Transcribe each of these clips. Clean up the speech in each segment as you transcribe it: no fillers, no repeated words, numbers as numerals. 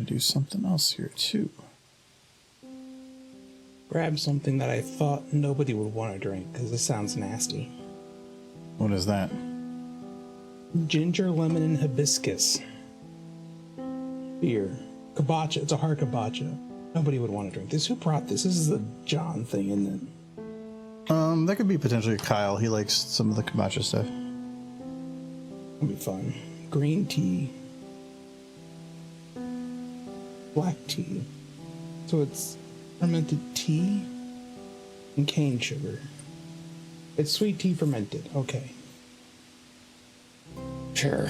do something else here too. Grab something that I thought nobody would want to drink because this sounds nasty. What is that? Ginger, lemon, and hibiscus beer. Kombucha. It's a hard kombucha. Nobody would want to drink this. Who brought this? This is the John thing, isn't it? That could be potentially Kyle. He likes some of the kombucha stuff. That'll be fun. Green tea. Black tea. So it's fermented tea and cane sugar. It's sweet tea fermented. Okay. Sure.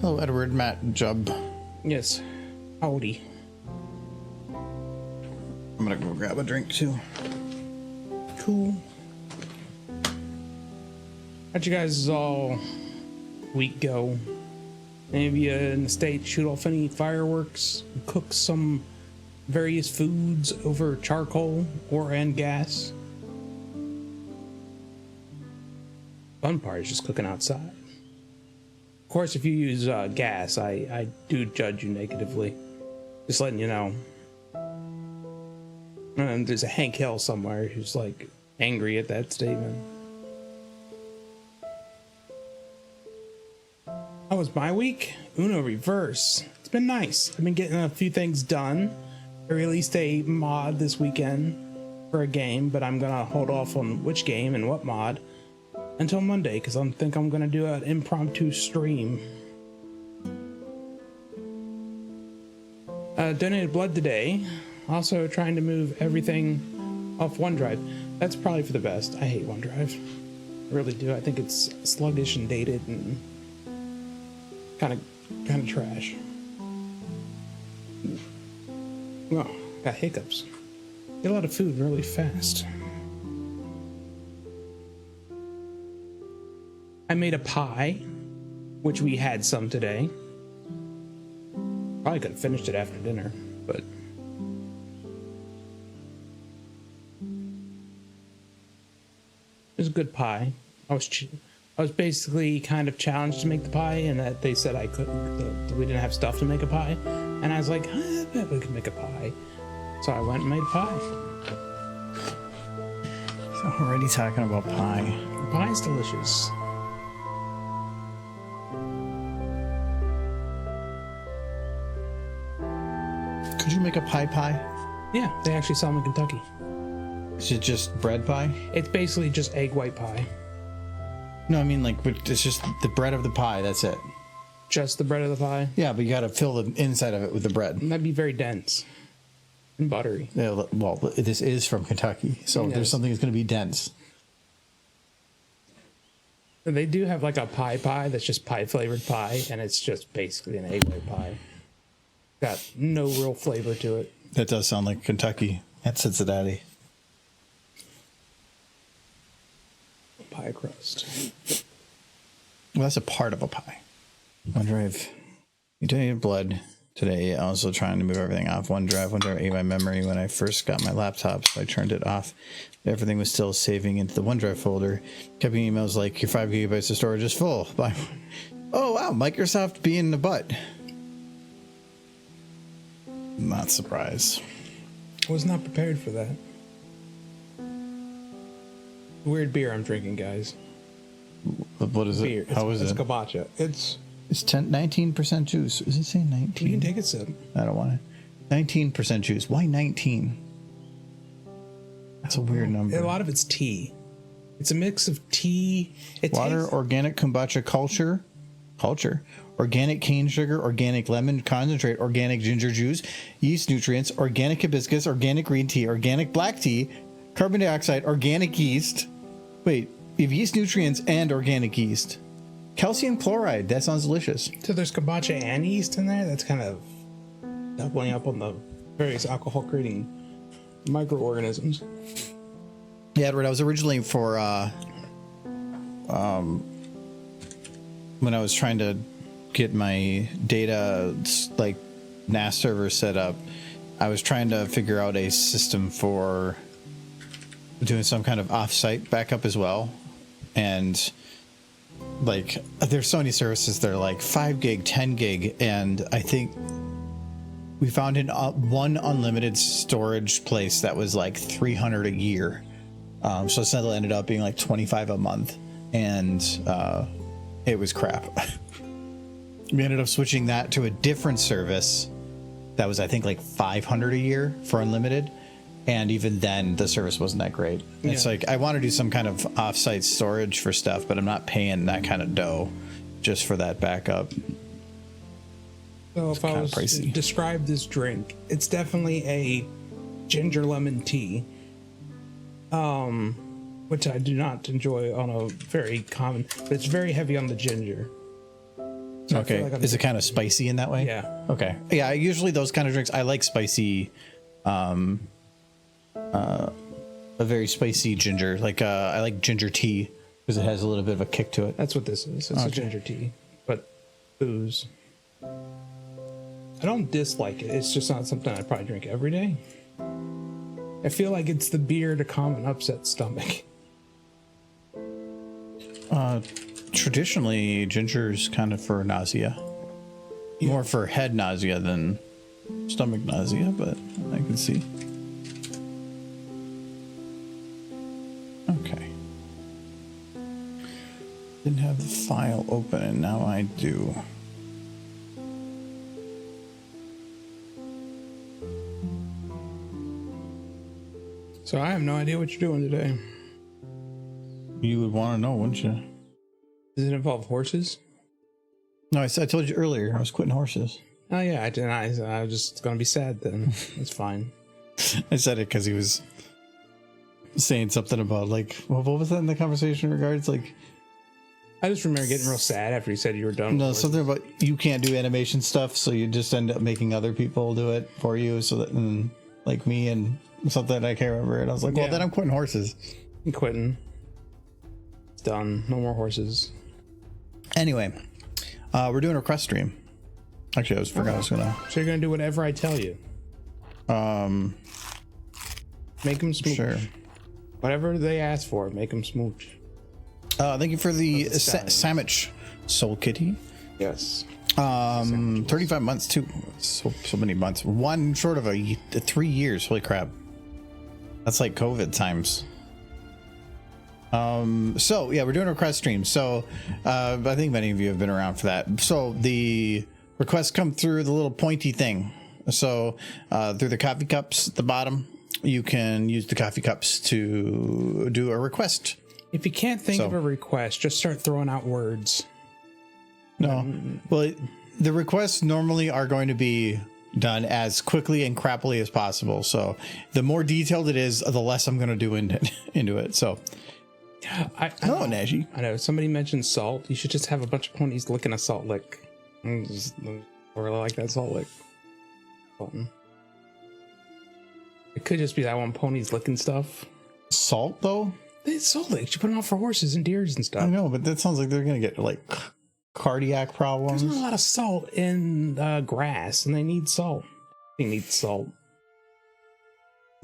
Hello, Edward, Matt, Jub. Yes. Howdy. I'm gonna go grab a drink too. Cool. How'd you guys all week go? Any of you in the States shoot off any fireworks? Cook some various foods over charcoal and gas? Fun part is just cooking outside. Of course, if you use gas, I do judge you negatively. Just letting you know. And there's a Hank Hill somewhere who's like angry at that statement. How was my week? Uno reverse. It's been nice. I've been getting a few things done. I released a mod this weekend for a game, but I'm gonna hold off on which game and what mod until Monday because I think I'm gonna do an impromptu stream. Donated blood today. Also trying to move everything off OneDrive. That's probably for the best. I hate OneDrive. I really do. I think it's sluggish and dated and kind of trash. Oh, got hiccups. Get a lot of food really fast. I made a pie, which we had some today. Probably could have finished it after dinner, but it was a good pie. I was basically kind of challenged to make the pie, and that they said I couldn't. That we didn't have stuff to make a pie, and I was like, I bet we could make a pie. So I went and made a pie. So we're already talking about pie. The pie's delicious. Could you make a pie? Yeah, they actually sell them in Kentucky. Is it just bread pie? It's basically just egg white pie. No, I mean like it's just the bread of the pie. That's it. Just the bread of the pie? Yeah, but you got to fill the inside of it with the bread. And that'd be very dense and buttery. Yeah, well, this is from Kentucky, so Yes. there's something that's going to be dense. They do have like a pie that's just pie flavored pie, and it's just basically an egg white pie. Got no real flavor to it. That does sound like Kentucky at Cincinnati. Pie crust. Well, that's a part of a pie. OneDrive. You donated blood today. Also trying to move everything off OneDrive. OneDrive ate my memory when I first got my laptop, so I turned it off. Everything was still saving into the OneDrive folder. Kept getting emails like, your 5 gigabytes of storage is full. Bye. Oh, wow. Microsoft being the butt. Not surprised. I was not prepared for that. Weird beer I'm drinking, guys. What is it? Beer. How is it's it? Kombucha. It's 19% juice. Is it saying 19? You can take a sip. I don't want it. 19% juice. Why 19? That's a weird number. A lot of it's tea. It's a mix of tea. Water, organic kombucha culture, organic cane sugar, organic lemon concentrate, organic ginger juice, yeast nutrients, organic hibiscus, organic green tea, organic black tea, carbon dioxide, organic yeast. Wait, you have yeast nutrients and organic yeast. Calcium chloride. That sounds delicious. So there's kombucha and yeast in there? That's kind of doubling up on the various alcohol creating microorganisms. Yeah, Edward, I was originally for when I was trying to get my data like NAS server set up, I was trying to figure out a system for doing some kind of offsite backup as well. And like, there's so many services that are like 5 gig, 10 gig. And I think we found one unlimited storage place that was like 300 a year. So it ended up being like 25 a month. And it was crap. We ended up switching that to a different service that was, I think, like 500 a year for unlimited. And even then, the service wasn't that great. Yeah. It's like, I want to do some kind of offsite storage for stuff, but I'm not paying that kind of dough just for that backup. So if I was to describe this drink, it's definitely a ginger lemon tea, which I do not enjoy on a very common, but it's very heavy on the ginger. So okay. Like is it kind of spicy in that way? Yeah. Okay. Yeah. Usually those kind of drinks, I like spicy, a very spicy ginger. Like, I like ginger tea because it has a little bit of a kick to it. That's what this is. It's a ginger tea, but booze. I don't dislike it. It's just not something I probably drink every day. I feel like it's the beer to calm an upset stomach. Traditionally, ginger's kind of for nausea. More for head nausea than stomach nausea, but I can see. Okay. Didn't have the file open, and now I do. So I have no idea what you're doing today. You would want to know, wouldn't you? Does it involve horses? No, I told you earlier I was quitting horses. Oh yeah, I did. I was just gonna be sad then. It's fine. I said it because he was saying something about like, well, what was that in the conversation in regards? Like, I just remember getting real sad after you said you were done. No, something about you can't do animation stuff, so you just end up making other people do it for you. So that, and like me and something I can't remember. And I was like, well, then I'm quitting horses. I'm quitting. It's done. No more horses. Anyway, we're doing a request stream. Actually, I forgot I was gonna. So you're gonna do whatever I tell you. Make them smooch. Sure. Whatever they ask for, make them smooch. Thank you for the sandwich, Soul Kitty. Yes. 35 months too. So many months. One short of 3 years. Holy crap. That's like COVID times. So yeah, we're doing a request stream. So I think many of you have been around for that. So the requests come through the little pointy thing. So through the coffee cups at the bottom, you can use the coffee cups to do a request. If you can't think of a request, just start throwing out words. No. Well, the requests normally are going to be done as quickly and crappily as possible. So the more detailed it is, the less I'm going to do into it. So, hello, Nashi. I know somebody mentioned salt. You should just have a bunch of ponies licking a salt lick. I really like that salt lick button. It could just be that one ponies licking stuff. Salt, though? It's salt licks. You put them out for horses and deers and stuff. I know, but that sounds like they're going to get like cardiac problems. There's not a lot of salt in grass, and they need salt. They need salt.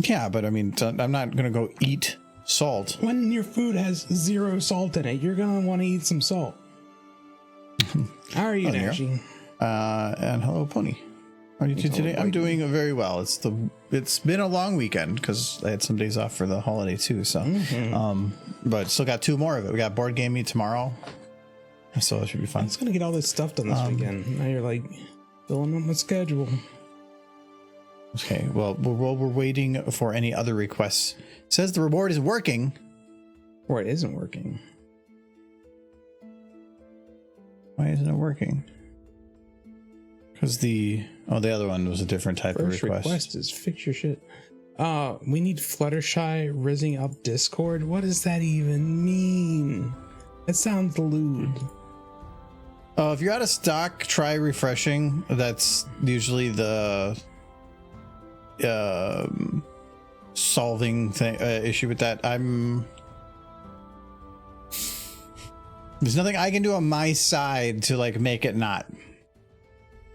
Yeah, but I mean, I'm not going to go eat salt. When your food has 0 salt in it, you're going to want to eat some salt. How are you, Nashi? And hello, Pony. How are you doing today? I'm doing very well. It's been a long weekend because I had some days off for the holiday too. So, but still got 2 more of it. We got board game meet tomorrow, so it should be fun. I was gonna get all this stuff done this weekend. Now you're like filling up my schedule. Okay. Well, we're waiting for any other requests. It says the reward is working. Or it isn't working. Why isn't it working? Because the other one was a different type of request. First request is fix your shit. We need Fluttershy rizzing up Discord. What does that even mean? That sounds lewd. If you're out of stock, try refreshing. That's usually the solving issue with that. There's nothing I can do on my side to like make it not.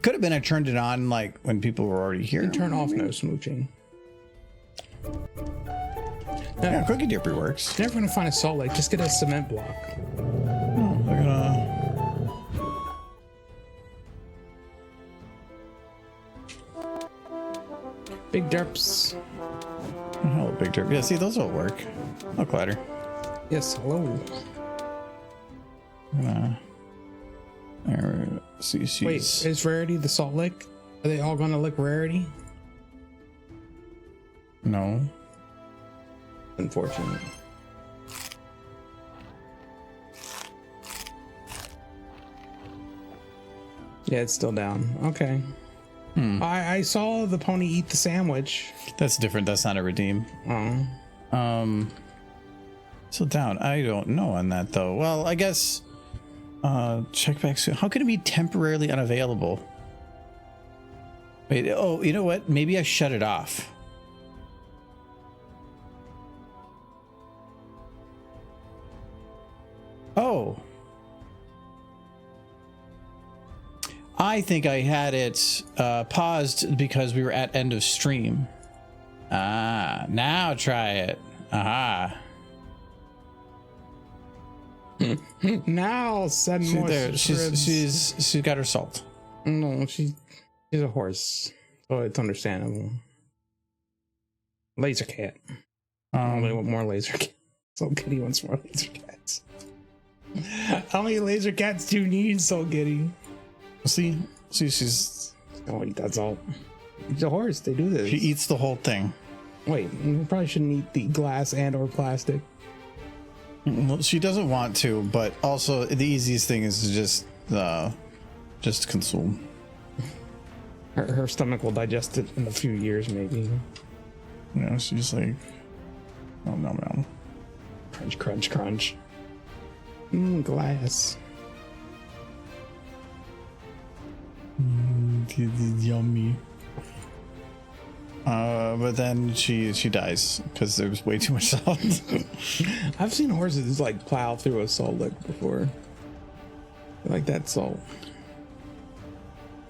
Could have been I turned it on like when people were already here. Turn off no smooching. Yeah, Cookie Dipper works. You're never gonna find a salt lake. Just get a cement block. Oh, they're gonna. Big derps. Oh, big derp. Yeah, see, those will work. I'll glider. Yes, hello. There, see, she's. Wait, is Rarity the salt lick? Are they all gonna lick Rarity? No. Unfortunate. Yeah, it's still down. Okay. I saw the pony eat the sandwich. That's different. That's not a redeem. Oh. Still down. I don't know on that though. Well, I guess. Check back soon. How could it be temporarily unavailable? Wait. Oh, you know what? Maybe I shut it off. Oh. I think I had it paused because we were at end of stream. Ah, now try it. Aha. Now send more. There, she's got her salt. No, she's a horse, so it's understandable. Laser cat. Only want more laser cats. Soul Kitty wants more laser cats. How many laser cats do you need, Soul Kitty? See, she's. Oh, that's all. It's a horse. They do this. She eats the whole thing. Wait, you probably shouldn't eat the glass and or plastic. Well, she doesn't want to, but also the easiest thing is to just consume. Her stomach will digest it in a few years, maybe. You know, she's like, oh no. Crunch, crunch, crunch. Glass. Yummy. But then she dies because there was way too much salt. I've seen horses like plow through a salt lick before. Like that salt.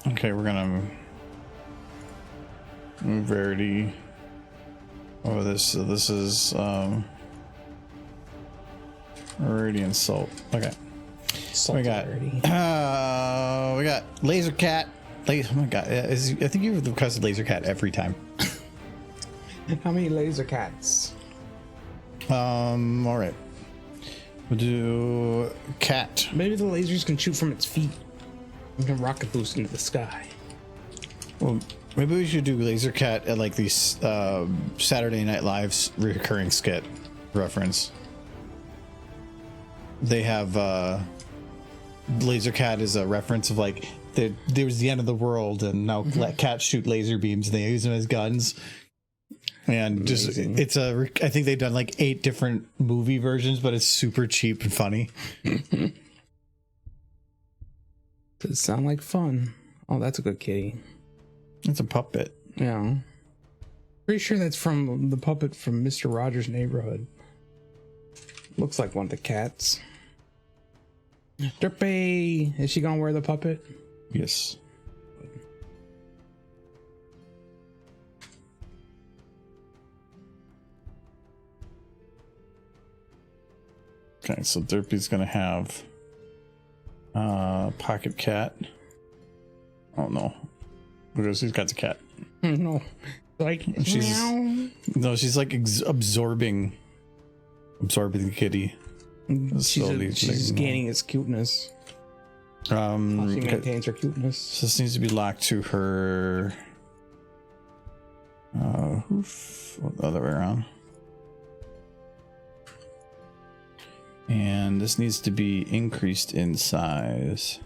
Okay, we're gonna move Rarity over this. So this is Rarity and salt. Okay. Salt We got Rarity. we got Laser Cat. Oh my god! I think you've requested Laser Cat every time. How many laser cats? All right. We'll do cat. Maybe the lasers can shoot from its feet. We can rocket boost into the sky. Well, maybe we should do Laser Cat at like these Saturday Night Live's recurring skit reference. They have Laser Cat is a reference of like there was the end of the world and now let cats shoot laser beams and they use them as guns. And just it's I think they've done like 8 different movie versions, but it's super cheap and funny. Does sound like fun. Oh, that's a good kitty. It's a puppet. Yeah. Pretty sure that's from the puppet from Mr. Rogers' Neighborhood. Looks like one of the cats. Derpy! Is she gonna wear the puppet? Yes. Okay, so Derpy's gonna have pocket cat. Oh no, because he's got the cat. No, like she's like absorbing the kitty. She's gaining its cuteness. She maintains her cuteness. So this needs to be locked to her hoof, or the other way around. And this needs to be increased in size.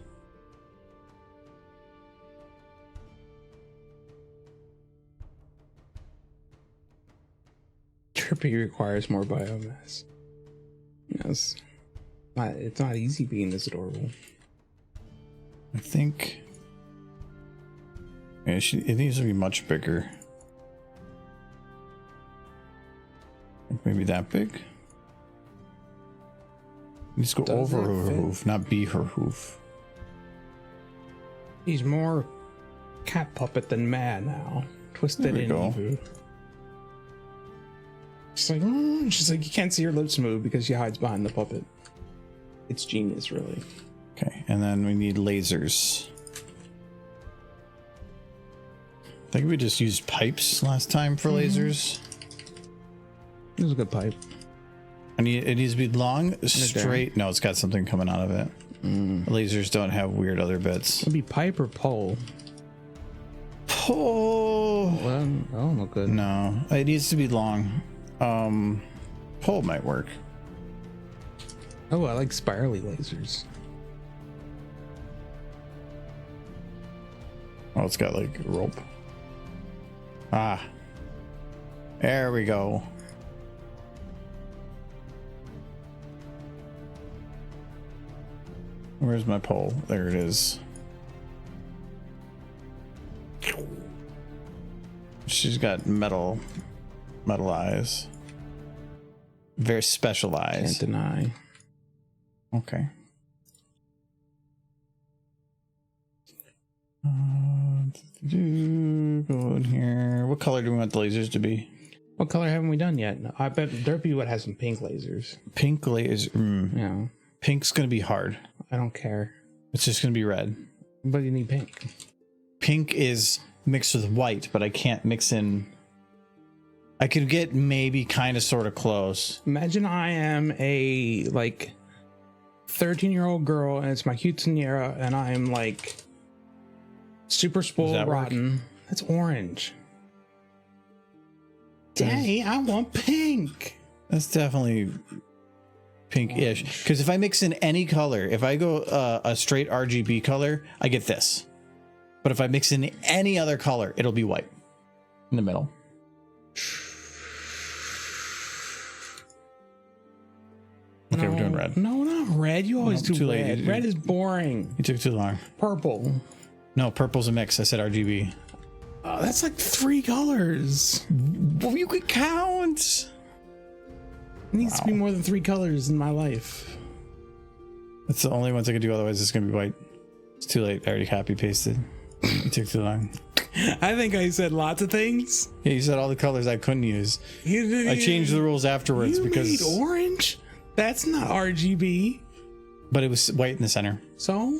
Trippy requires more biomass. Yes. It's not easy being this adorable. I think it needs to be much bigger. Maybe that big? It needs to go over her hoof, not be her hoof. He's more cat puppet than mad now. Twisted There we and go. evil. She's like, you can't see her lips move because she hides behind the puppet. It's genius, really. Okay, and then we need lasers. I think we just used pipes last time for lasers. It was a good pipe. It needs to be long, straight. No, it's got something coming out of it. Lasers don't have weird other bits. It'd be pipe or pole. Pole. Well, oh, no good. No, it needs to be long. Pole might work. Oh, I like spirally lasers. Oh, it's got like rope. Ah, there we go. Where's my pole? There it is. She's got metal eyes. Very special eyes. Can't deny. Okay. Go in here. What color do we want the lasers to be? What color haven't we done yet? I bet Derpy would have some pink lasers. Pink laser. Yeah. Pink's gonna be hard. I don't care. It's just gonna be red. But you need pink. Pink is mixed with white, but I can't mix in. I could get maybe kind of sort of close. Imagine I am a like 13-year-old girl and it's my quinceanera and I am like super spoiled rotten. That's orange. Daddy, I want pink. That's definitely pink-ish. Because if I mix in any color, if I go a straight RGB color, I get this. But if I mix in any other color, it'll be white in the middle. Okay, No, we're doing red. No, not red. You always do too red. late. Red is boring. You took too long. Purple. No, purple's a mix. I said RGB. Oh, that's like 3 colors. Well, you could count. It needs to be more than 3 colors in my life. That's the only ones I could do. Otherwise, it's gonna be white. It's too late. I already copy pasted. You took too long. I think I said lots of things. Yeah, you said all the colors I couldn't use. I changed the rules afterwards because made orange. That's not RGB. but it was white in the center. So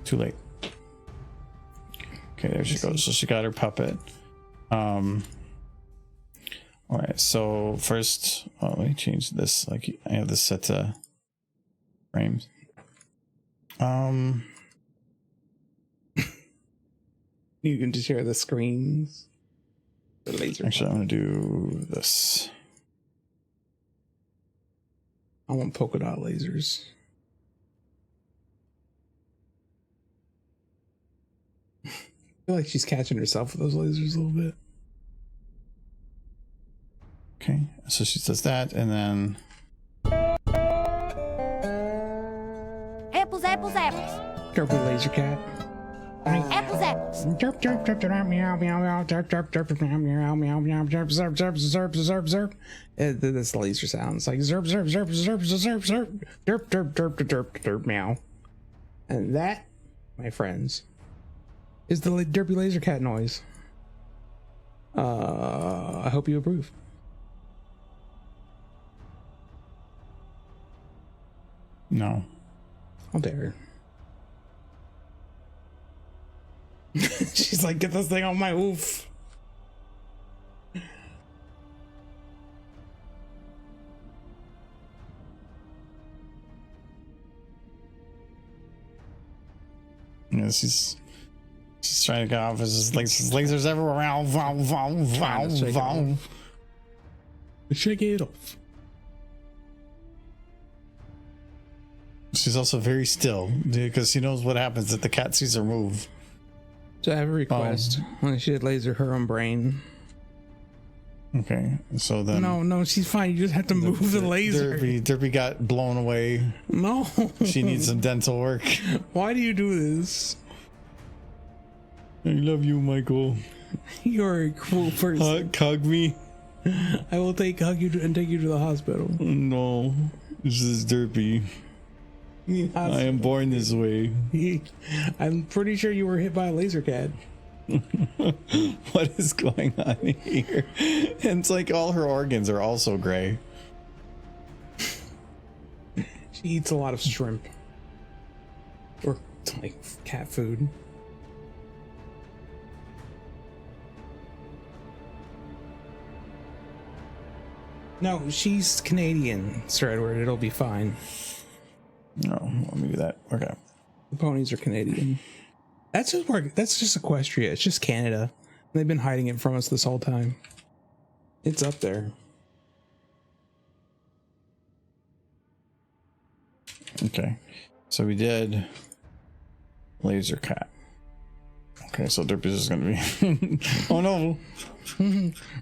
Too late. Okay, there she goes. So she got her puppet. All right. So first, let me change this. Like I have this set to frames. you can just share the screens. The laser. Actually, I'm gonna do this. I want polka dot lasers. I feel like she's catching herself with those lasers a little bit. Okay, so she does that, and then Apples, apples, apples. Derpy laser cat. Apples, apples. Derp, derp, derp, derp, meow, meow, meow, derp, derp, derp, meow, meow, meow, meow, derp, zerp, zerp, zerp, zerp, zerp. That's the laser sound. It's like zerp, zerp, zerp, zerp, zerp, zerp, derp, derp, derp, derp, derp, meow. And that, my friends, is the derpy laser cat noise. I hope you approve. no. How dare. She's like, get this thing on my oof. Yeah, she's trying to get off. It's just lasers everywhere. Wow, wow, wow, wow, wow. Shake it off. She's also very still because she knows what happens if the cat sees her move. So I have a request. When she had laser her own brain. Okay, so then No, she's fine. You just have to move the laser. Derpy got blown away. No. She needs some dental work. Why do you do this? I love you, Michael. You're a cruel person. Hug me. I will hug you and take you to the hospital. No, this is Derpy. I am born this way. I'm pretty sure you were hit by a laser cat. What is going on here? And it's like all her organs are also gray. She eats a lot of shrimp. Or like cat food. No, she's Canadian, Sir Edward. It'll be fine. No, let me do that. Okay. The ponies are Canadian. That's just Equestria. It's just Canada. They've been hiding it from us this whole time. It's up there. Okay. So we did laser cat. Okay, so Derpy is gonna be oh no.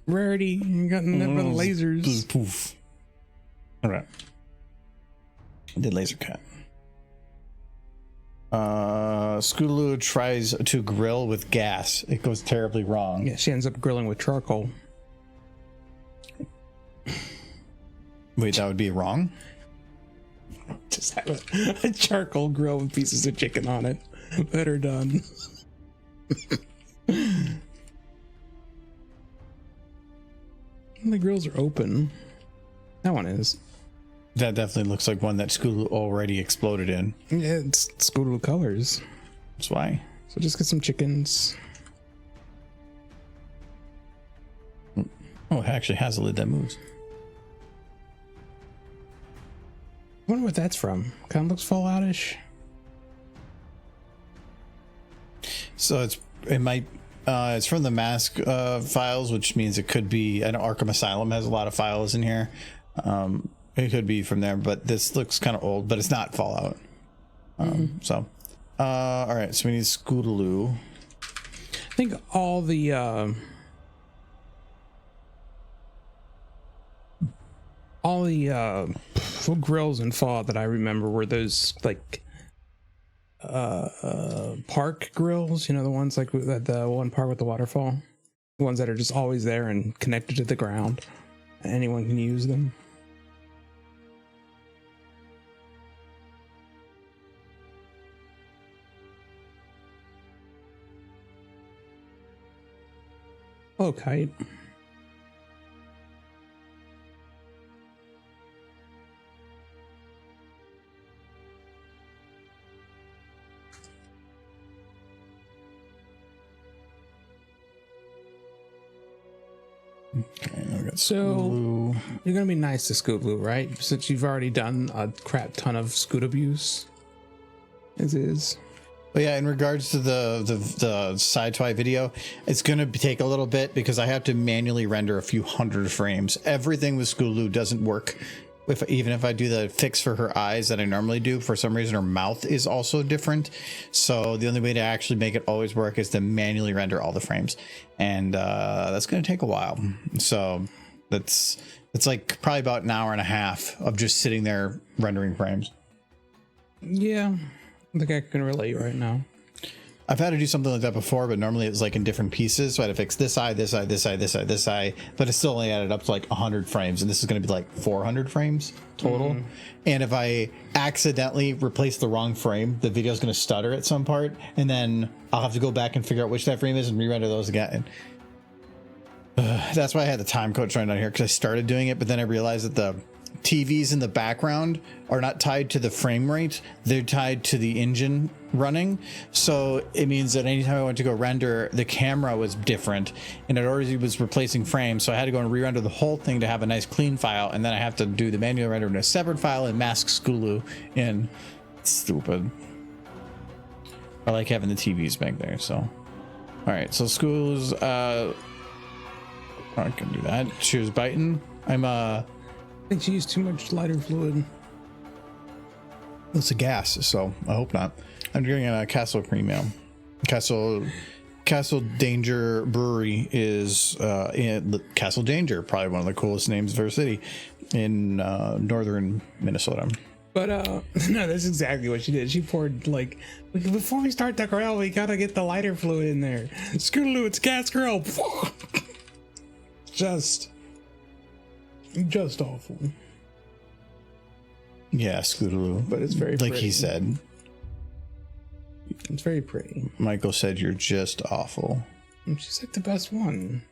Rarity, you got nothing but lasers. Poof. Alright. Did laser cat. Scootaloo tries to grill with gas. It goes terribly wrong. Yeah, she ends up grilling with charcoal. Wait, that would be wrong? Just have a charcoal grill with pieces of chicken on it. Better done. The grills are open. That one is. That definitely looks like one that Scootaloo already exploded in. Yeah, it's Scootaloo colors. That's why. So just get some chickens. Oh, it actually has a lid that moves. I wonder what that's from. Kind of looks Fallout-ish. So it's from the mask files, which means it could be. I know Arkham Asylum has a lot of files in here. It could be from there, but this looks kind of old, but it's not Fallout. So, all right. So we need Scootaloo. I think all the grills in Fallout that I remember were those like park grills, you know, the ones like the one park with the waterfall, the ones that are just always there and connected to the ground. Anyone can use them. Oh, kite. Okay, now we got So Scootaloo. you're gonna be nice to Scootaloo, right? Since you've already done a crap ton of Scoot abuse. As is. But yeah, in regards to the side twi video, it's gonna take a little bit because I have to manually render a few hundred frames. Everything with Scootaloo doesn't work. Even if I do the fix for her eyes that I normally do, for some reason her mouth is also different. So the only way to actually make it always work is to manually render all the frames, and that's gonna take a while. So it's like probably about an hour and a half of just sitting there rendering frames. Yeah, I think I can relate right now. I've had to do something like that before, but normally it's like in different pieces. So I had to fix this eye, this eye, this eye, this eye, this eye, but it still only added up to like 100 frames. And this is going to be like 400 frames total. And if I accidentally replace the wrong frame, the video is going to stutter at some part. And then I'll have to go back and figure out which that frame is and re-render those again. That's why I had the time code showing down here, because I started doing it, but then I realized that the TVs in the background are not tied to the frame rate, they're tied to the engine running. So it means that anytime I went to go render, the camera was different and it already was replacing frames. So I had to go and re-render the whole thing to have a nice clean file, and then I have to do the manual render in a separate file and mask Scootaloo in. Stupid. I like having the TVs back there. So all right, so Scootaloo's I can do that. She was biting. I think she used too much lighter fluid. It's a gas, so I hope not. I'm drinking a Castle Cream Ale. Castle Danger Brewery is in Castle Danger, probably one of the coolest names of our city in northern Minnesota. But no, that's exactly what she did. She poured like, before we start the grill, we gotta get the lighter fluid in there. Scootaloo, it's gas grill. Just awful. Yeah, Scootaloo. But it's very like pretty. he said. It's very pretty. Michael said you're just awful. And she's like the best one.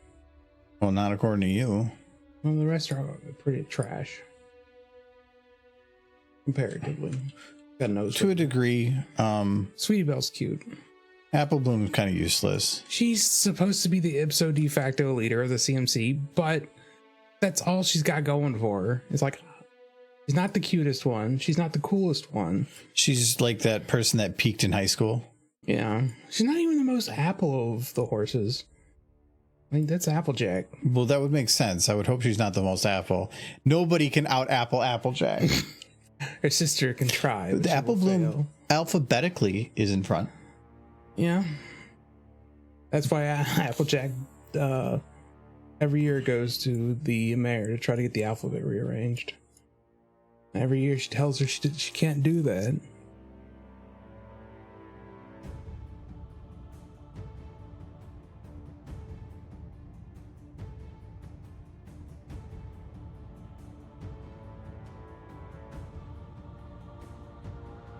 Well, not according to you. Well, the rest are pretty trash. Comparatively. Got a nose. To a degree. Sweetie Belle's cute. Apple Bloom's kind of useless. She's supposed to be the ipso de facto leader of the CMC, but that's all she's got going for her. It's like, she's not the cutest one. She's not the coolest one. She's like that person that peaked in high school. Yeah. She's not even the most Apple of the horses. I think that's Applejack. Well, that would make sense. I would hope she's not the most Apple. Nobody can out Apple Applejack. Her sister can try. The Apple Bloom alphabetically is in front. Yeah. That's why Applejack every year goes to the mayor to try to get the alphabet rearranged. Every year she tells her she can't do that.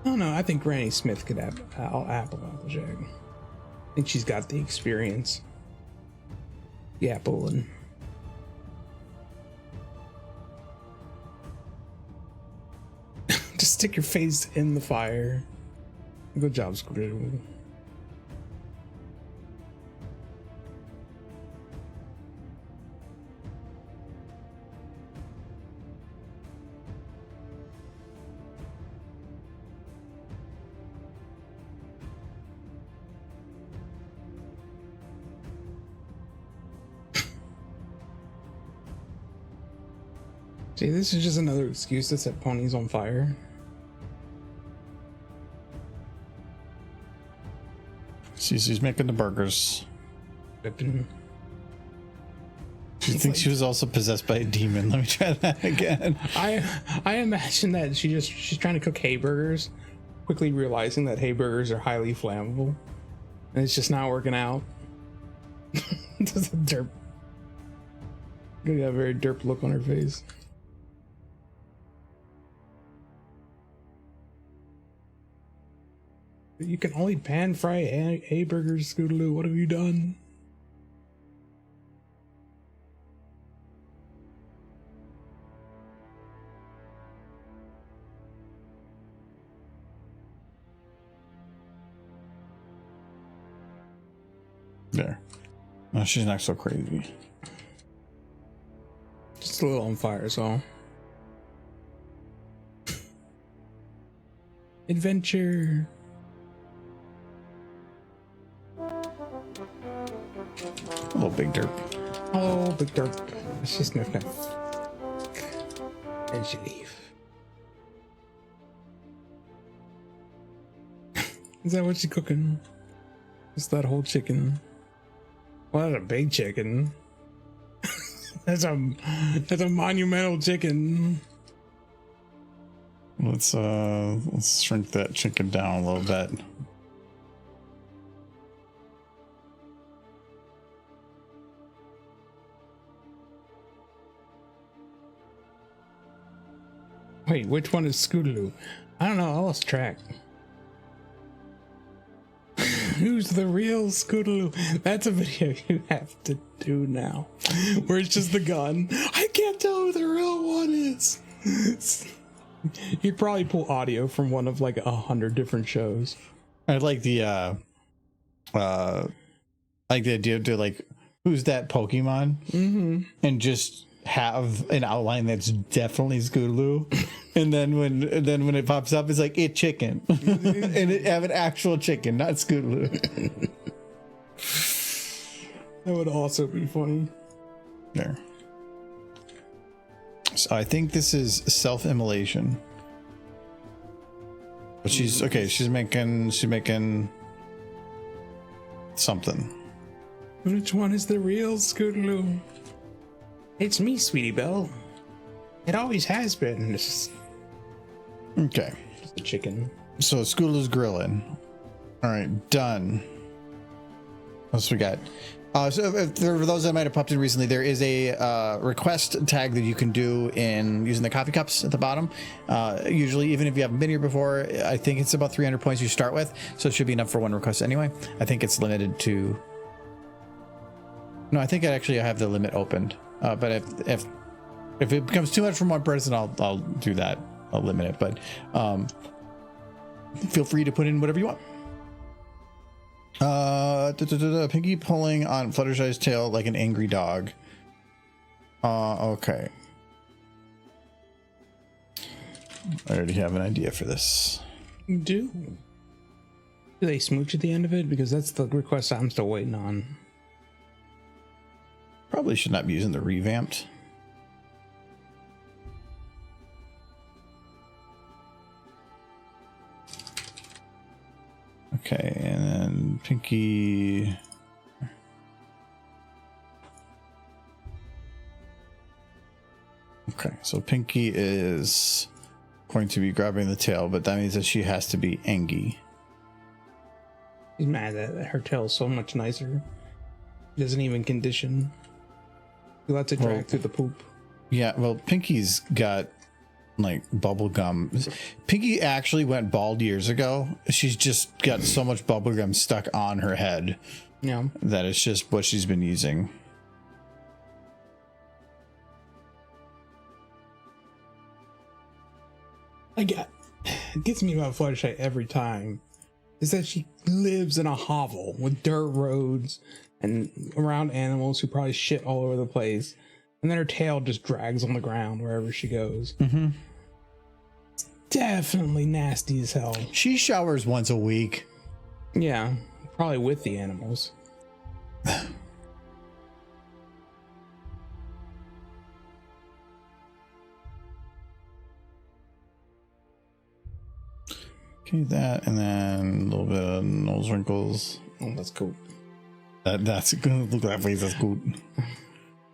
I don't know. I think Granny Smith could have Applejack. I think she's got the experience. The apple and just stick your face in the fire. Good job, Squidward. See, this is just another excuse to set ponies on fire. She's making the burgers. Flippin'. She thinks she was also possessed by a demon. Let me try that again. I imagine that she's trying to cook hay burgers, quickly realizing that hay burgers are highly flammable, and it's just not working out. Just a derp. Got a very derp look on her face. You can only pan fry hay burgers, Scootaloo. What have you done? There. No, she's not so crazy. Just a little on fire, so. Adventure. A little big derp. Oh, big derp. She sniffed it. And she leave. Is that what she's cooking? Is that whole chicken? Well, that's a big chicken. That's a monumental chicken. Let's shrink that chicken down a little bit. Wait, which one is Scootaloo? I don't know, I lost track. Who's the real Scootaloo? That's a video you have to do now. Where it's just the gun. I can't tell who the real one is. You'd probably pull audio from one of like 100 different shows. I like the idea of like, who's that Pokemon? Mm-hmm. And just have an outline that's definitely Scootaloo, and then when it pops up, it's like it chicken, and it have an actual chicken, not Scootaloo. That would also be funny. There. So I think this is self-immolation. But she's okay. She's making something. Which one is the real Scootaloo? It's me, Sweetie Belle. It always has been. It's Okay. just a chicken. So Scootaloo's grilling. All right, done. What else we got? So for those that might have popped in recently, there is a request tag that you can do in using the coffee cups at the bottom. Usually, even if you haven't been here before, I think it's about 300 points you start with, so it should be enough for one request anyway. I think it's limited to... No, I think I have the limit opened. But if it becomes too much from one person, I'll do that. I'll limit it. But feel free to put in whatever you want. Pinky pulling on Fluttershy's tail like an angry dog. Okay. I already have an idea for this. You do? Do they smooch at the end of it? Because that's the request I'm still waiting on. Probably should not be using the revamped. Okay, and then Pinky. Okay, so Pinky is going to be grabbing the tail, but that means that she has to be Angie. She's mad that her tail's so much nicer. She doesn't even condition. She lets it drag through the poop. Yeah, well, Pinky's got like bubble gum. Pinky actually went bald years ago. She's just got so much bubble gum stuck on her head. Yeah. That it's just what she's been using. It gets me about Fluttershy every time. Is that she lives in a hovel with dirt roads and around animals who probably shit all over the place. And then her tail just drags on the ground wherever she goes. Mm-hmm. It's definitely nasty as hell. She showers once a week. Yeah, probably with the animals. Okay, that, and then a little bit of nose wrinkles. Oh, that's cool. That's good. Look at that face. That's cool.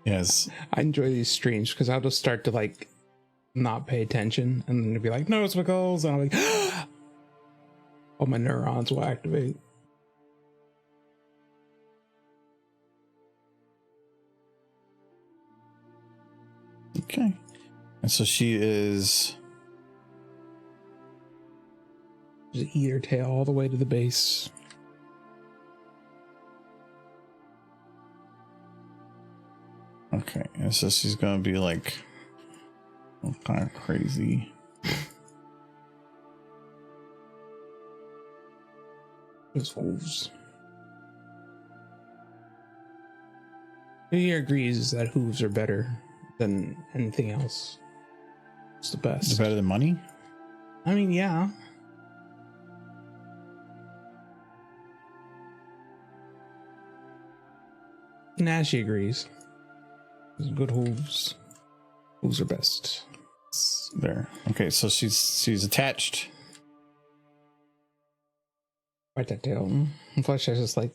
Yes. I enjoy these streams because I'll just start to like not pay attention and then it'll be like nose wrinkles, and I'm like, all my neurons will activate. Okay. And so she is. Just eat her tail all the way to the base. Okay, and so she's gonna be like all kind of crazy. Those hooves. Who here agrees that hooves are better than anything else? It's the best. It's better than money? I mean, yeah. Nashi agrees. Good hooves. Hooves are best. There. Okay, so she's attached. Right that tail. And Fluttershy's just like,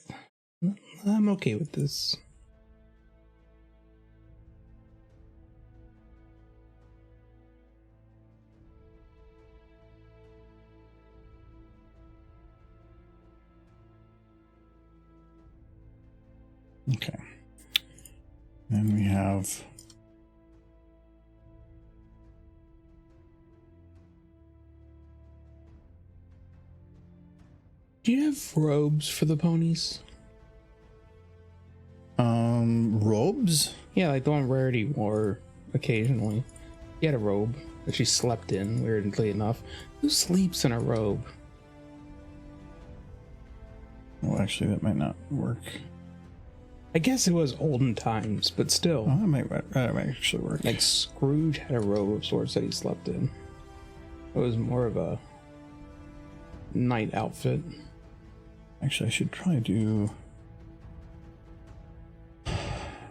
I'm okay with this. Okay. Then we have. Do you have robes for the ponies? Robes? Yeah, like the one Rarity wore occasionally. She had a robe that she slept in, weirdly enough. Who sleeps in a robe? Well, actually, that might not work. I guess it was olden times, but still. Oh, that might actually work. Like Scrooge had a robe of sorts that he slept in. It was more of a night outfit. Actually, I should probably do.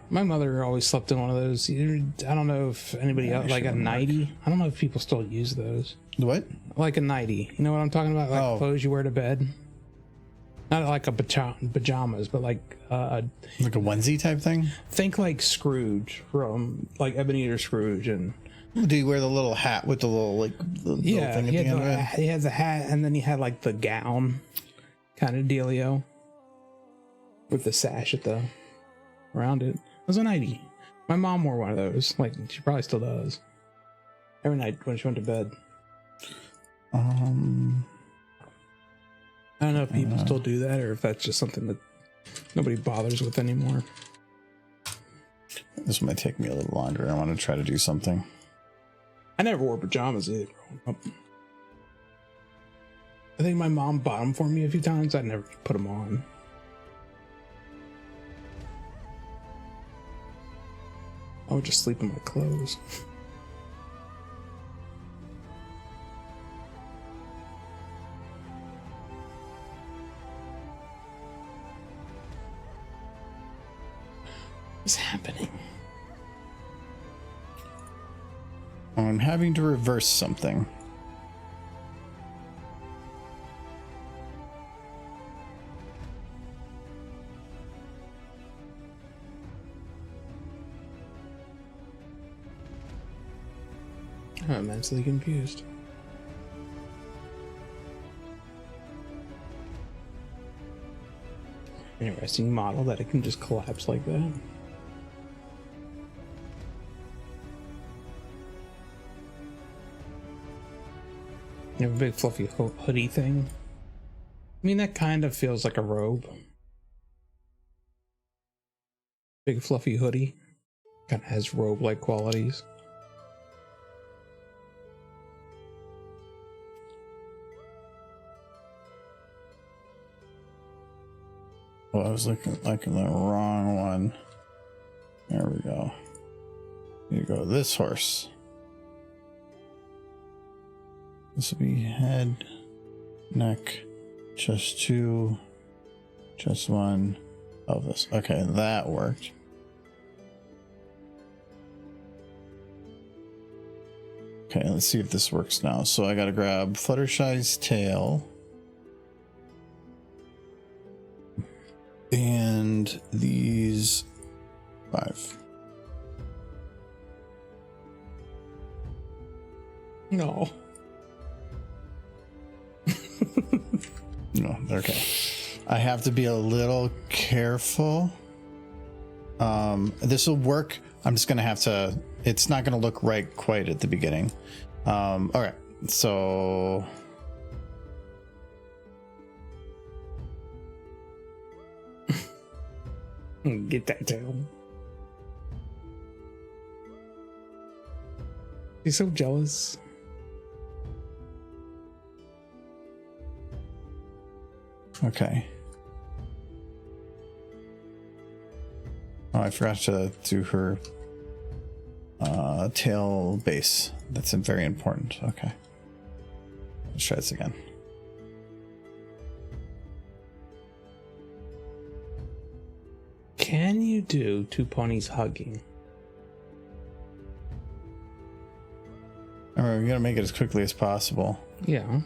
My mother always slept in one of those. I don't know if anybody else, like a nightie. I don't know if people still use those. What? Like a nightie. You know what I'm talking about? Like clothes you wear to bed. Not like a pajamas, but like a onesie type thing. Think like Scrooge from like Ebenezer Scrooge, and do you wear the little hat with the little little thing at the end of it? He has a hat, and then he had like the gown kind of dealio with the sash at the around it. It was a nightie. My mom wore one of those. Like, she probably still does. Every night when she went to bed. I don't know if people still do that or if that's just something that nobody bothers with anymore. This might take me a little longer. I want to try to do something. I never wore pajamas either growing up. I think my mom bought them for me a few times. I never put them on. I would just sleep in my clothes. What's happening? I'm having to reverse something. I'm immensely confused. Interesting model that it can just collapse like that. You have a big fluffy hoodie thing. I mean, that kind of feels like a robe. Big fluffy hoodie. Kind of has robe-like qualities. Well, I was looking like the wrong one. There we go. You go this horse. This will be head, neck, chest 2, chest 1, pelvis. Okay, that worked. Okay, let's see if this works now. So I gotta grab Fluttershy's tail. And these 5. No. No, okay. I have to be a little careful. This will work. I'm just gonna have to. It's not gonna look right quite at the beginning. All right. So. Get that tail. He's so jealous. Okay. Oh, I forgot to do her tail base. That's very important. Okay. Let's try this again. Can you do 2 ponies hugging? All right, we gotta make it as quickly as possible. Yeah.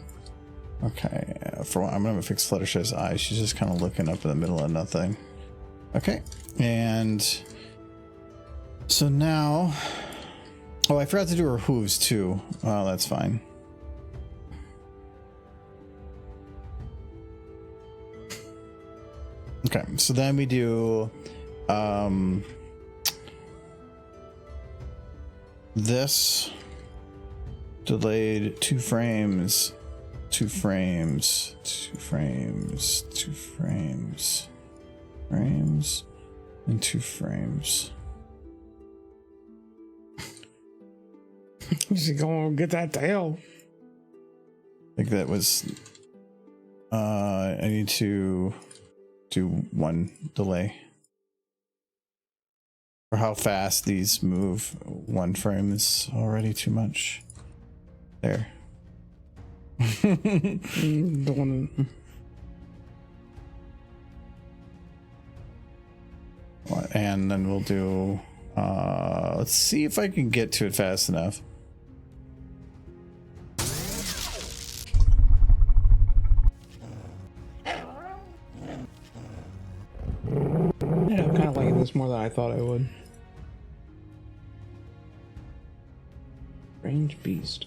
Okay, for one, I'm gonna fix Fluttershy's eye. She's just kind of looking up in the middle of nothing. Okay, and so now, oh, I forgot to do her hooves too. Oh, that's fine. Okay, so then we do this delayed 2 frames. 2 frames, 2 frames, 2 frames, frames, and 2 frames. You should go and get that tail. I think that was. I need to do 1 delay. For how fast these move, 1 frame is already too much. There. Don't want to. And then we'll do. Let's see if I can get to it fast enough. Yeah, I'm kind of liking this more than I thought I would. Strange beast.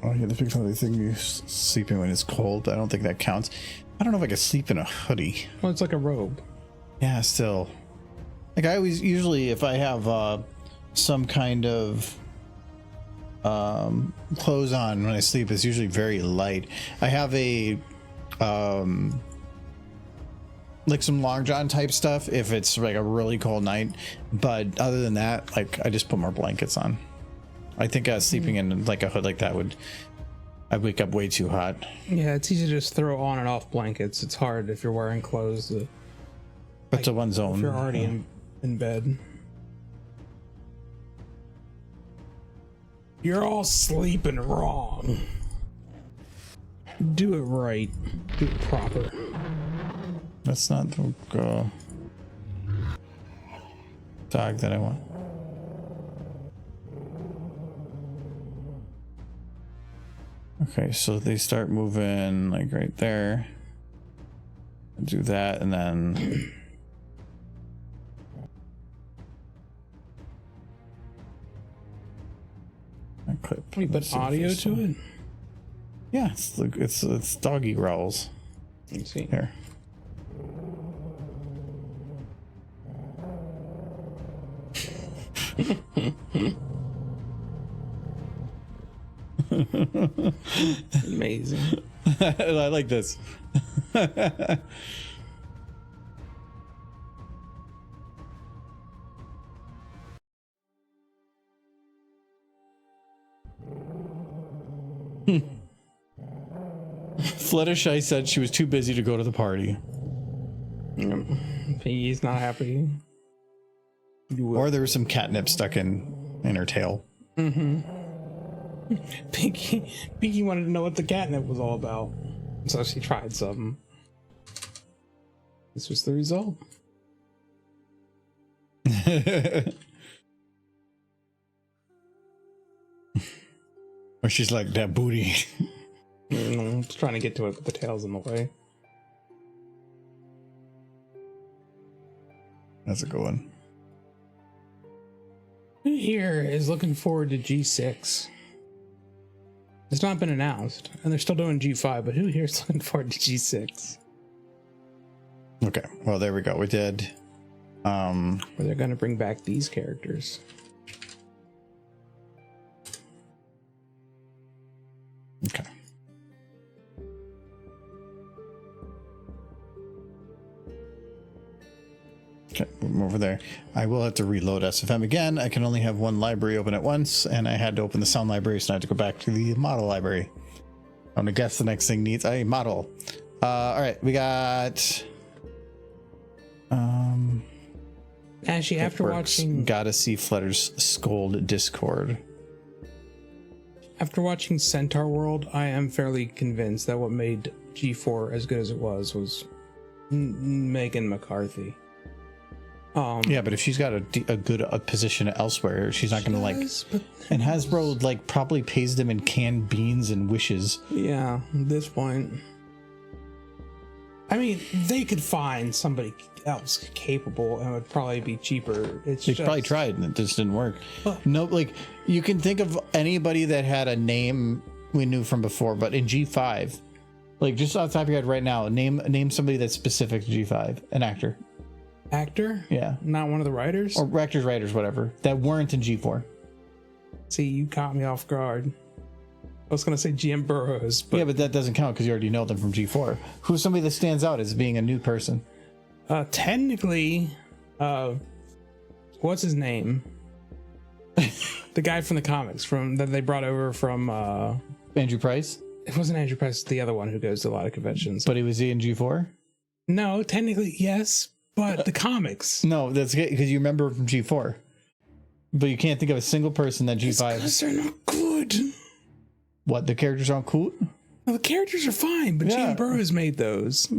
Oh yeah, the big funny thing you sleeping when it's cold. I don't think that counts. I don't know if I could sleep in a hoodie. Well, it's like a robe. Yeah, still. Like I always usually if I have some kind of clothes on when I sleep, it's usually very light. I have a like some long john type stuff if it's like a really cold night, but other than that, like I just put more blankets on. I think sleeping in like a hood like that I'd wake up way too hot. Yeah, it's easy to just throw on and off blankets. It's hard if you're wearing clothes. But to one's own. If you're already in bed. You're all sleeping wrong. Do it right. Do it proper. That's not the dog that I want. Okay, so they start moving like right there. Do that and then clip. We put audio to it? Yeah, it's doggy growls. Let's see. Here. Amazing. I like this. Fluttershy said she was too busy to go to the party. He's not happy. Or there was some catnip stuck in her tail. Mm-hmm. Pinky wanted to know what the catnip was all about, so she tried some. This was the result. Or she's like, that booty. Trying to get to it, but the tail's in the way. That's a good one. Who here is looking forward to G6? It's not been announced, and they're still doing G5, but who here is looking forward to G6? Okay, well, there we go. We did. Where they're going to bring back these characters. Okay. Okay, I'm over there. I will have to reload SFM again. I can only have one library open at once, and I had to open the sound library, so I had to go back to the model library. I'm gonna guess the next thing needs a model. All right, we got. Actually, after watching, gotta see Flutter's Scold Discord. After watching Centaur World, I am fairly convinced that what made G4 as good as it was Megan McCarthy. Yeah, but if she's got a good position elsewhere, she's not gonna like. And Hasbro like probably pays them in canned beans and wishes. Yeah, at this point. I mean, they could find somebody else capable and it would probably be cheaper. They probably tried and it just didn't work. Huh. No, like you can think of anybody that had a name we knew from before, but in G5, like just off the top of your head right now, name somebody that's specific to G5, an actor. Actor? Yeah. Not one of the writers? Or actors, writers, whatever, that weren't in G4. See, you caught me off guard. I was going to say GM Burroughs, but... Yeah, but that doesn't count because you already know them from G4. Who's somebody that stands out as being a new person? Technically, what's his name? The guy from the comics that they brought over from... Andrew Price? It wasn't Andrew Price, the other one who goes to a lot of conventions. But he was in G4? No, technically, yes, but the comics. No, that's because you remember from G4. But you can't think of a single person that G5... Because they're not good. What, the characters aren't cool? No, the characters are fine, but Yeah. GM Burroughs made those.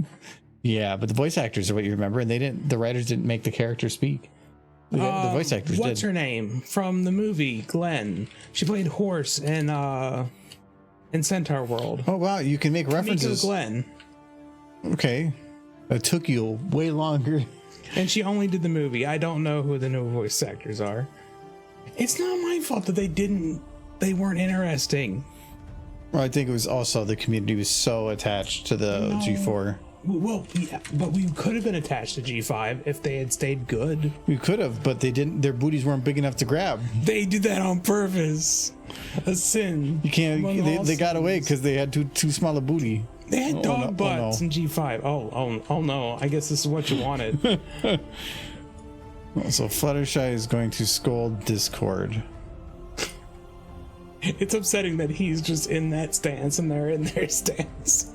Yeah, but the voice actors are what you remember, and the writers didn't make the character speak. The voice actors What's did. her name from the movie Glenn? She played Horse in Centaur World. Oh wow, you can make references. Miko Glenn, Okay, it took you way longer. and she only did the movie. I don't know who the new voice actors are. It's not my fault that they weren't interesting. Well, I think it was also the community was so attached to the No. G4. Well, yeah, but we could have been attached to G5 if they had stayed good. We could have, but they didn't. Their booties weren't big enough to grab. They did that on purpose. A sin. You can't. among all They got away sins. because they had too small a booty. They had dog butts no. in G5. Oh no! I guess this is what you wanted. So Fluttershy is going to scold Discord. It's upsetting that he's just in that stance and they're in their stance.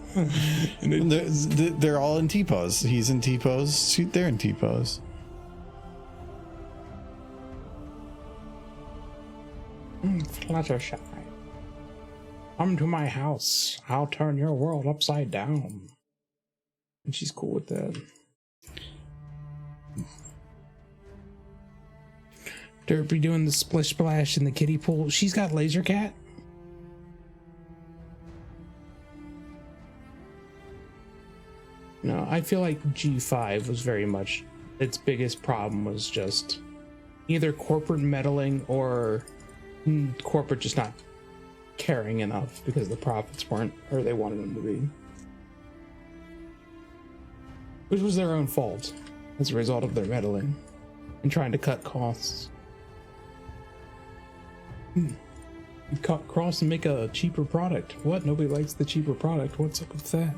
And They're all in T-pose. He's in T-pose. They're in T-pose. Fluttershy, come to my house. I'll turn your world upside down. And she's cool with that. Derpy doing the splish splash in the kiddie pool. She's got laser cat. No, I feel like G5 was very much its biggest problem was just either corporate meddling or corporate just not caring enough because the profits weren't where they wanted them to be. Which was their own fault as a result of their meddling and trying to cut costs. You cut costs and make a cheaper product. What? Nobody likes the cheaper product. What's up with that?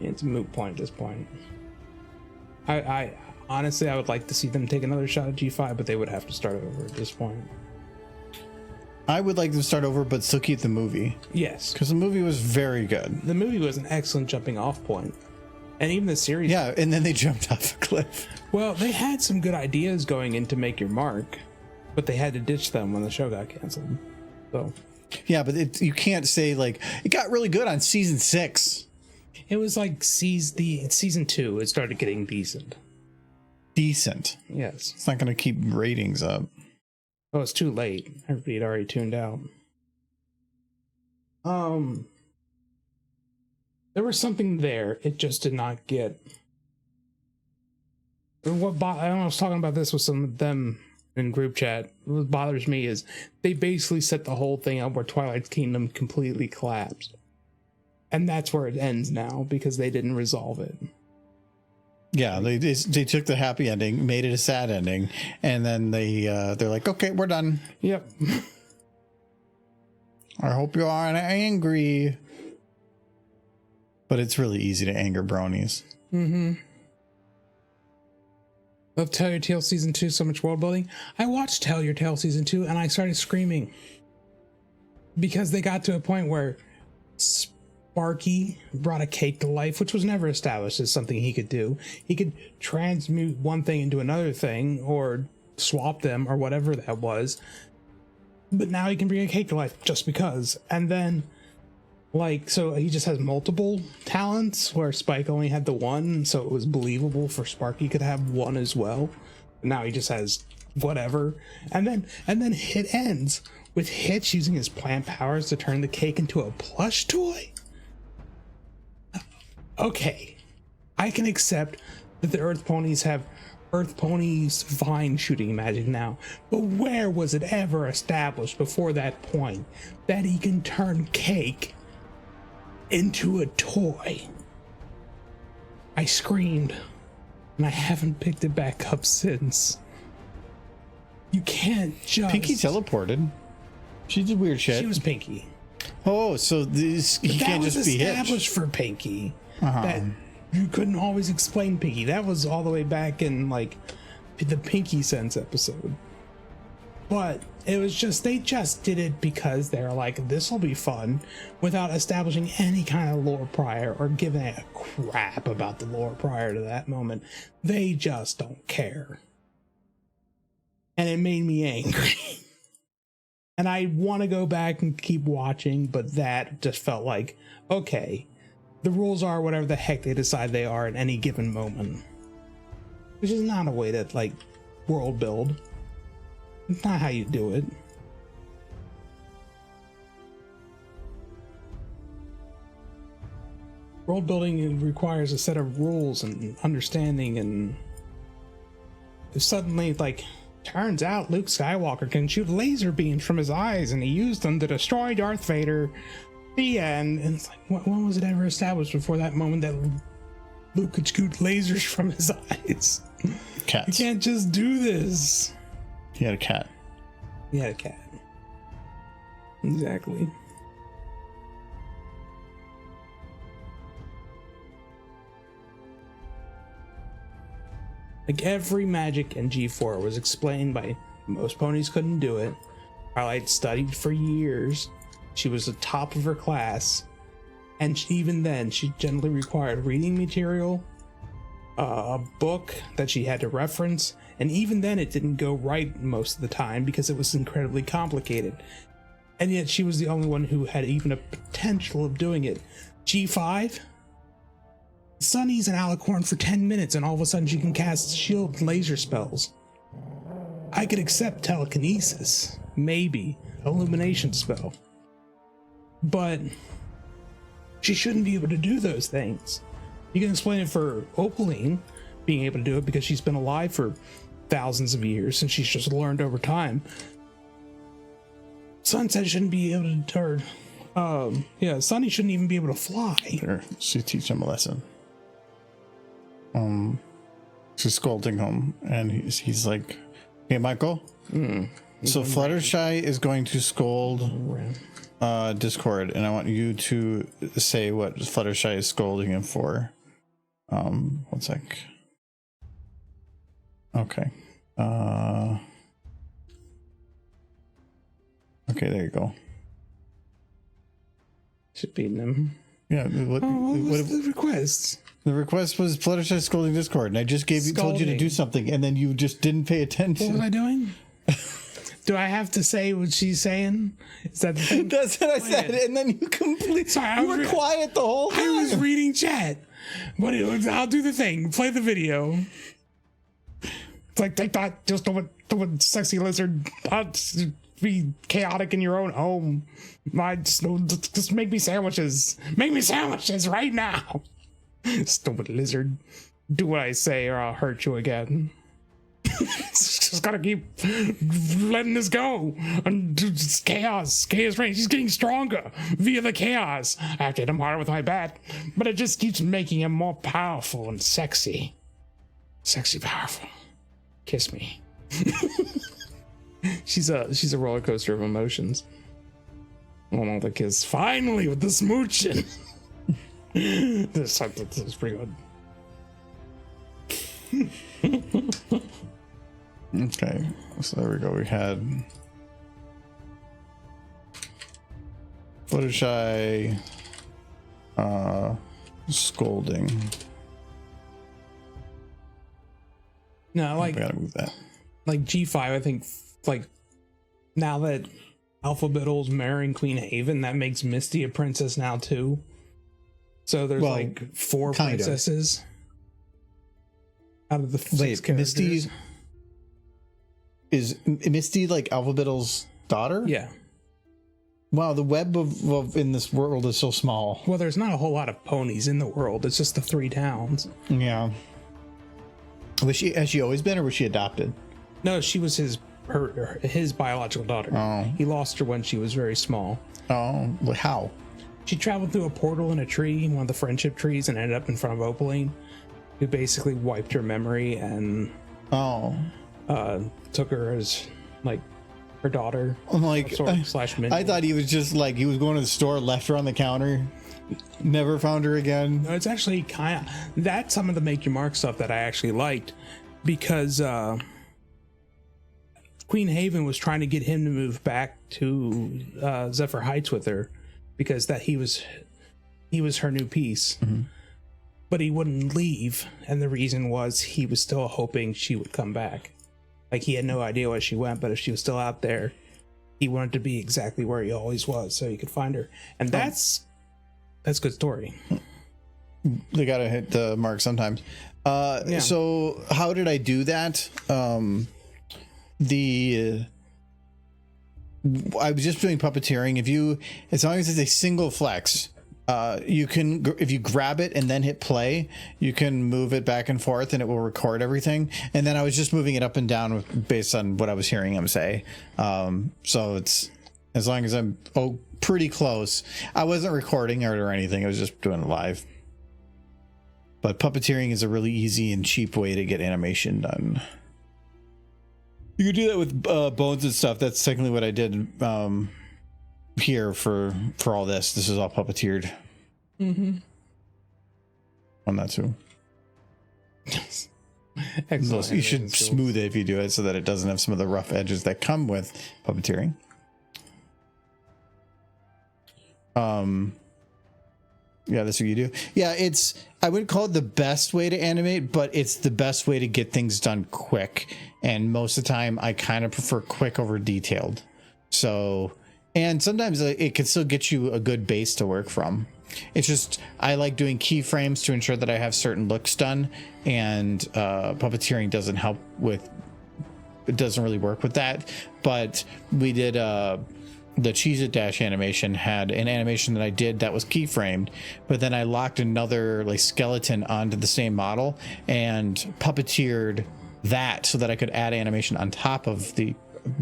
It's a moot point at this point. I honestly, I would like to see them take another shot at G5, but they would have to start over at this point. I would like them to start over, but still keep the movie. Yes, Because the movie was very good. the movie was an excellent jumping off point. And even the series. Yeah, and then they jumped off a cliff. Well, they had some good ideas going in to Make Your Mark, but they had to ditch them when the show got canceled. So Yeah, but you can't say, like, it got really good on season 6. it was like season 2, it started getting decent. Decent. Yes. It's not going to keep ratings up. Oh, it's too late. Everybody had already tuned out. There was something there. It just did not get. I was talking about this with some of them in group chat. What bothers me is they basically set the whole thing up where Twilight Kingdom completely collapsed, and that's where it ends now because they didn't resolve it. Yeah, they took the happy ending, made it a sad ending, and then they're like, okay, we're done. Yep. I hope you aren't angry. But it's really easy to anger bronies. Mm-hmm. Love Tell Your Tale Season 2, so much world building. I watched Tell Your Tale Season 2 and I started screaming. Because they got to a point where Sparky brought a cake to life, which was never established as something he could do. He could transmute one thing into another thing or swap them or whatever that was. But now he can bring a cake to life just because. And then, like, so he just has multiple talents where Spike only had the one, so it was believable for Sparky could have one as well. Now he just has whatever. And then it ends with Hitch using his plant powers to turn the cake into a plush toy. Okay, I can accept that the Earth Ponies have Earth Ponies vine shooting magic now, but where was it ever established before that point that he can turn cake into a toy? I screamed, and I haven't picked it back up since. You can't just... Pinky teleported. She did weird shit. She was Pinky. Oh, so he can't just be That was Hitch. established for Pinky. That you couldn't always explain Pinky. That was all the way back in, like, the Pinky Sense episode. But it was just, they just did it because they're like, this will be fun, without establishing any kind of lore prior or giving a crap about the lore prior to that moment. They just don't care. And it made me angry. And I want to go back and keep watching, but that just felt like, okay, the rules are whatever the heck they decide they are at any given moment. Which is not a way to, like, world build. It's not how you do it. World building requires a set of rules and understanding, and if suddenly, like, Turns out Luke Skywalker can shoot laser beams from his eyes, and he used them to destroy Darth Vader. The end. And it's like, when was it ever established before that moment that Luke could shoot lasers from his eyes? Cats. You can't just do this. He had a cat. He had a cat. Exactly. Like every magic in G4 was explained by most ponies couldn't do it. Twilight studied for years. She was the top of her class. And even then, she generally required reading material, a book that she had to reference. And even then, it didn't go right most of the time because it was incredibly complicated. And yet she was the only one who had even a potential of doing it. G5? Sunny's an alicorn for 10 minutes and all of a sudden she can cast shield laser spells. I could accept telekinesis, maybe, illumination spell. But she shouldn't be able to do those things. You can explain it for Opaline being able to do it because she's been alive for thousands of years and she's just learned over time. Sunset shouldn't be able to, Sunny shouldn't even be able to fly. Sure. She teach him a lesson. She's scolding him, and he's like, "Hey, Michael. So Fluttershy is going to scold Discord, and I want you to say what Fluttershy is scolding him for." One sec. Okay. Okay, there you go. Should be them. Yeah. What the request? The request was Fluttershy scolding Discord, and I just told you to do something, and then you just didn't pay attention. What was I doing? Do I have to say what she's saying? Is that the thing? That's what I said, and then you completely. Sorry, you were quiet the whole time. I was reading chat. But I'll do the thing. Play the video. It's like, take that, just do it, sexy lizard. Be chaotic in your own home. Just make me sandwiches. Make me sandwiches right now. Stupid lizard. Do what I say or I'll hurt you again. Just gotta keep letting this go. And just chaos reigns. He's getting stronger via the chaos. I have to hit him harder with my bat, but it just keeps making him more powerful and sexy. Sexy, powerful. Kiss me. She's a roller coaster of emotions. Oh, the kiss. Finally, with the smooching. This is pretty good. Okay, so there we go. We had Fluttershy scolding. No, like, we gotta move that. Like G5, I think, like, now that Alphabetals marrying Queen Haven, that makes Misty a princess now too. So there's like 4 princesses out of the 6 characters. Misty is Misty like Alphabetals' daughter? Yeah. Wow, the web of in this world is so small. Well, there's not a whole lot of ponies in the world. It's just the 3 towns. Yeah. Has she always been, or was she adopted? No, she was his biological daughter. Oh. He lost her when she was very small. Oh, how? She traveled through a portal in a tree, one of the friendship trees, and ended up in front of Opaline, who basically wiped her memory and took her as like her daughter. I'm like, slash minion. I thought he was just like, he was going to the store, left her on the counter, never found her again. No, it's actually kind of, that's some of the Make Your Mark stuff that I actually liked, because Queen Haven was trying to get him to move back to Zephyr Heights with her, because that he was her new piece. Mm-hmm. But he wouldn't leave, and the reason was he was still hoping she would come back. Like, he had no idea where she went, but if she was still out there, he wanted to be exactly where he always was, so he could find her. And that's a good story. They gotta hit the mark sometimes. Yeah. So how did I do that? I was just doing puppeteering. As long as it's a single flex, You can, if you grab it and then hit play, you can move it back and forth and it will record everything. And then I was just moving it up and down based on what I was hearing him say. So it's, as long as I'm pretty close. I wasn't recording it or anything. I was just doing it live. But puppeteering is a really easy and cheap way to get animation done. You can do that with bones and stuff. That's technically what I did here for all this. This is all puppeteered. Mm-hmm. On that too. Excellent. You should smooth it if you do it so that it doesn't have some of the rough edges that come with puppeteering. Yeah, that's what you do. Yeah, I wouldn't call it the best way to animate, but it's the best way to get things done quick. And most of the time I kind of prefer quick over detailed. So, and sometimes it can still get you a good base to work from. It's just, I like doing keyframes to ensure that I have certain looks done, and puppeteering doesn't help with, it doesn't really work with that. But we did, the Cheez-It Dash animation had an animation that I did that was keyframed, but then I locked another like skeleton onto the same model and puppeteered that so that I could add animation on top of the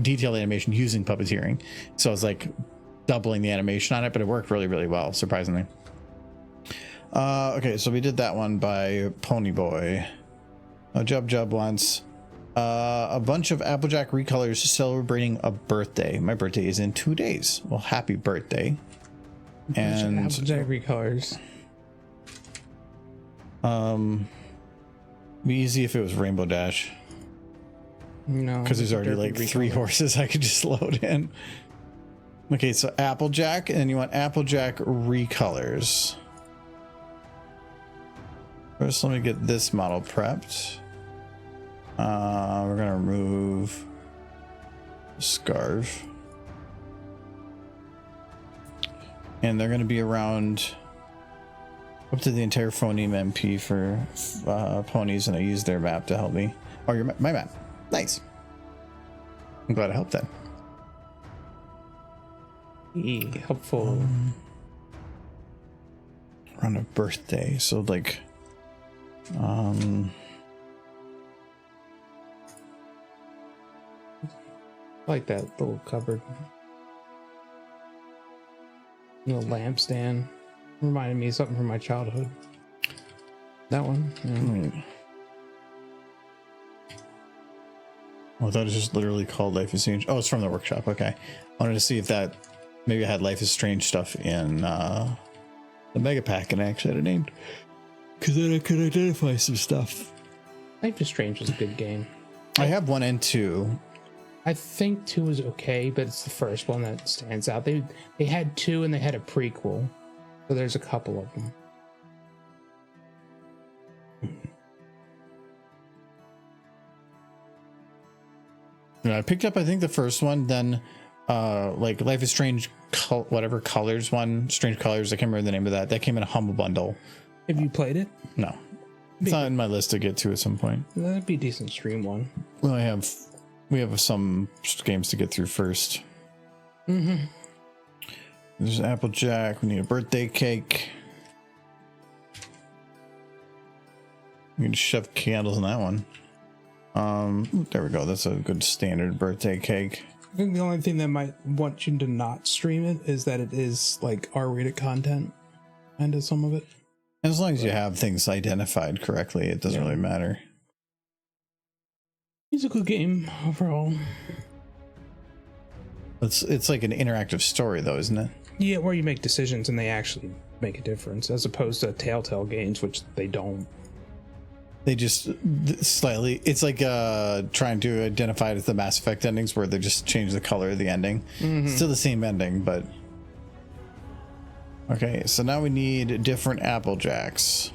detailed animation using puppeteering. So I was like doubling the animation on it, but it worked really, really well, surprisingly. Okay, so we did that one by Ponyboy. Jub wants a bunch of Applejack recolors celebrating a birthday. My birthday is in 2 days. Well, happy birthday. And Applejack recolors. Be easy if it was Rainbow Dash. No, because there's already like 3 horses I could just load in. Okay, so Applejack, and then you want Applejack recolors. First, let me get this model prepped. We're gonna remove scarf, and they're gonna be around up to the entire phoneme MP for ponies, and I use their map to help me. Oh, my map. Nice. I'm glad I helped that. Helpful. Around a birthday, so like, I like that little cupboard. Little lampstand. Reminded me of something from my childhood. That one. Yeah. Oh, I thought it was just literally called Life is Strange. Oh, it's from the workshop. Okay. I wanted to see if that maybe I had Life is Strange stuff in the Mega Pack and I actually had it named. Because then I could identify some stuff. Life is Strange was a good game. I have 1 and 2. I think 2 was okay, but it's the first one that stands out. They had 2 and they had a prequel. So there's a couple of them. Yeah, I picked up, I think, the first one, then like Life is Strange, whatever Colors one, Strange Colors, I can't remember the name of that. That came in a Humble Bundle. Have you played it? No. It's not in my list to get to at some point. That'd be a decent stream one. Well, we have some games to get through first. Mm-hmm. There's Applejack. We need a birthday cake. You can shove candles in that one. There we go. That's a good standard birthday cake. I think the only thing that might want you to not stream it is that it is like R-rated content, and some of it. As long as you have things identified correctly, it doesn't really matter. It's a good game overall. It's like an interactive story, though, isn't it? Yeah, where you make decisions and they actually make a difference, as opposed to Telltale games, which they don't. They just slightly, it's like trying to identify it as the Mass Effect endings where they just change the color of the ending. Mm-hmm. Still the same ending, but okay, so now we need different Applejacks.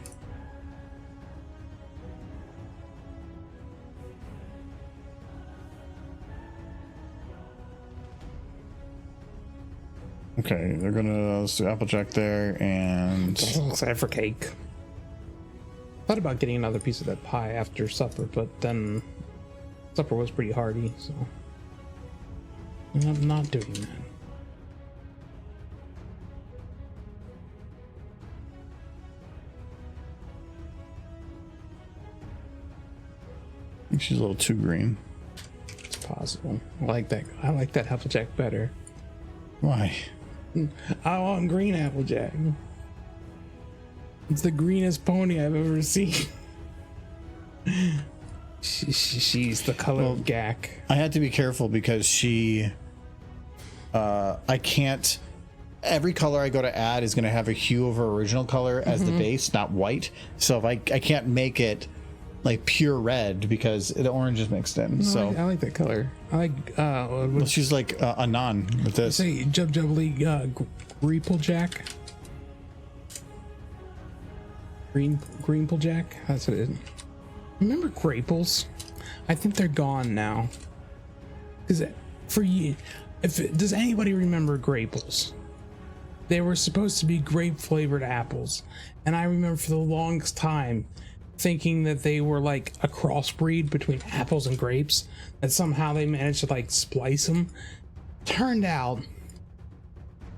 Okay, they're gonna, let's do Applejack there, and except for cake. Thought about getting another piece of that pie after supper, but then supper was pretty hearty, so I'm not doing that. think she's a little too green. It's possible. I like that. I like that Applejack better. Why? I want green Applejack. It's the greenest pony I've ever seen. She's the color of Gak. I had to be careful because she. I can't. Every color I go to add is going to have a hue of her original color as the base, not white. So if I can't make it like pure red because the orange is mixed in. No, so I like that color. I like. well, she's like a non with this. Say Jubbly Greeplejack. Greenplejack. That's what it is. Remember Graples? I think they're gone now. Because for you, does anybody remember Graples? They were supposed to be grape flavored apples, and I remember for the longest time thinking that they were like a crossbreed between apples and grapes, that somehow they managed to like splice them. Turned out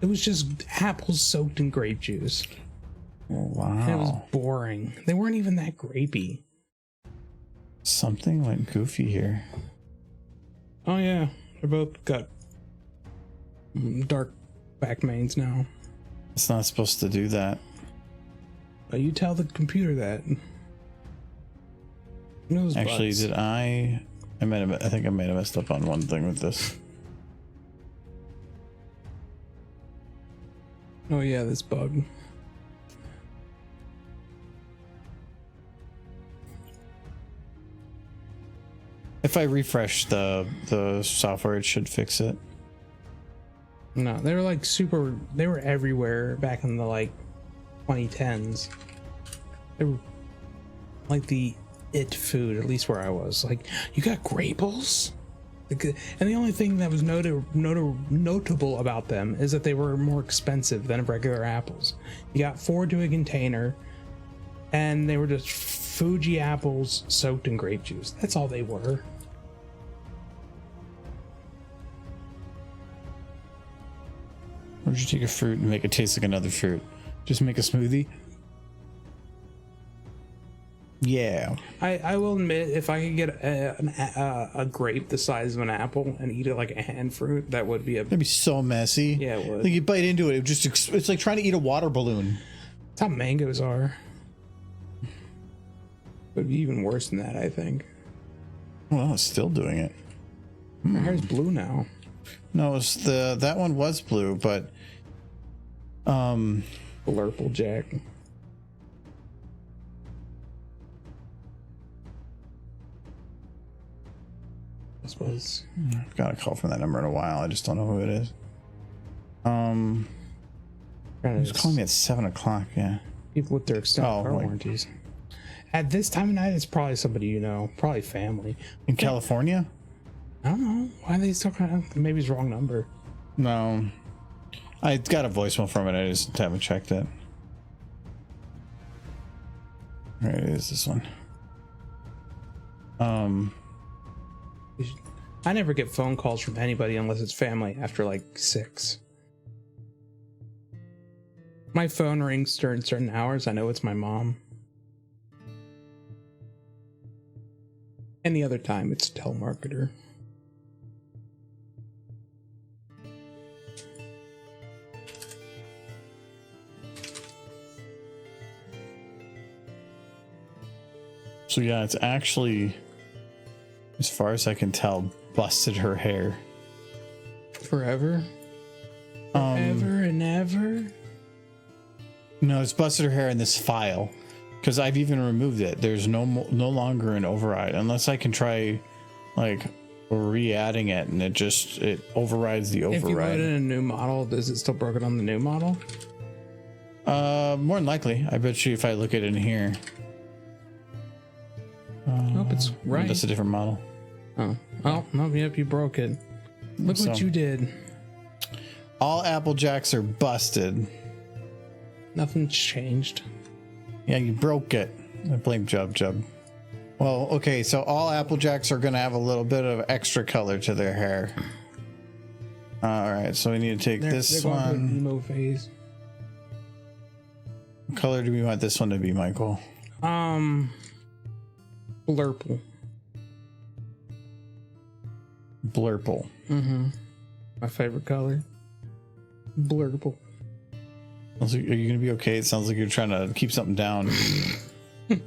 it was just apples soaked in grape juice. Oh, wow. And it was boring. They weren't even that grapey. Something went goofy here. Oh yeah, they're both got dark back manes now. It's not supposed to do that. But you tell the computer that. Those Actually, bugs. did I think I might have messed up on one thing with this. Oh yeah, this bug. If I refresh the software, it should fix it. No, they were like super. They were everywhere back in the like 2010s. They were like the it food, at least where I was. Like, you got Graples? And the only thing that was notable about them is that they were more expensive than regular apples. You got 4 to a container, and they were just Fuji apples soaked in grape juice. That's all they were. Would you take a fruit and make it taste like another fruit? Just make a smoothie? Yeah. I will admit, if I could get a grape the size of an apple and eat it like a hand fruit, that would be a... That'd be so messy. Yeah, it would. Like you bite into it, it's like trying to eat a water balloon. That's how mangoes are. It would be even worse than that, I think. Well, it's still doing it. My hair's blue now. No, it's that one was blue, but Blurple Jack. I suppose. I've got a call from that number in a while. I just don't know who it is. He's calling me at 7 o'clock. Yeah. People with their extended car warranties. At this time of night, it's probably somebody you know, probably family. In California? I don't know. Why are they still kind of... Maybe it's the wrong number. No. I got a voicemail from it. I just haven't checked it. Right, it is this one. I never get phone calls from anybody unless it's family after like 6. My phone rings during certain hours. I know it's my mom. Any other time, it's a telemarketer. So yeah, it's actually, as far as I can tell, busted her hair. Forever? Forever and ever? No, it's busted her hair in this file. Because I've even removed it. There's no longer an override. Unless I can try, like, re-adding it, and it overrides the override. If you load in a new model, is it still broken on the new model? More than likely. I bet you if I look at it in here. Nope, it's right. That's a different model. Oh, no, yep, you broke it. Look what you did. All Applejacks are busted. Nothing's changed. Yeah, you broke it. I blame Jub. Well, okay, so all Applejacks are going to have a little bit of extra color to their hair. All right, so we need to take this they're one. Emo phase. What color do we want this one to be, Michael? Blurple. blurple. My favorite color. Blurple. Are you gonna be okay? It sounds like you're trying to keep something down. I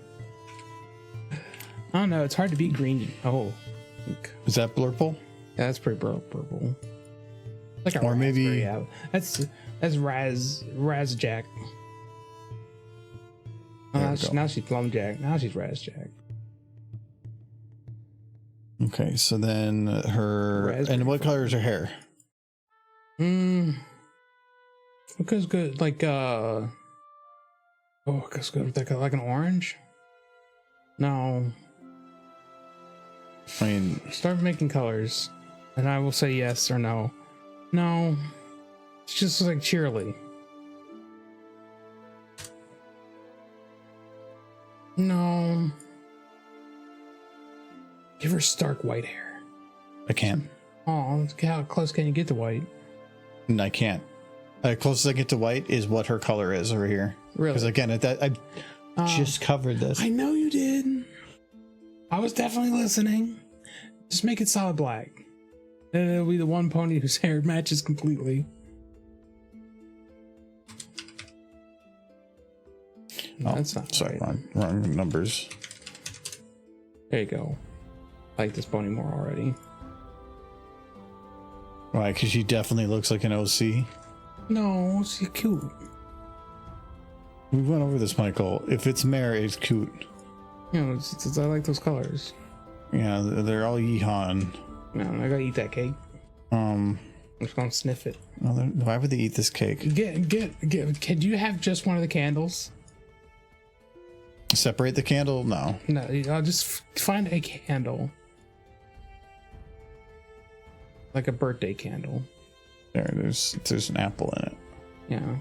don't know. It's hard to beat green. Oh, Is that blurple? yeah, that's pretty purple. Like a Or maybe- raspberry apple. That's Razjack. There we go. Now she's Plumjack. Now she's Razjack. Okay, so then her Raspberry and what color is her hair? Because good like because good like an orange. No, I mean, start making colors, and I will say yes or no. No, it's just like cheerily. No. Give her stark white hair. I can't. Oh, how close can you get to white? And I can't. Closest I get to white is what her color is over here. Really? Because again, at that I just covered this. I know you did. I was definitely listening. Just make it solid black. And it'll be the one pony whose hair matches completely. Oh, That's not sorry, right. wrong numbers. There you go. I like this pony more already. Why? Because she definitely looks like an OC. No, she's cute. We went over this, Michael. If it's mare, it's cute. You know, I like those colors. Yeah, they're all yeehaw. No, I gotta eat that cake. I'm just gonna sniff it. Why would they eat this cake? Can you have just one of the candles? Separate the candle? No. No, I'll just find a candle. Like a birthday candle. There's an apple in it. Yeah.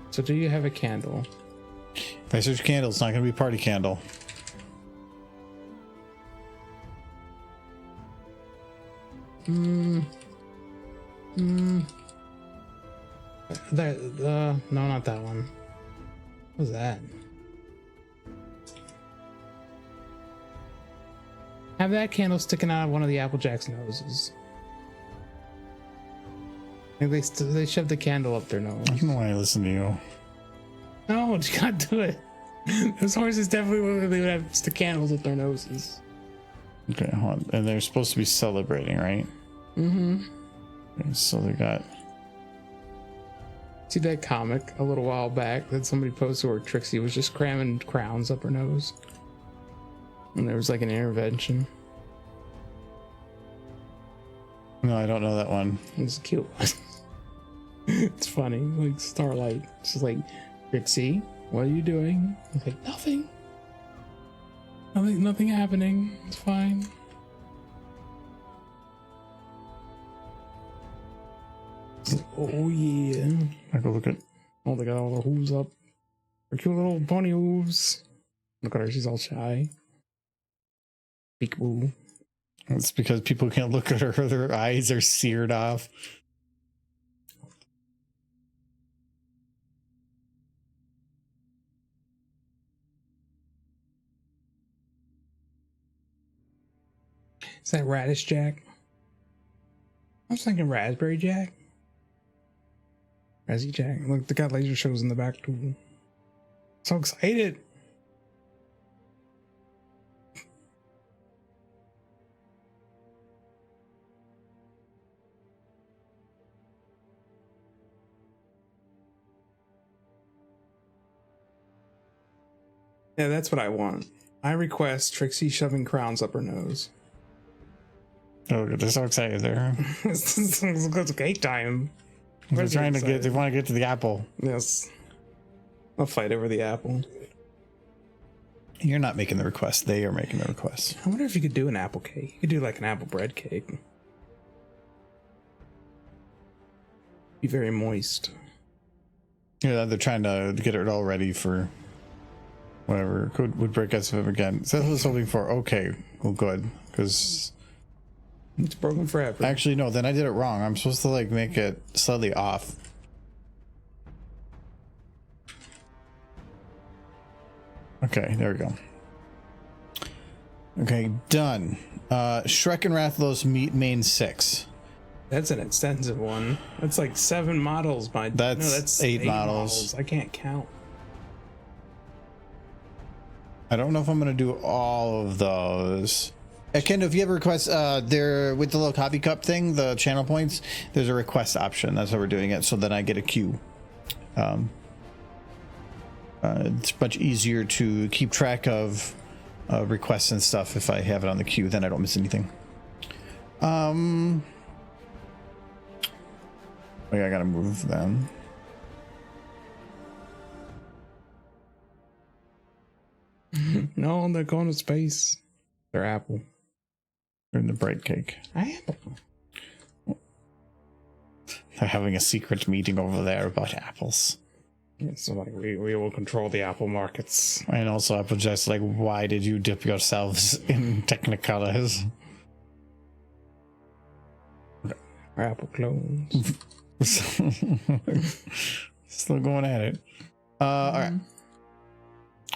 So do you have a candle? If I search candle, it's not going to be party candle. No, not that one. What was that? Have that candle sticking out of one of the Applejack's noses. I think they shoved the candle up their nose. I don't know why I listen to you. No, you can't do it. Those horses definitely would have stick candles up their noses. Okay, hold on. And they're supposed to be celebrating, right? Mm-hmm. Okay, so they got... See that comic a little while back that somebody posted where Trixie was just cramming crowns up her nose? And there was like an intervention. No, I don't know that one. It's cute. It's funny. Like Starlight. She's like, Trixie, what are you doing? I was like, nothing. Nothing happening. It's fine. It's like, oh yeah. I go look at... Oh, they got all the hooves up. Her cute little pony hooves. Look at her, she's all shy. Peekaboo. It's because people can't look at her. Their eyes are seared off. Is that Radish Jack? I was thinking Raspberry Jack. Razzie Jack. Look, they got laser shows in the back too. So excited. Yeah, that's what I want. I request Trixie shoving crowns up her nose. Oh, they're so excited there. It's cake time. They're Where's trying the to get... They want to get to the apple. Yes. I'll fight over the apple. You're not making the request. They are making the request. I wonder if you could do an apple cake. You could do like an apple bread cake. Be very moist. Yeah, they're trying to get it all ready for whatever. Code would break us again. So that's what I was hoping for. Okay, well, good. Because It's broken forever. actually, no, then I did it wrong. I'm supposed to like make it slightly off. Okay, there we go. Okay, done. Shrek and Rathalos meet main 6. That's an extensive one. That's like 7 models. That's 8 models. I can't count. I don't know if I'm gonna do all of those. Ken, if you have a request, there with the little coffee cup thing, the channel points, there's a request option. That's how we're doing it, so then I get a queue. It's much easier to keep track of requests and stuff if I have it on the queue, then I don't miss anything. Okay, I gotta move them. No, they're going to space. They're Apple. They're in the bright cake. Apple. They're having a secret meeting over there about apples. Yeah, so like we will control the Apple markets. And also Applejack's like, why did you dip yourselves in Technicolors? Our Apple clones. Still going at it. All right.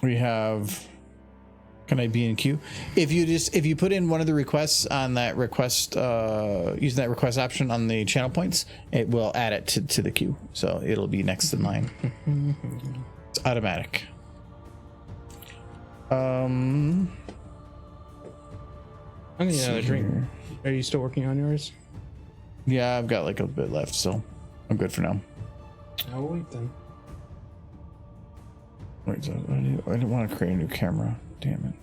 We have. Can I be in queue? If you put in one of the requests on that request, using that request option on the channel points, it will add it to the queue. So it'll be next in line. It's automatic. I need another drink. Are you still working on yours? Yeah, I've got like a bit left, so I'm good for now. I'll wait then. Wait, so I didn't want to create a new camera. Damn it.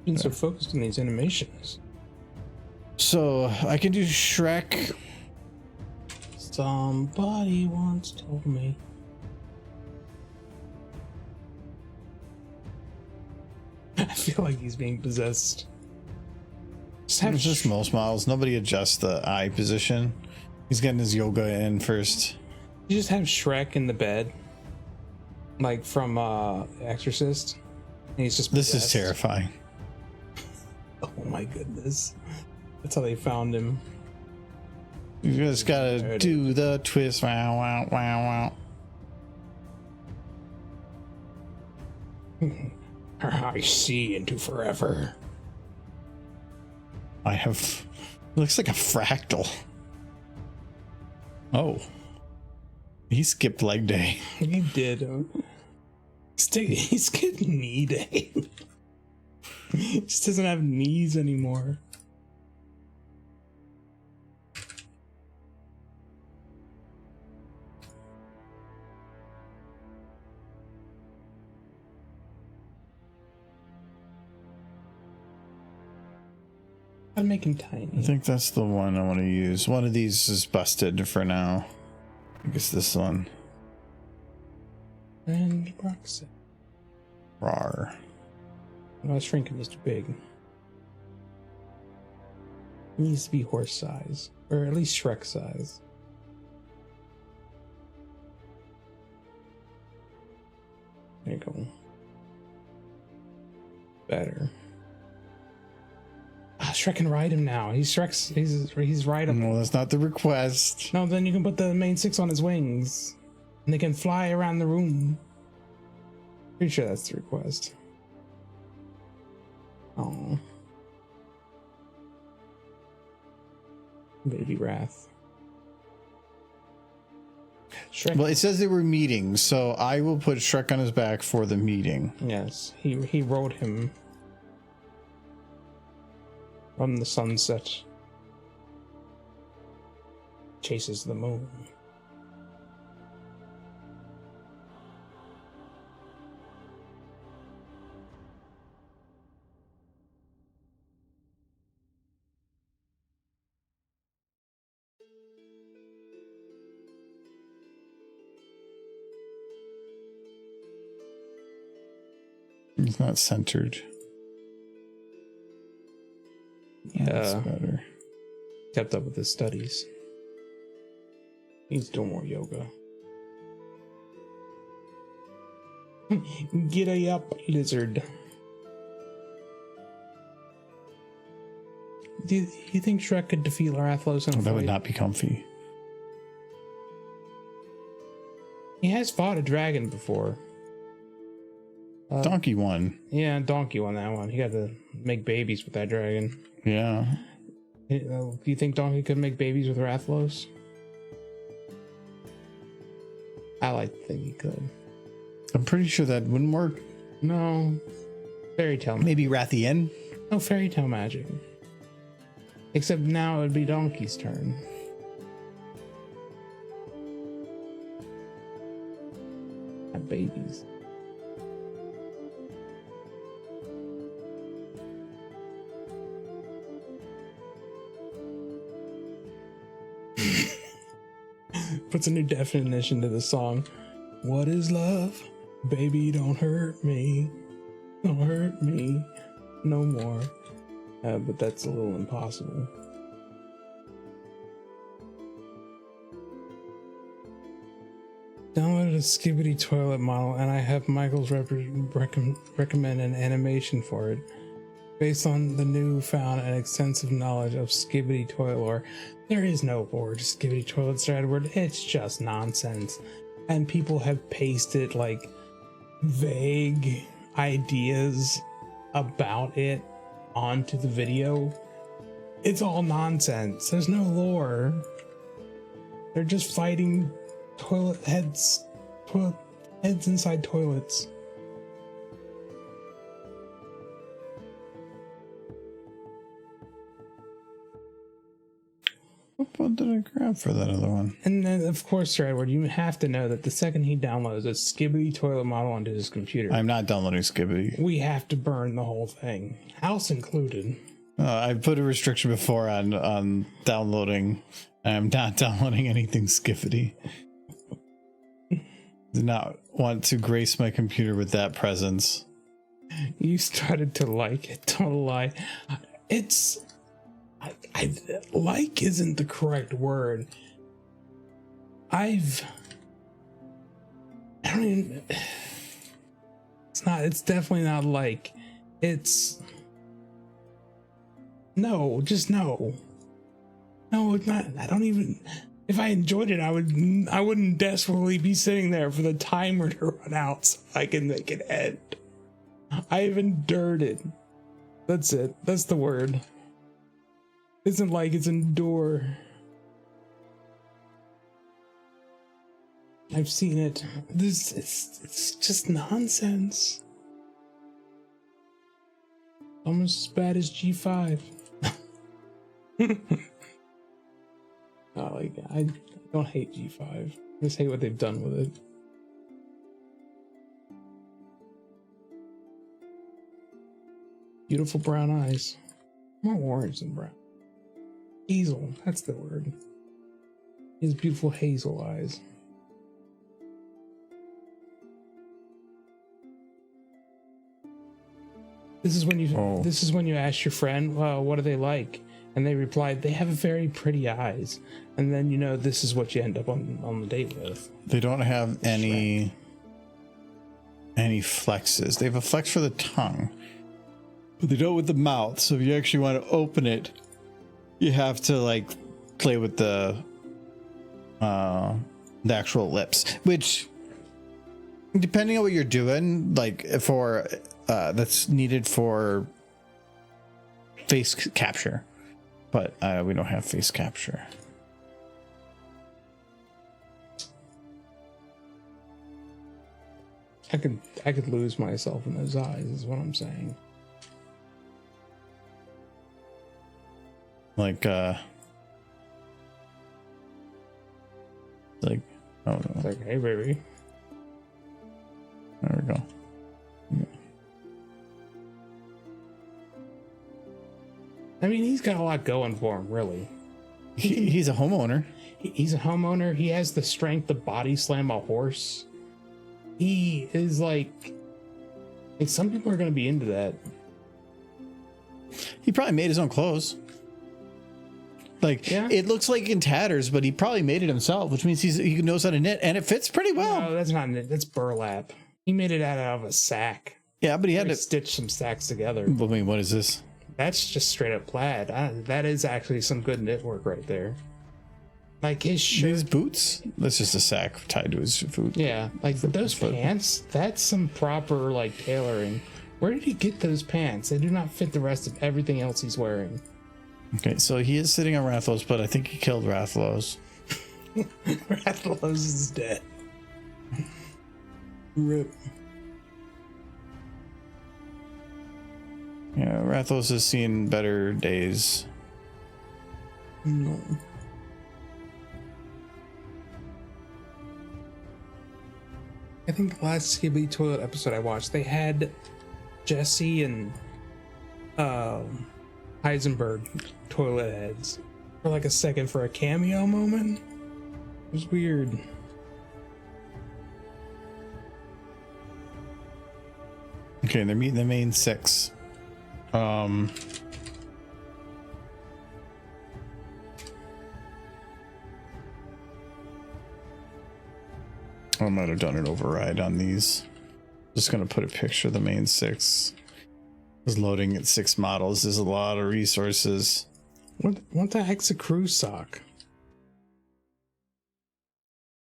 Been so focused on these animations. So I can do Shrek. Somebody once told me. I feel like he's being possessed. It's just most models. Nobody adjusts the eye position. He's getting his yoga in first. You just have Shrek in the bed, like from Exorcist. And he's just This is possessed. terrifying. Oh my goodness, that's how they found him. You just gotta do the twist. Wow, wow, wow, wow. I see into forever. I have. Looks like a fractal. Oh, he skipped leg day. He did. He skipped knee day. He just doesn't have knees anymore. Gotta make him tiny. I think that's the one I want to use. One of these is busted for now. I guess this one. And Broxy. Rawr. Well, shrinking is too big. It needs to be horse size, or at least Shrek size. There you go. Better. Shrek can ride him now. He's rideable. No, that's not the request. No, then you can put the main 6 on his wings, and they can fly around the room. Pretty sure that's the request. Oh, baby Wrath. Shrek. Well, it says they were meeting, so I will put Shrek on his back for the meeting. Yes, he rode him from the sunset. Chases the moon. It's not centered. That's Yeah, better. kept up with his studies. He's doing more yoga. Giddy up, lizard. Do you think Shrek could defeat Rathalos in a That would fight? not be comfy. He has fought a dragon before. Donkey won. Yeah, Donkey won that one. He got to make babies with that dragon. Yeah. Do you think Donkey could make babies with Rathalos? I like to think he could. I'm pretty sure that wouldn't work. No. Fairy tale magic. Maybe Rathian. No fairy tale magic. Except now it would be Donkey's turn. Have babies. Puts a new definition to the song. What is love? Baby, don't hurt me. Don't hurt me no more. But that's a little impossible. Downloaded a Skibbity toilet model, and I have Michael's recommend an animation for it. Based on the newfound and extensive knowledge of Skibbity toilet lore, there is no lore to Skibbity toilets, Edward. It's just nonsense. And people have pasted like vague ideas about it onto the video. It's all nonsense. There's no lore. They're just fighting heads inside toilets. What did I grab for that other one? And then, of course, Sir Edward, you have to know that the second he downloads a Skibbity toilet model onto his computer, I'm not downloading Skibbity. we have to burn the whole thing, house included. I put a restriction before on downloading. I'm not downloading anything Skibbity. Do not want to grace my computer with that presence. You started to like it, don't lie. It's... I like isn't the correct word. I don't even... It's definitely not like. It's... No, just no. No, it's not. I don't even... If I enjoyed it, I wouldn't desperately be sitting there for the timer to run out so I can make it end. I've endured it. That's it. That's the word. Isn't like it's endure. I've seen it. It's just nonsense. Almost as bad as G5. I don't hate G5. I just hate what they've done with it. Beautiful brown eyes. More orange than brown. Hazel, that's the word. His beautiful hazel eyes. This is when you ask your friend, well, what are they like? And they replied, they have very pretty eyes. And then you know this is what you end up on the date with. They don't have any flexes. They have a flex for the tongue, but they don't with the mouth. So if you actually want to open it, you have to like play with the actual lips, which depending on what you're doing, like for that's needed for face capture, but we don't have face capture. I could lose myself in those eyes, is what I'm saying. Like oh no. It's like, hey baby. There we go. I mean, he's got a lot going for him, really. He's a homeowner. He's a homeowner. He has the strength to body slam a horse. He is like some people are going to be into that. He probably made his own clothes. Like, yeah. It looks like in tatters, but he probably made it himself, which means he knows how to knit, and it fits pretty well. No, that's not knit. That's burlap. He made it out of a sack. Yeah, but he had to stitch some sacks together. I mean, what is this? That's just straight up plaid. That is actually some good knit work right there. Like his shirt. These boots? That's just a sack tied to his foot. Yeah, like those foot. pants, that's some proper like tailoring. Where did he get those pants? They do not fit the rest of everything else he's wearing. Okay, so he is sitting on Rathalos, but I think he killed Rathalos. Rathalos is dead. Rip. Yeah, Rathalos has seen better days. No. I think the last Skibidi Toilet episode I watched, they had Jesse and Heisenberg toilet heads for like a second for a cameo moment. It was weird. Okay, they're meeting the main six. I might have done an override on these. Just gonna put a picture of the main six. Is loading at 6 models is a lot of resources. What the heck's a cruise sock?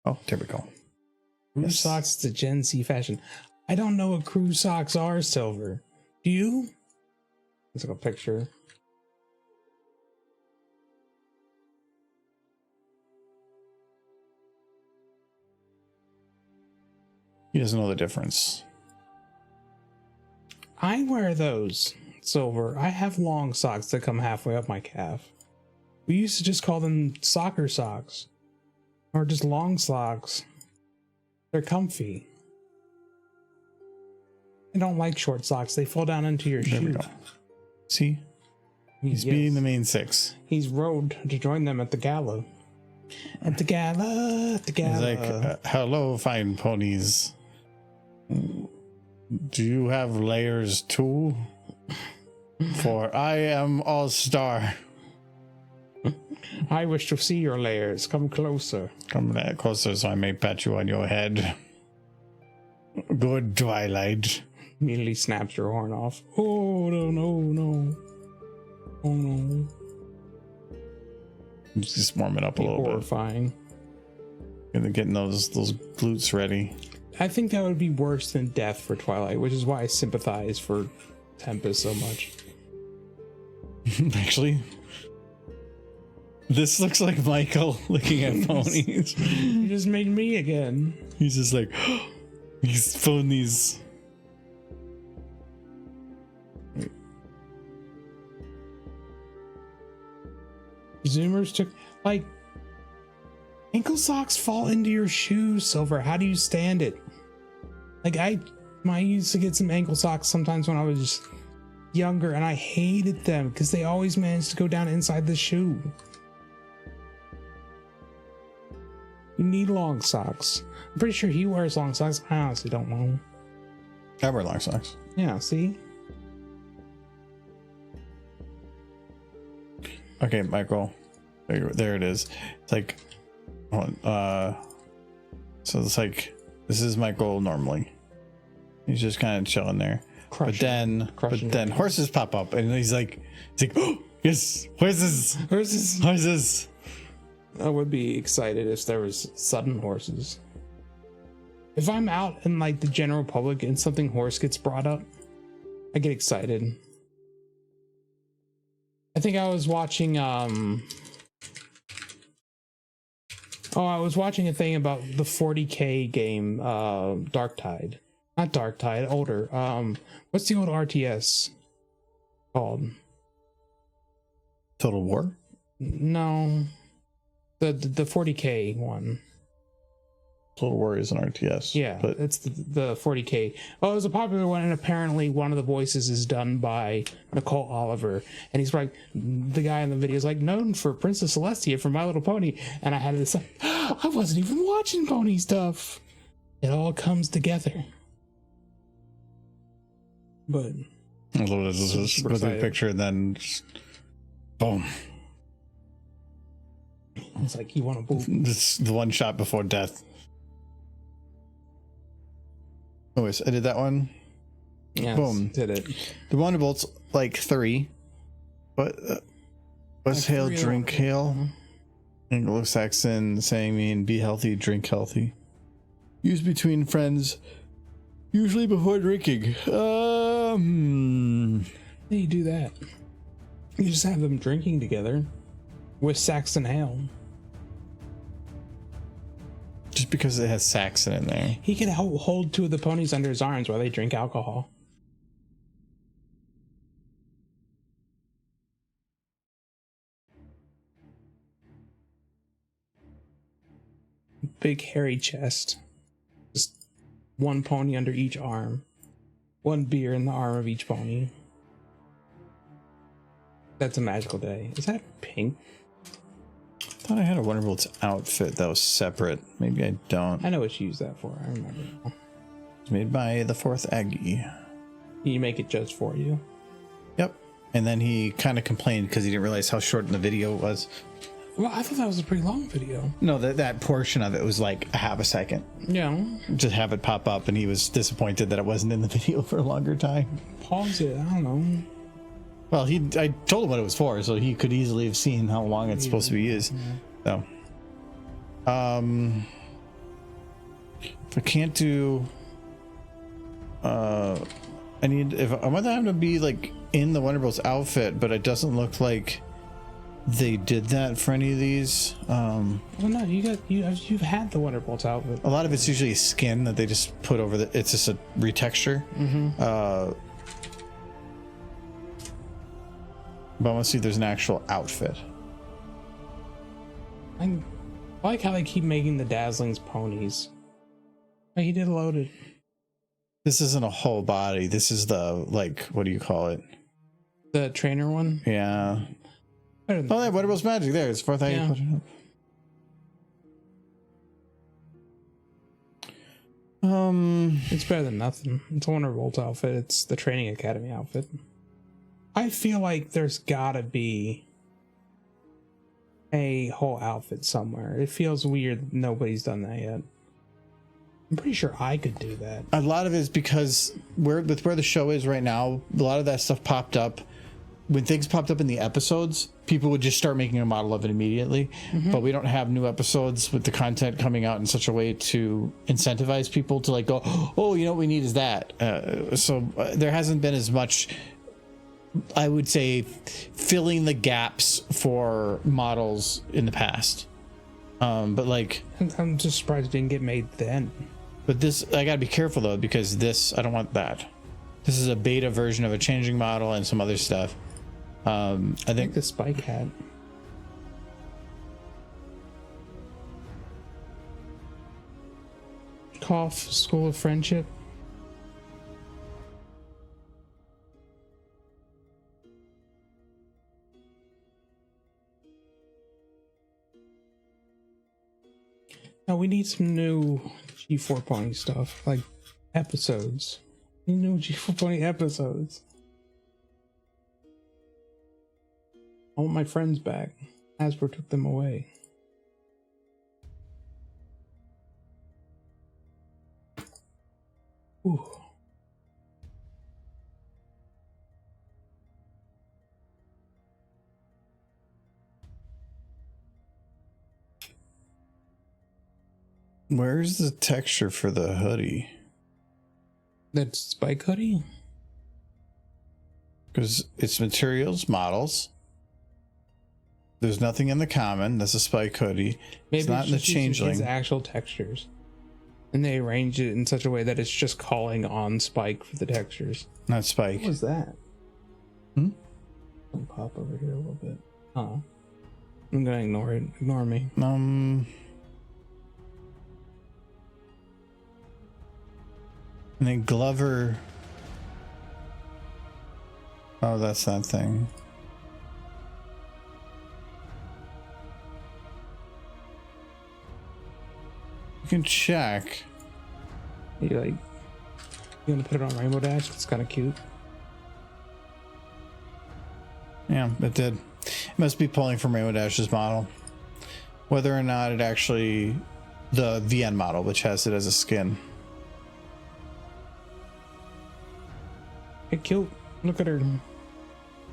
Oh, there we go. Cruise Yes. socks to Gen Z fashion. I don't know what cruise socks are, Silver. Do you? Let's take a picture. He doesn't know the difference. I wear those, Silver. I have long socks that come halfway up my calf. We used to just call them soccer socks. Or just long socks. They're comfy. I don't like short socks. They fall down into your There we shoe. go. See? He's Yes. beating the main six. He's rode to join them at the gala. At the gala, at the gala. He's like, hello, fine ponies. Do you have layers too? For I am all star. I wish to see your layers. Come closer. Come that closer so I may pat you on your head. Good Twilight. Immediately snaps your horn off. Oh, no, no, no. Oh, no. Just warm it up a little Horrifying. bit. And getting those glutes ready. I think that would be worse than death for Twilight, which is why I sympathize for Tempest so much. Actually, this looks like Michael looking at ponies. You just made me again. He's just like, he's phoned these. Zoomers took, like, ankle socks fall into your shoes, Silver. How do you stand it? Like, I used to get some ankle socks sometimes when I was younger, and I hated them because they always managed to go down inside the shoe. You need long socks. I'm pretty sure he wears long socks. I honestly don't know. I wear long socks. Yeah, see? Okay, Michael. There it is. It's like, so it's like, this is Michael normally. He's just kind of chilling there. Crushing But then horses pop up and he's like, oh, yes, horses. I would be excited if there was sudden horses. If I'm out in like the general public and something horse gets brought up, I get excited. I think I was watching I was watching a thing about the 40K game, Darktide. Not Darktide, older. What's the old RTS called? Total War? No. The 40K one. Total War is an RTS. Yeah, but it's the 40K. Oh, it was a popular one, and apparently one of the voices is done by Nicole Oliver. And he's like, the guy in the video is like, known for Princess Celestia from My Little Pony. And I had this, like, I wasn't even watching pony stuff. It all comes together. But I love this. Just go through the picture and then just, boom. it's like, you want to boop. This the one shot before death. Anyways, I did that one. Yeah, Boom. did it. The Wonderbolt's like 3. But was Like Hail 3 Drink Hail? Anglo-Saxon saying mean be healthy, drink healthy. Use between friends, usually before drinking. How do you do that? You just have them drinking together with Saxon ale. Just because it has Saxon in there. He could hold two of the ponies under his arms while they drink alcohol. Big hairy chest. Just one pony under each arm. One beer in the arm of each pony. That's a magical day. Is that pink? I thought I had a Wonderbolt's outfit that was separate. Maybe I don't. I know what you use that for. I remember now. It's made by the Fourth Aggie. You make it just for you. Yep. And then he kind of complained because he didn't realize how short the video was. Well, I thought that was a pretty long video. No, that portion of it was like a half a second. Yeah. Just have it pop up, and he was disappointed that it wasn't in the video for a longer time. Pause it. I don't know. Well, I told him what it was for, so he could easily have seen how long it's supposed to be used. So, if I can't do, I want them to be like in the Wonderbolt's outfit, but it doesn't look like they did that for any of these. Well, no, you've had the Wonderbolt's outfit. A lot of it's usually skin that they just put over the. It's just a retexture. But I want to see if there's an actual outfit. I like how they keep making the Dazzlings ponies. Oh, he did loaded. This isn't a whole body. This is the, like, what do you call it? The trainer one? Yeah. Better than Oh, yeah, Wonderbolt's magic. There, it's fourth Yeah. It's better than nothing. It's a Wonderbolt outfit. It's the Training Academy outfit. I feel like there's gotta be a whole outfit somewhere. It feels weird that nobody's done that yet. I'm pretty sure I could do that. A lot of it is because where the show is right now, a lot of that stuff popped up. When things popped up in the episodes, people would just start making a model of it immediately. But we don't have new episodes with the content coming out in such a way to incentivize people to like go, oh, you know what we need is that. So there hasn't been as much, I would say, filling the gaps for models in the past. But like, I'm just surprised it didn't get made then. But this, I gotta be careful though, because this, I don't want that. This is a beta version of a changing model and some other stuff. I think the Spike hat. Cough, School of Friendship. Now we need some new G4 Pony stuff, like episodes. We need new G4 Pony episodes. I want my friends back. Hasbro took them away. Ooh. where's the texture for the hoodie? That Spike hoodie? Because it's materials, models. There's nothing in the common. That's a Spike hoodie. Maybe it's not in the just using changeling. his actual textures. And they arrange it in such a way that it's just calling on Spike for the textures. Not Spike. What was that? Hmm? I'll pop over here a little bit. Oh. I'm gonna ignore it. Ignore me. And then Glover. Oh, that's that thing. You can check. You gonna put it on Rainbow Dash? It's kind of cute. Yeah, it did. It must be pulling from Rainbow Dash's model. Whether or not it actually, the VN model, which has it as a skin. Hey, cute. Look at her.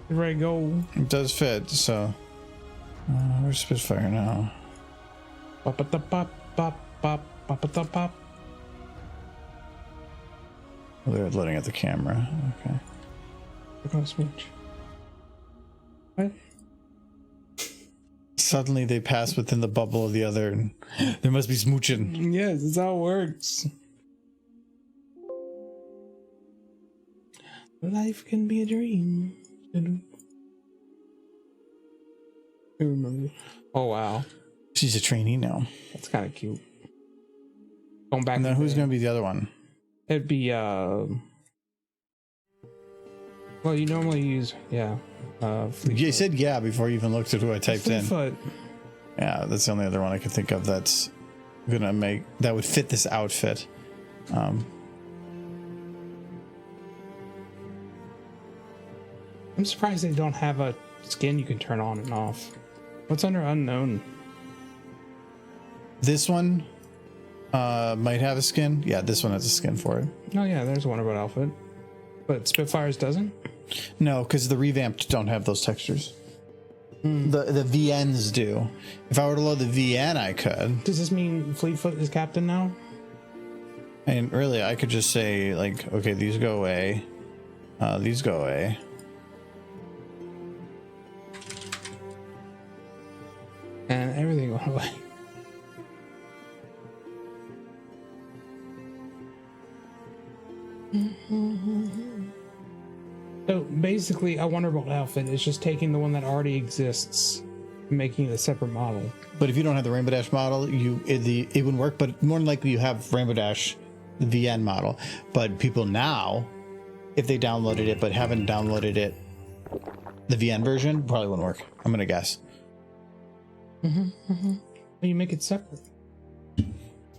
Ready to go. It does fit, so. Where's Spitfire now? Ba-ba-da-bop. They're looking at the camera. Okay. We're gonna smooch. What? Suddenly they pass within the bubble of the other. And there must be smooching. Yes, that's how it works. Life can be a dream. I remember. Oh wow, She's a trainee now. that's kind of cute. Going back. And then to who's the- going to be the other one? It'd be well, you normally use You said yeah before you even looked at who I typed in. Fleetfoot. Yeah, that's the only other one I could think of that's gonna make that would fit this outfit. I'm surprised they don't have a skin you can turn on and off. What's under unknown? This one might have a skin. Yeah, this one has a skin for it. Oh yeah, there's one about outfit, but Spitfires doesn't. No, because the revamped don't have those textures. The VNs do. If I were to load the VN, I could. Does this mean Fleetfoot is captain now? And really, I could just say like, okay, these go away. These go away. And everything went away. So basically, a Wonderbolt outfit is just taking the one that already exists and making it a separate model. But if you don't have the Rainbow Dash model, it wouldn't work. But more than likely, you have Rainbow Dash, the VN model. But people now, if they downloaded it but haven't downloaded it, the VN version probably wouldn't work. I'm gonna guess. You make it separate.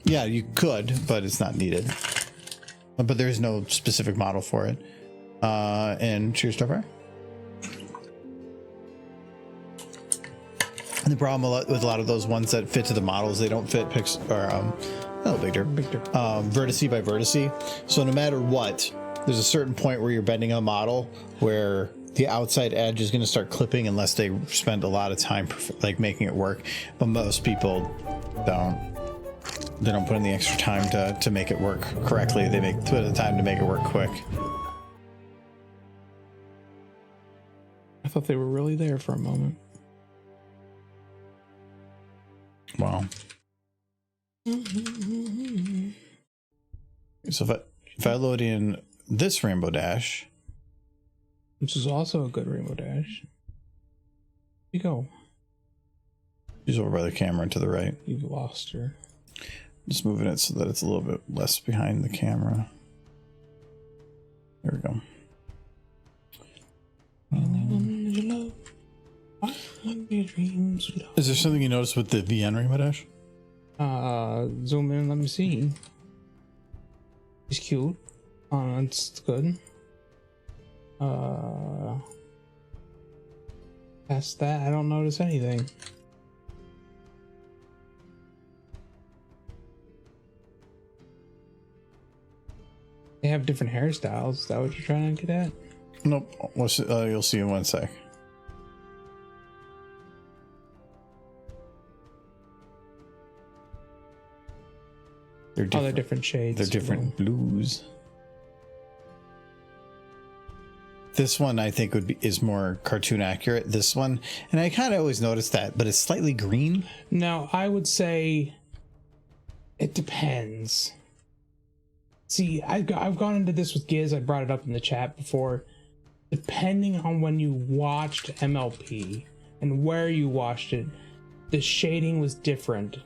Yeah, you could, but it's not needed. But there is no specific model for it. And cheers, Starfire. And the problem with a lot of those ones that fit to the models, they don't fit Victor. Vertice by vertice. So no matter what, there's a certain point where you're bending a model where the outside edge is going to start clipping unless they spend a lot of time like making it work. But most people don't. They don't put in the extra time to make it work correctly. They put in the time to make it work quick. I thought they were really there for a moment. Wow. So if I load in this Rainbow Dash, Which is also a good Rainbow Dash. Here you go. she's over by the camera and to the right. You've lost her. Just moving it so that it's a little bit less behind the camera. There we go. Is there something you noticed with the VN Rainbow Dash? Zoom in, let me see. He's cute. It's good. Past that, I don't notice anything. They have different hairstyles. Is that what you're trying to get at? Nope. You'll see in 1 sec. They're different. Oh, they're different shades. They're different blues. This one I think is more cartoon accurate. This one, and I kind of always noticed that, but it's slightly green. No, I would say it depends. See, I've gone into this with Giz. I brought it up in the chat before. Depending on when you watched MLP and where you watched it, the shading was different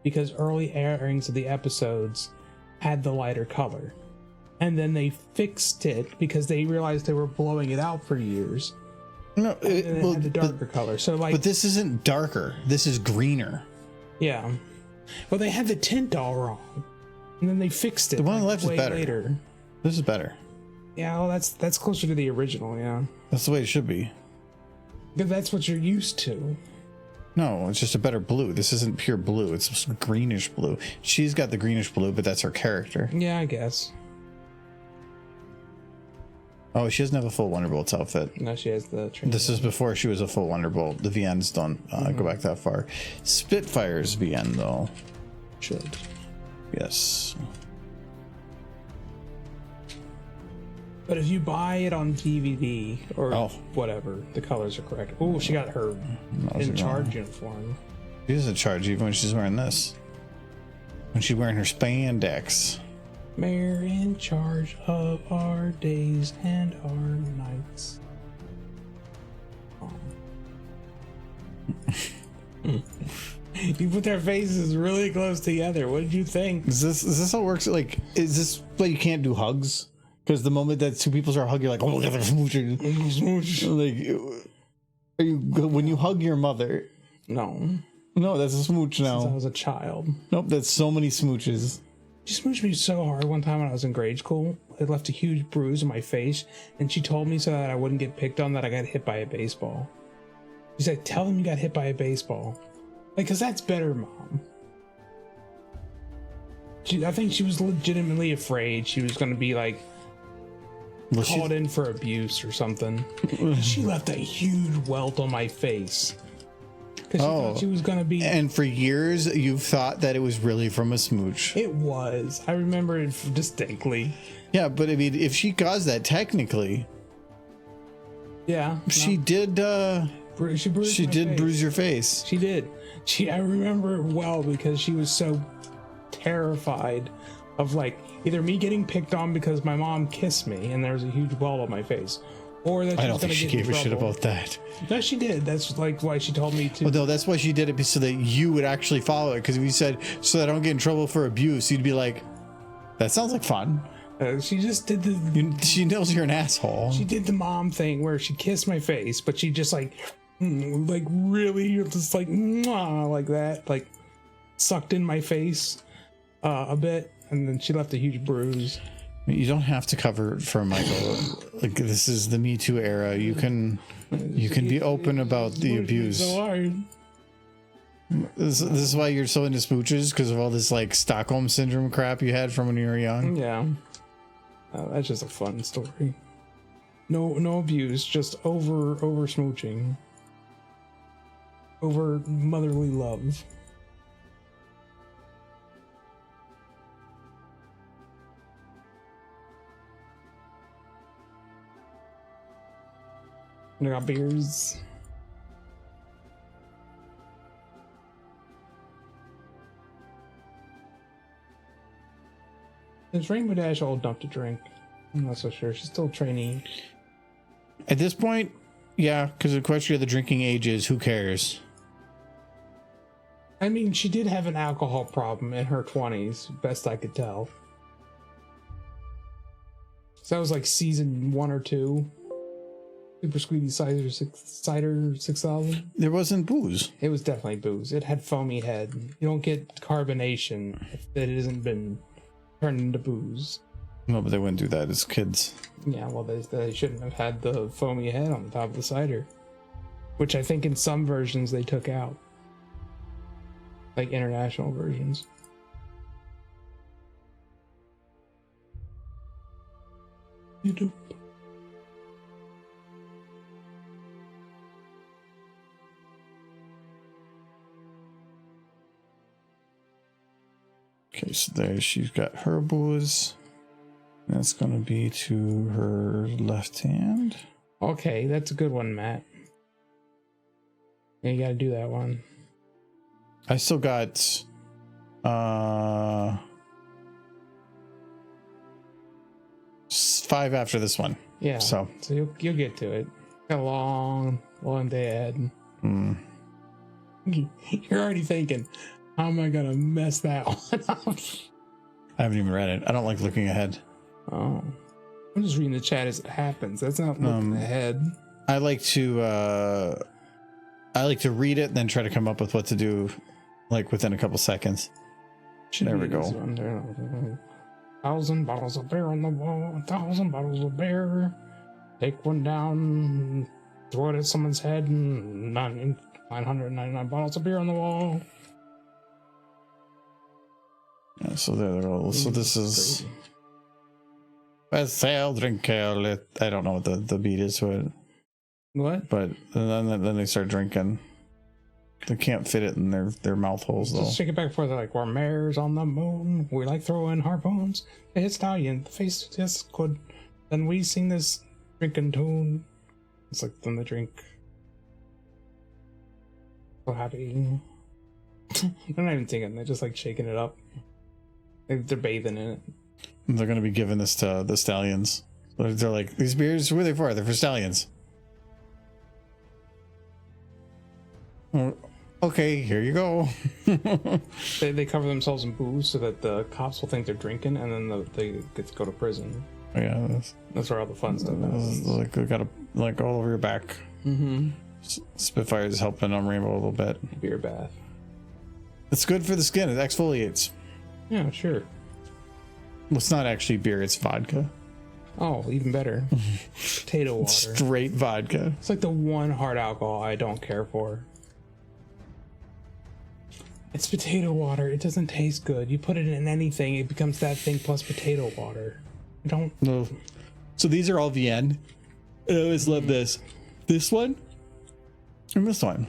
because early airings of the episodes had the lighter color. And then they fixed it because they realized they were blowing it out for years. No, And then it had the darker color. So like, but this isn't darker. This is greener. yeah. Well, they had the tint all wrong, and then they fixed it. The one on the left is way better. Later. This is better. Yeah, well, that's closer to the original. Yeah, That's the way it should be. because that's what you're used to. No, it's just a better blue. This isn't pure blue. It's greenish blue. She's got the greenish blue, but that's her character. Yeah, I guess. Oh, she doesn't have a full Wonderbolts outfit. No, she has the train. This is before she was a full Wonderbolt. The VNs don't go back that far. Spitfire's VN though. Should. Yes. But if you buy it on DVD or Oh. whatever, the colors are correct. Oh, she got her in charge uniform. She doesn't charge even when she's wearing this. When she's wearing her spandex. Mayor in charge of our days and our nights. You put their faces really close together. What did you think? Is this how it works? Like, is this why you can't do hugs? Because the moment that two people start hugging, you're like, oh, look at their smooching. Like, are you when you hug your mother? No. No, that's a smooch now. Since I was a child. Nope, that's so many smooches. She smooched me so hard one time when I was in grade school. It left a huge bruise on my face, and she told me so that I wouldn't get picked on that I got hit by a baseball. She said, tell them you got hit by a baseball. Like, cause that's better, Mom. I think she was legitimately afraid she was gonna be like called in for abuse or something. She left a huge welt on my face. Cause she thought she was gonna be. And for years, you've thought that it was really from a smooch. It was. I remember it distinctly. Yeah, but I mean, if she caused that, technically, Yeah. she did. She bruised She my did face. bruise your face. She did. I remember it well because she was so terrified of like either me getting picked on because my mom kissed me and there was a huge welt on my face, or that I don't think she gave a shit about that. No, she did. That's like why she told me to. Well, no, that's why she did it, so that you would actually follow it. Because if you said, so that I don't get in trouble for abuse, you'd be like, that sounds like fun. She just did the. She knows you're an asshole. She did the mom thing where she kissed my face, but she just like really just like mwah, like that, like sucked in my face a bit, and then she left a huge bruise. You don't have to cover for Michael. Like, this is the Me Too era. You can be open about the abuse. So hard. This is why you're so into smooches, because of all this like Stockholm syndrome crap you had from when you were young. Yeah, that's just a fun story. No abuse, just over smooching, over motherly love. I got beers. Is Rainbow Dash old enough to drink? I'm not so sure. She's still training. At this point, yeah, because the question of the drinking age is, who cares? I mean, she did have an alcohol problem in her 20s, best I could tell. So that was like season 1 or 2. Super Squeedy Cider 6000. There wasn't booze. It was definitely booze. It had foamy head. You don't get carbonation if it hasn't been turned into booze. No, but they wouldn't do that as kids. Yeah, well, they shouldn't have had the foamy head on the top of the cider, which I think in some versions they took out, like international versions. You do. Okay, so there she's got her booze. That's gonna be to her left hand. Okay, that's a good one, Matt. Yeah, you gotta do that one. I still got 5 after this one. Yeah. So you'll get to it. Got a long day ahead. You're already thinking, how am I gonna mess that one up? I haven't even read it. I don't like looking ahead. Oh, I'm just reading the chat as it happens. That's not looking ahead. I like to read it and then try to come up with what to do, like within a couple seconds. There we go. 1,000 bottles of beer on the wall. 1,000 bottles of beer. Take one down, throw it at someone's head, and 999 bottles of beer on the wall. Yeah, so there they go. So this is. a sail, drink ale. I don't know what the beat is to it, What? but then they start drinking. They can't fit it in their mouth holes though. Just shake it back and forth. They're like, we're mares on the moon. We like throwing harpoons. They hit stallion. The face just good. Then we sing this drinking tune. It's like then they drink. So happy. They're not even singing. They're just like shaking it up. They're bathing in it. They're gonna be giving this to the stallions. They're like, these beers, who are they for? They're for stallions. Okay, here you go. They cover themselves in booze so that the cops will think they're drinking, and then they get to go to prison. Yeah, That's where all the fun stuff is. like they got like all over your back. Mm-hmm. Spitfire is helping on Rainbow a little bit. Beer bath. It's good for the skin. It exfoliates. Yeah, sure. Well, it's not actually beer. It's vodka. Oh, even better. Potato water. Straight vodka. It's like the one hard alcohol I don't care for. It's potato water. It doesn't taste good. You put it in anything, it becomes that thing plus potato water. I don't. No. So these are all VN. I always love this. This one and this one.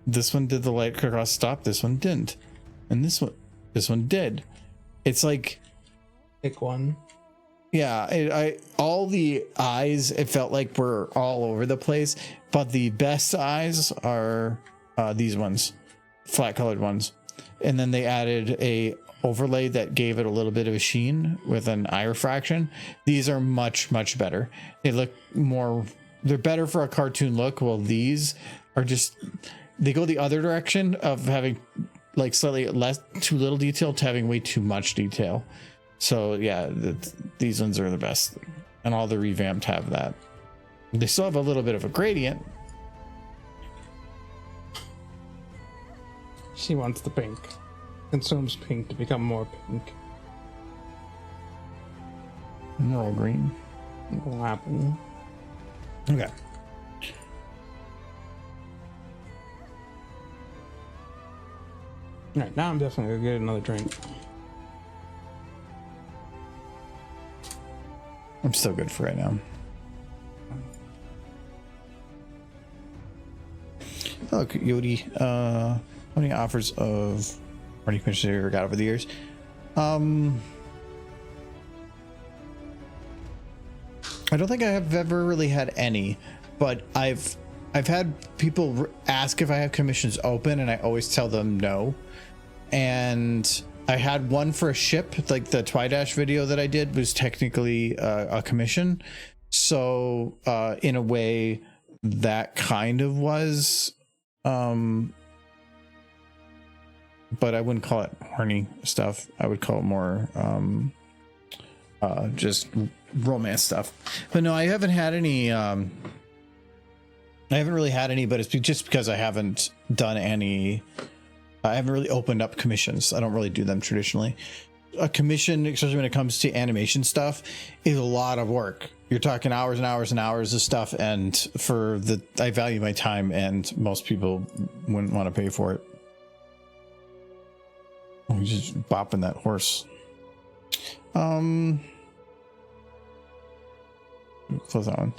This one did the light cross stop. This one didn't, and this one did. It's like, Pick one. yeah. I all the eyes. It felt like were all over the place, but the best eyes are these ones, flat colored ones, and then they added a overlay that gave it a little bit of a sheen with an eye refraction. These are much better. They look more. They're better for a cartoon look. Well, these are just. They go the other direction of having like slightly less, too little detail to having way too much detail. So yeah, these ones are the best, and all the revamped have that. They still have a little bit of a gradient. She wants the pink. Consumes pink to become more pink. And they're all green. What will happen? Okay. Alright, now I'm definitely gonna get another drink. I'm still good for right now. Oh, Yodi. How many offers of party commissions have you ever got over the years? I don't think I have ever really had any, but I've had people ask if I have commissions open, and I always tell them no. And I had one for a ship, like the Twidash video that I did was technically a commission. So in a way, that kind of was, but I wouldn't call it horny stuff. I would call it more just romance stuff. But no, I haven't had any. I haven't really had any, but it's just because I haven't done any. I haven't really opened up commissions. I don't really do them traditionally. A commission, especially when it comes to animation stuff, is a lot of work. You're talking hours and hours and hours of stuff, and I value my time, and most people wouldn't want to pay for it. Oh, he's just bopping that horse. Close that one.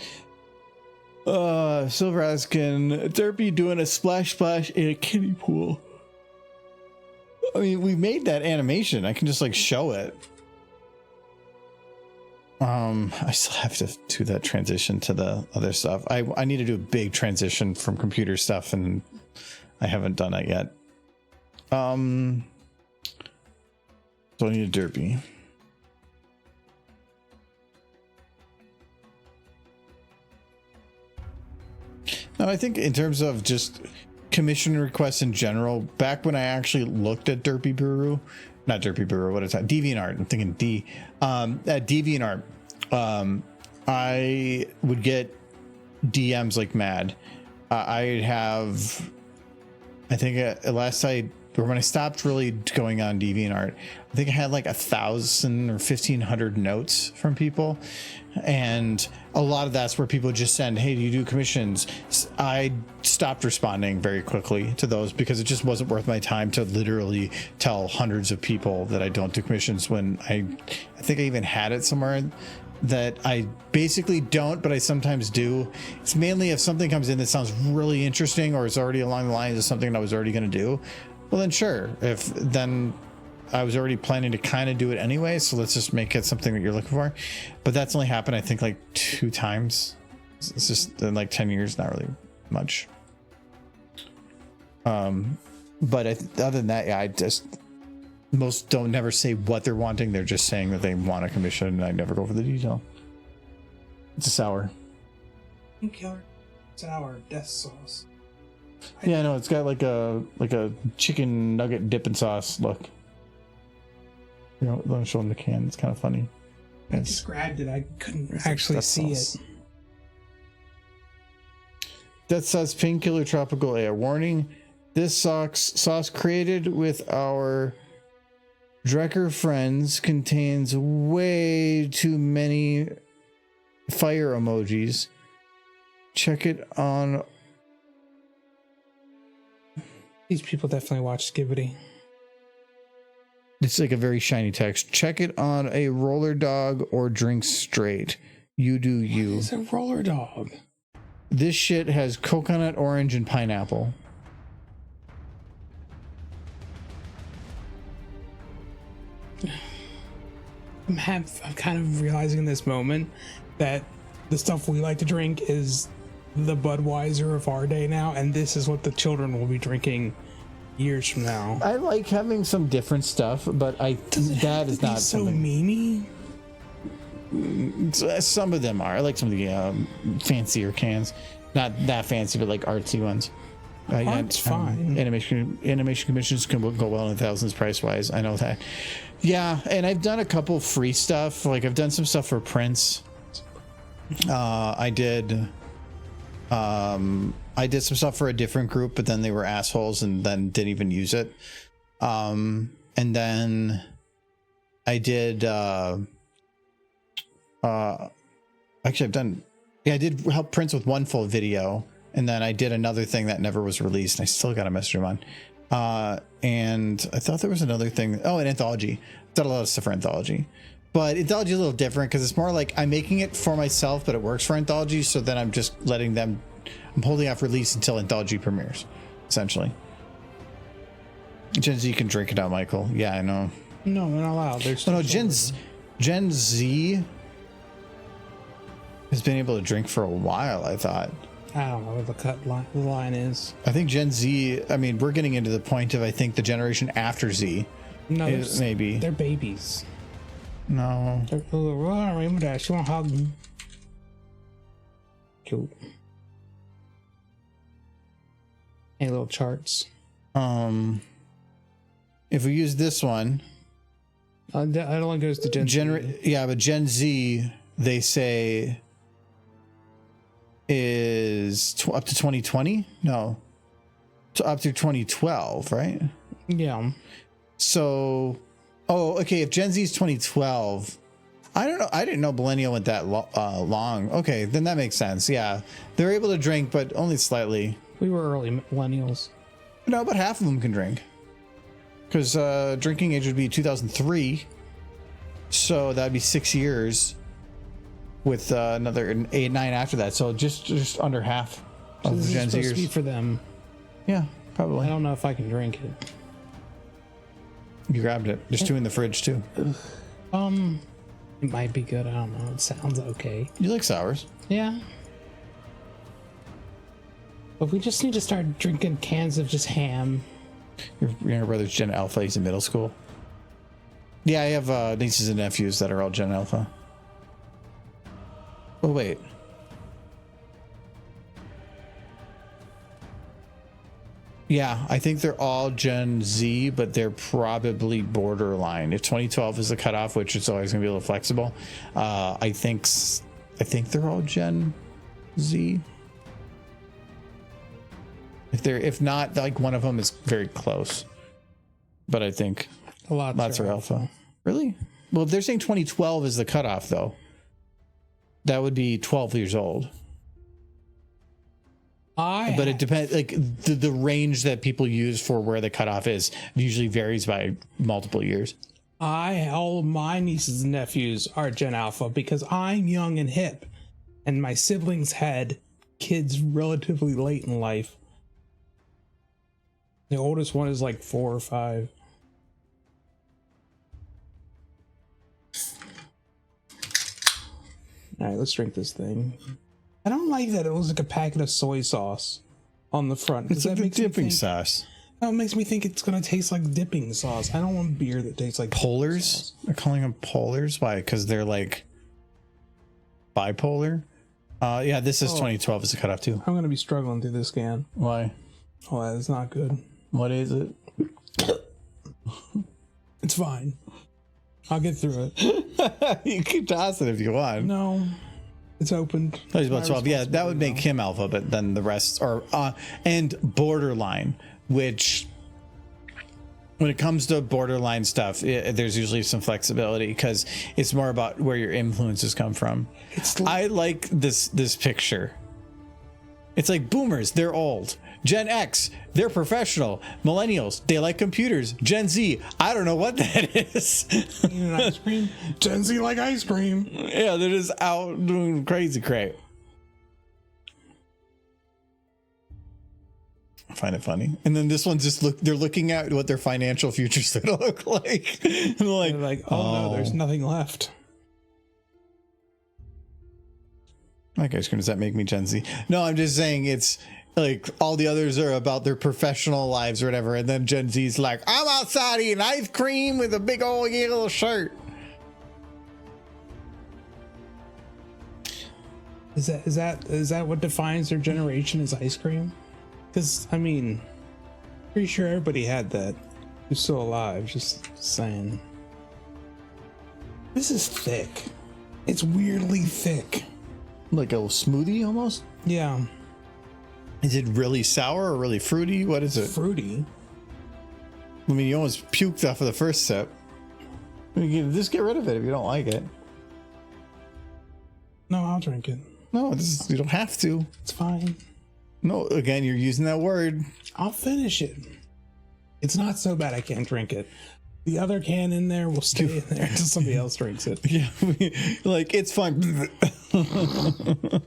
Silver asking, Derpy doing a splash in a kiddie pool. I mean, we made that animation. I can just like show it. I still have to do that transition to the other stuff. I need to do a big transition from computer stuff, and I haven't done it yet. So I need a Derpy. No, I think in terms of just commission requests in general, back when I actually looked at not Derpy Brewer, what is that? DeviantArt. I'm thinking D. At DeviantArt, I would get DMs like mad. I think last I when I stopped really going on DeviantArt, I think I had like 1,000 or 1,500 notes from people. And a lot of that's where people just send, hey, do you do commissions? I stopped responding very quickly to those because it just wasn't worth my time to literally tell hundreds of people that I don't do commissions when I think I even had it somewhere that I basically don't, but I sometimes do. It's mainly if something comes in that sounds really interesting or is already along the lines of something I was already going to do. Well, then sure. If then I was already planning to kind of do it anyway, so let's just make it something that you're looking for. But that's only happened, I think, like 2 times. It's just in like 10 years, not really much. But other than that, yeah, most don't never say what they're wanting. They're just saying that they want a commission, and I never go for the detail. It's a sour. Killer sour death sauce. Yeah, no, it's got like a chicken nugget dipping sauce look. You know, let me show them the can. It's kind of funny. I described it. I couldn't actually see it. That says Painkiller Tropical Air. Warning, this sauce created with our Drecker friends contains way too many fire emojis. Check it on. These people definitely watch Skibbity. It's like a very shiny text. Check it on a roller dog or drink straight. You do you. It's a roller dog. This shit has coconut, orange, and pineapple. I'm kind of realizing in this moment that the stuff we like to drink is the Budweiser of our day now, and this is what the children will be drinking years from now. I like having some different stuff, but that is not so something. memey. Some of them are. I like some of the fancier cans, not that fancy, but like artsy ones. Art's fine. Animation commissions can go well in the thousands price wise. I know that. Yeah, and I've done a couple free stuff. Like I've done some stuff for Prince. I did some stuff for a different group, but then they were assholes and then didn't even use it. And then I did actually I did help Prince with one full video, and then I did another thing that never was released, and I still got a message him on. And I thought there was another thing. Oh, an anthology. I've done a lot of stuff for anthology. But anthology is a little different because it's more like I'm making it for myself, but it works for anthology. So then I'm just letting them, I'm holding off release until anthology premieres, essentially. Gen Z can drink it out, Michael. Yeah, I know. No, we're not allowed. There's Gen Z has been able to drink for a while, I thought. I don't know what the line is. I think Gen Z, I mean, we're getting into the point of, I think, the generation after Z. No, maybe. They're babies. No. They're Rainbow Dash. You want to hug them? Cute. Hey, little charts. If we use this one, that only goes to Gen Z. Yeah, but Gen Z, they say, is up to 2020? No, up to 2012, right? Yeah. So, okay. If Gen Z is 2012, I don't know. I didn't know millennial went that long. Okay, then that makes sense. Yeah, they're able to drink, but only slightly. We were early millennials. No, but half of them can drink. Because drinking age would be 2003. So that'd be 6 years with another 8, 9 after that. So just under half of the Gen Zers. To be for them. Yeah, probably. I don't know if I can drink it. You grabbed it. There's 2 in the fridge too. It might be good. I don't know. It sounds okay. You like sours? Yeah. But we just need to start drinking cans of just ham. Your younger brother's Gen Alpha. He's in middle school. Yeah, I have nieces and nephews that are all Gen Alpha. Oh, wait. Yeah, I think they're all Gen Z, but they're probably borderline. If 2012 is the cutoff, which is always going to be a little flexible, I think they're all Gen Z. If not, like one of them is very close. but I think Lots are alpha. Really? Well, if they're saying 2012 is the cutoff, though, that would be 12 years old. But it depends. Like the range that people use for where the cutoff is usually varies by multiple years. All of my nieces and nephews are Gen Alpha because I'm young and hip, and my siblings had kids relatively late in life. The oldest one is like 4 or 5. All right, let's drink this thing. I don't like that it looks like a packet of soy sauce on the front. It's like a dipping sauce. Oh, it makes me think it's going to taste like dipping sauce. I don't want beer that tastes like Polars? They're calling them polars? Why? Because they're like bipolar? Yeah, this is 2012 is the cutoff too. I'm going to be struggling through this can. Why? Oh, that's not good. What is it? It's fine. I'll get through it. You can toss it if you want. No. It's opened. Oh, he's about 12. Yeah, that would make him alpha, but then the rest are and borderline, which when it comes to borderline stuff, there's usually some flexibility because it's more about where your influences come from. I like this picture. It's like boomers, they're old. Gen X, they're professional. Millennials, they like computers. Gen Z, I don't know what that is. Eating ice cream. Gen Z like ice cream. Yeah, they're just out doing crazy crap. I find it funny. And then this one's just they're looking at what their financial future's gonna look like. And they're like, oh no, there's nothing left. Like ice cream, does that make me Gen Z? No, I'm just saying it's like all the others are about their professional lives or whatever, and then Gen Z's like, I'm outside eating ice cream with a big old yellow shirt. Is that what defines their generation as ice cream? Because I mean, pretty sure everybody had that who's still alive. Just saying. This is thick. It's weirdly thick. Like a smoothie almost? Yeah. Is it really sour or really fruity? What is it? Fruity. I mean, you almost puked off of the first sip. You can just get rid of it if you don't like it. No, I'll drink it. No, you don't have to. It's fine. No, again, you're using that word. I'll finish it. It's not so bad I can't drink it. The other can in there will stay in there until somebody else drinks it. Yeah, like it's fine. I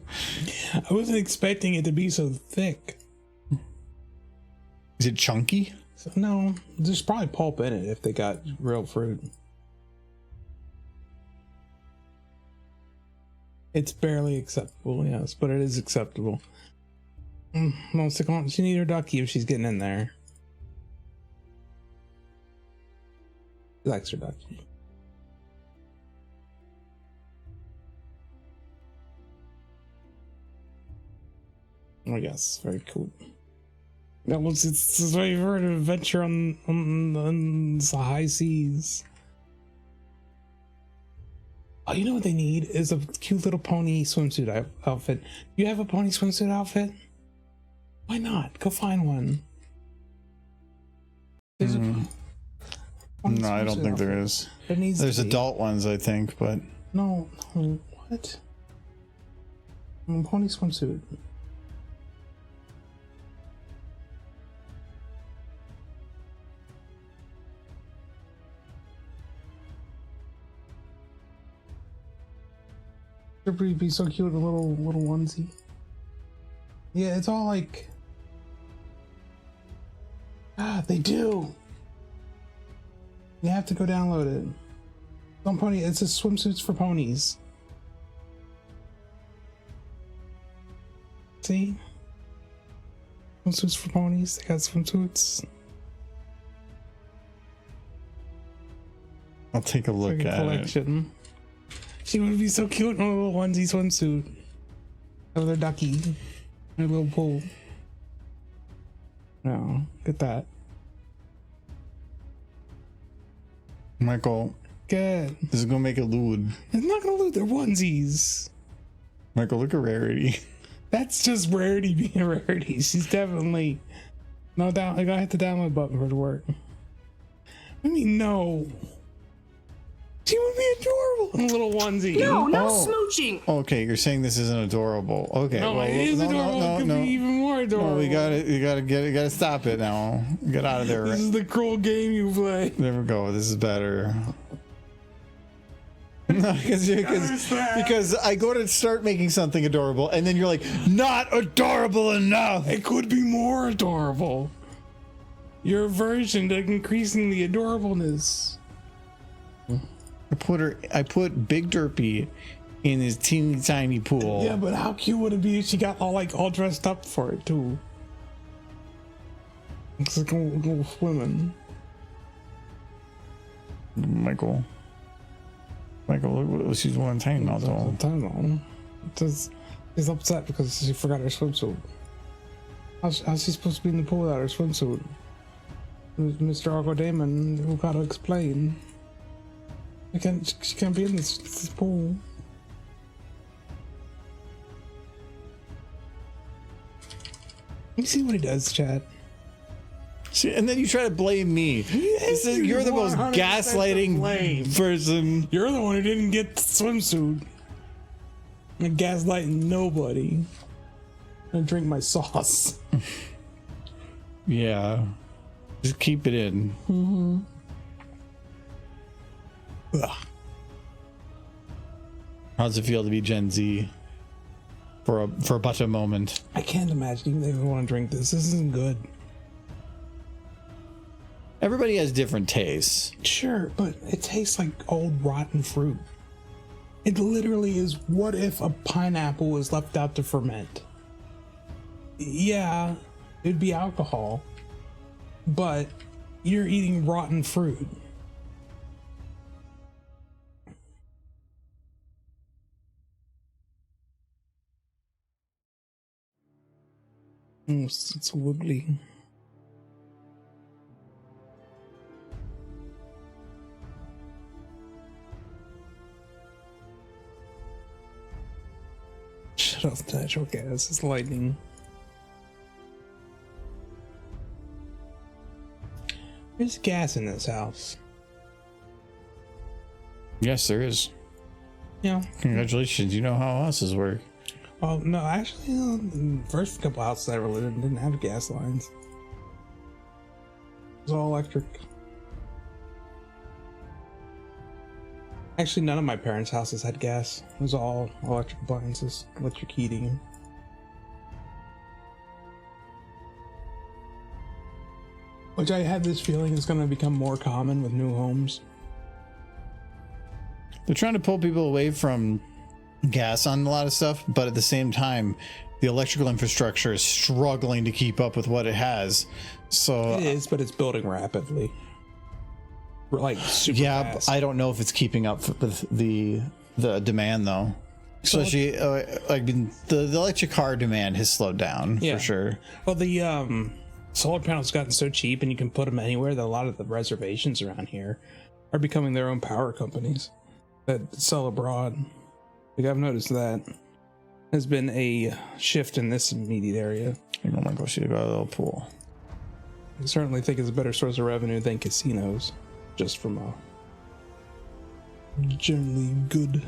wasn't expecting it to be so thick. Is it chunky? So, no, there's probably pulp in it if they got real fruit. It's barely acceptable, yes, but it is acceptable. Well, she need her ducky if she's getting in there. She likes her ducky. Oh yes, very cool. That was it's my favorite adventure on the high seas. Oh, you know what they need is a cute little pony swimsuit outfit. You have a pony swimsuit outfit? Why not? Go find one. There's a no, I don't think there is. There's adult ones, I think, but no, what? Pony swimsuit. Everybody be so cute, a little onesie. Yeah, it's all like they do. You have to go download it. Don't pony. It's a swimsuits for ponies. See, swimsuits for ponies. They got swimsuits. I'll take a look at collection. She would be so cute in a little onesie swimsuit. With her ducky. Her little pool. No, get that. Michael. Good. This is gonna make it lewd. It's not gonna lewd. They're onesies. Michael, look at Rarity. That's just Rarity being Rarity. She's definitely no doubt. I gotta hit the download button for it to work. I mean, no. She would be adorable in a little onesie. No Oh. smooching. Okay, you're saying this isn't adorable. Okay, No, well, it is adorable. It could be even more adorable. No, you gotta stop it now. Get out of there. This is the cruel game you play. There we go. This is better. No, because I go to start making something adorable, and then you're like, not adorable enough. It could be more adorable. Your aversion to increasing the adorableness. I put Big Derpy in his teeny tiny pool. Yeah, but how cute would it be if she got all dressed up for it too? It's like go swimming. Michael, look, she's one tiny mouth. I don't know. She's upset because she forgot her swimsuit. How's she supposed to be in the pool without her swimsuit? Mr. Argo Damon, who gotta explain. She can't be in this pool. You see what he does, Chad? See, and then you try to blame me. You're the most 100% gaslighting to blame. person. You're the one who didn't get the swimsuit. I'm gaslighting nobody. I drink my sauce. Yeah. Just keep it in. Mm-hmm. How's it feel to be Gen Z for but a moment? I can't imagine they want to drink this. This isn't good. Everybody has different tastes. Sure, but it tastes like old rotten fruit. It literally is what if a pineapple was left out to ferment. Yeah, it'd be alcohol, but you're eating rotten fruit. It's wobbly. Shut off the natural gas. It's lightning. There's gas in this house. Yes, there is. Yeah. Congratulations. You know how houses work. Well, no, actually, the first couple houses I ever lived in didn't have gas lines. It was all electric. Actually, none of my parents' houses had gas. It was all electric appliances, electric heating. Which I have this feeling is going to become more common with new homes. They're trying to pull people away from gas on a lot of stuff, but at the same time, the electrical infrastructure is struggling to keep up with what it has. So It is, but it's building rapidly. Like super yeah, fast. I don't know if it's keeping up with the demand though. Especially, I mean, the electric car demand has slowed down for sure. Well, the solar panels gotten so cheap, and you can put them anywhere that a lot of the reservations around here are becoming their own power companies that sell abroad. Like I've noticed that has been a shift in this immediate area. I think I'm gonna go shoot a little pool. I certainly think it's a better source of revenue than casinos, just from a generally good.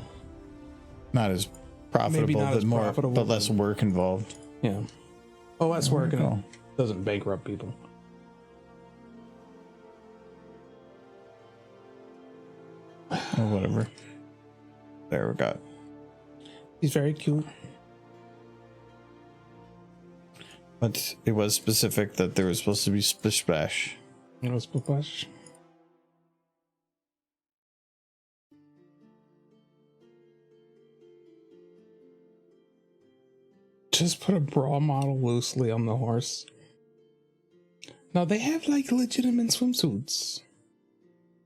Not as profitable, Maybe not but as more, profitable, but less work involved. Yeah. Oh, less work and go. it doesn't bankrupt people. Or whatever. There we got. He's very cute. But it was specific that there was supposed to be splish splash. It was Splash. Just put a bra model loosely on the horse. No, they have like legitimate swimsuits.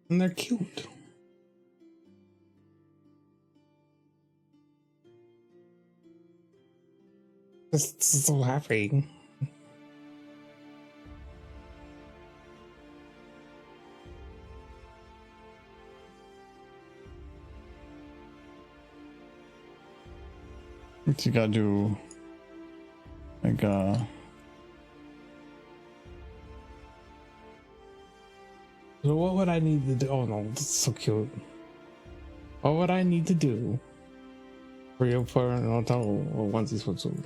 And they're cute. Just so happy. You gotta do like So what would I need to do? Oh no, that's so cute. What would I need to do for your hotel or onesie swimsuit?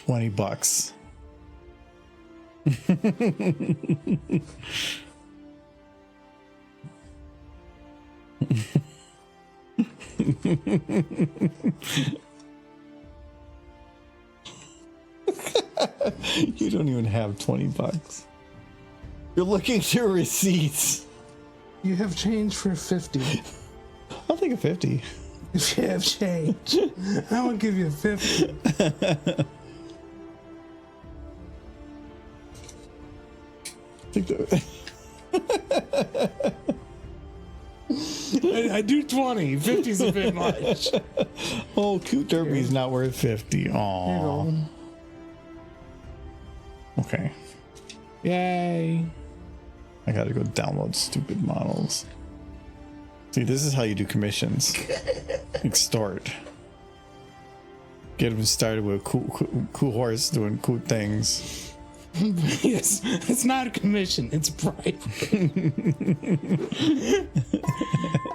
$20. You don't even have $20. You're looking through receipts. You have change for 50. I'll take a 50. If you have change, I will give you 50. I do 20. 50's a bit much. Oh, cute derby's not worth 50. Aw. Okay. Yay. I gotta go download stupid models. See, this is how you do commissions. Extort. Get them started with a cool horse doing cool things. Yes, it's not a commission, it's private.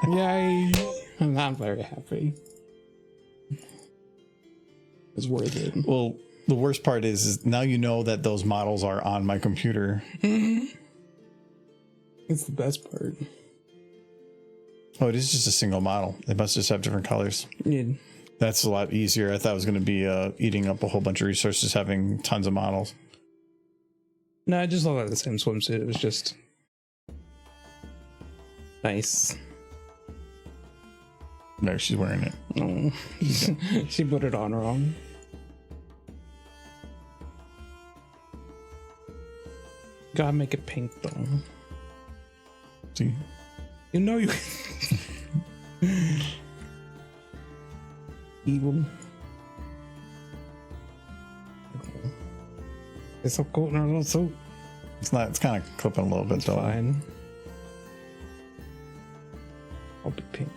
Yay. I'm not very happy. It's worth it. Well, the worst part is now you know that those models are on my computer. It's the best part. Oh, it is just a single model. They must just have different colors. Yeah. That's a lot easier. I thought it was going to be eating up a whole bunch of resources having tons of models. No, I just looked at the same swimsuit. It was just nice. No, she's wearing it. No, she put it on wrong. Gotta make it pink though. See? You know you evil. It's so cool in our little suit. It's not. It's kind of clipping a little bit though. Fine. I'll be pink.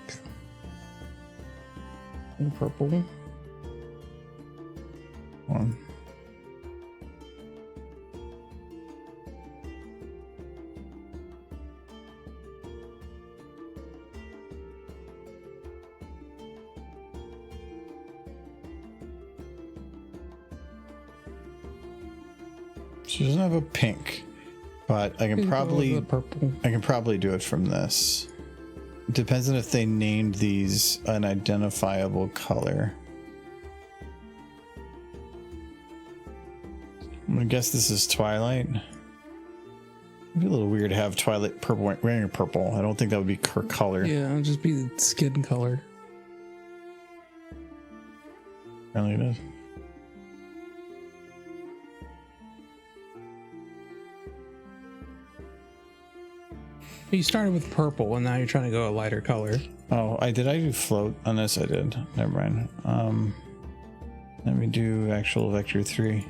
And purple. One. She doesn't have a pink, but I can probably purple. I can probably do it from this. It depends on if they named these an identifiable color. I'm gonna guess this is Twilight. It'd be a little weird to have Twilight purple wearing purple. I don't think that would be her color. Yeah, it'll just be the skin color. Apparently it is. You started with purple and now you're trying to go a lighter color. Oh, I do float on this. I did. Never mind. Let me do actual vector 3.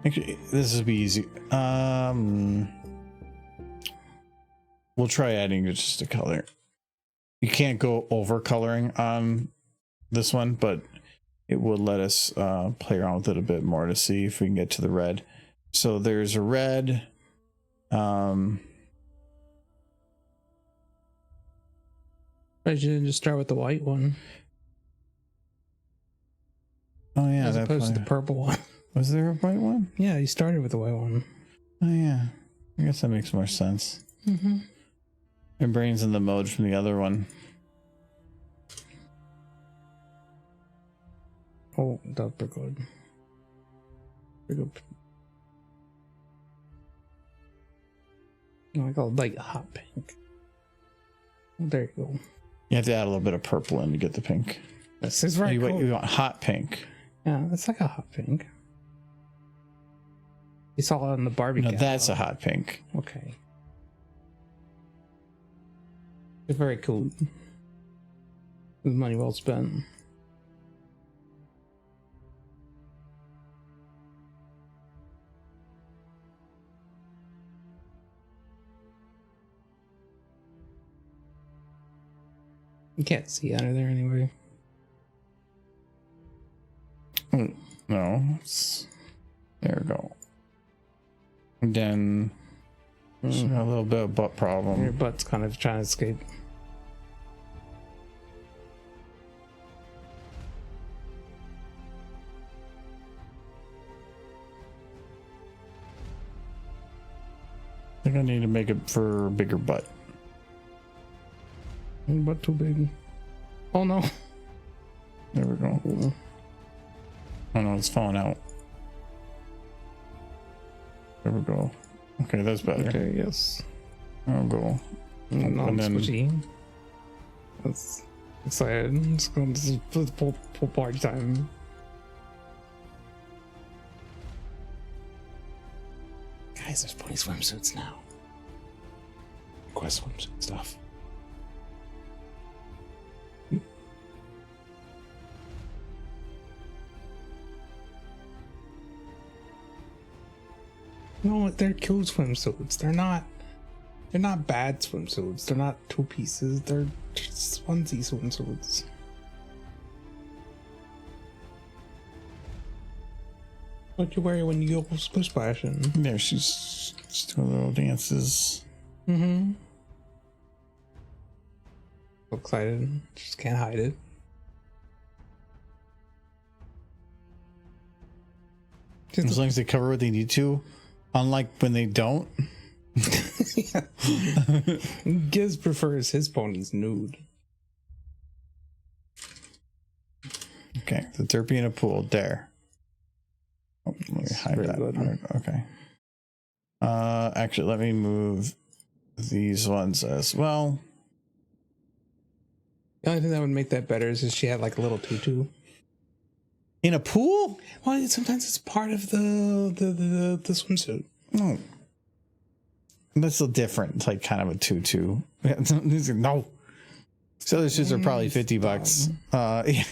Actually, this will be easy. We'll try adding just a color. You can't go over coloring on this one, but it will let us play around with it a bit more to see if we can get to the red. So there's a red. I should just start with the white one. Oh yeah, as opposed to the purple one. Was there a white one? Yeah, you started with the white one. Oh yeah, I guess that makes more sense. Mm-hmm. My brain's in the mode from the other one. Oh, that's pretty good. Pretty good. I got like a hot pink. There you go. You have to add a little bit of purple in to get the pink. This is right. You want hot pink. Yeah, it's like a hot pink. You saw it on the Barbie. No, that's a hot pink. Okay. It's very cool. Money well spent. You can't see under there anyway. No. There we go. And then just got a little bit of butt Your problem. butt's kind of trying to escape. I think I need to make it for a bigger butt. Butt too big. Oh no. There we go. Oh no, it's falling out. There we go. Okay, that's better. Okay, yes. I'll go. No, And I'm then- squishy. That's excited. It's going to pull party time. Guys, there's plenty of swimsuits now. Request swimsuit stuff. No, they're cool swimsuits. They're not bad swimsuits. They're not two pieces. They're just onesie swimsuits. What you wear when you go splish splashing? There, she's doing little dances. Mm-hmm. So excited. Just can't hide it. As long as they cover what they need to, unlike when they don't. Giz prefers his ponies nude. Okay, the derpy in a pool there. Oh, let me hide Very that. good. Okay. Actually, let me move these ones as well. The only thing that would make that better is if she had like a little tutu. In a pool? Well, sometimes it's part of the swimsuit. No. That's still different. It's like kind of a tutu. No. So those shoes are probably $50. Yeah.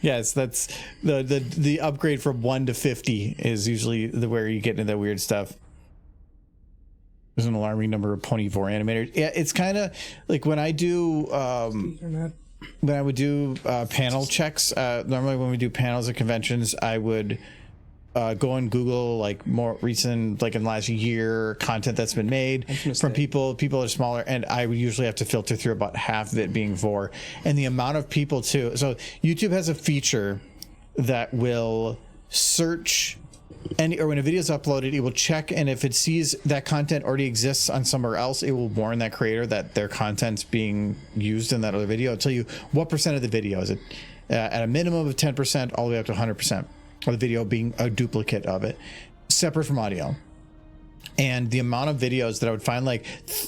Yes, that's the upgrade from 1 to 50 is usually where you get into that weird stuff. There's an alarming number of ponyvore animators. Yeah, it's kind of like when I do when I would do panel checks. Normally when we do panels at conventions, I would go and Google like more recent, like in the last year, content that's been made from people that are smaller, and I would usually have to filter through about half of it being vor, and the amount of people too. So YouTube has a feature that will search or when a video is uploaded, it will check, and if it sees that content already exists on somewhere else, it will warn that creator that their content's being used in that other video. It'll tell you what percent of the video is it, at a minimum of 10% all the way up to 100% of the video being a duplicate of it, separate from audio. And the amount of videos that I would find, like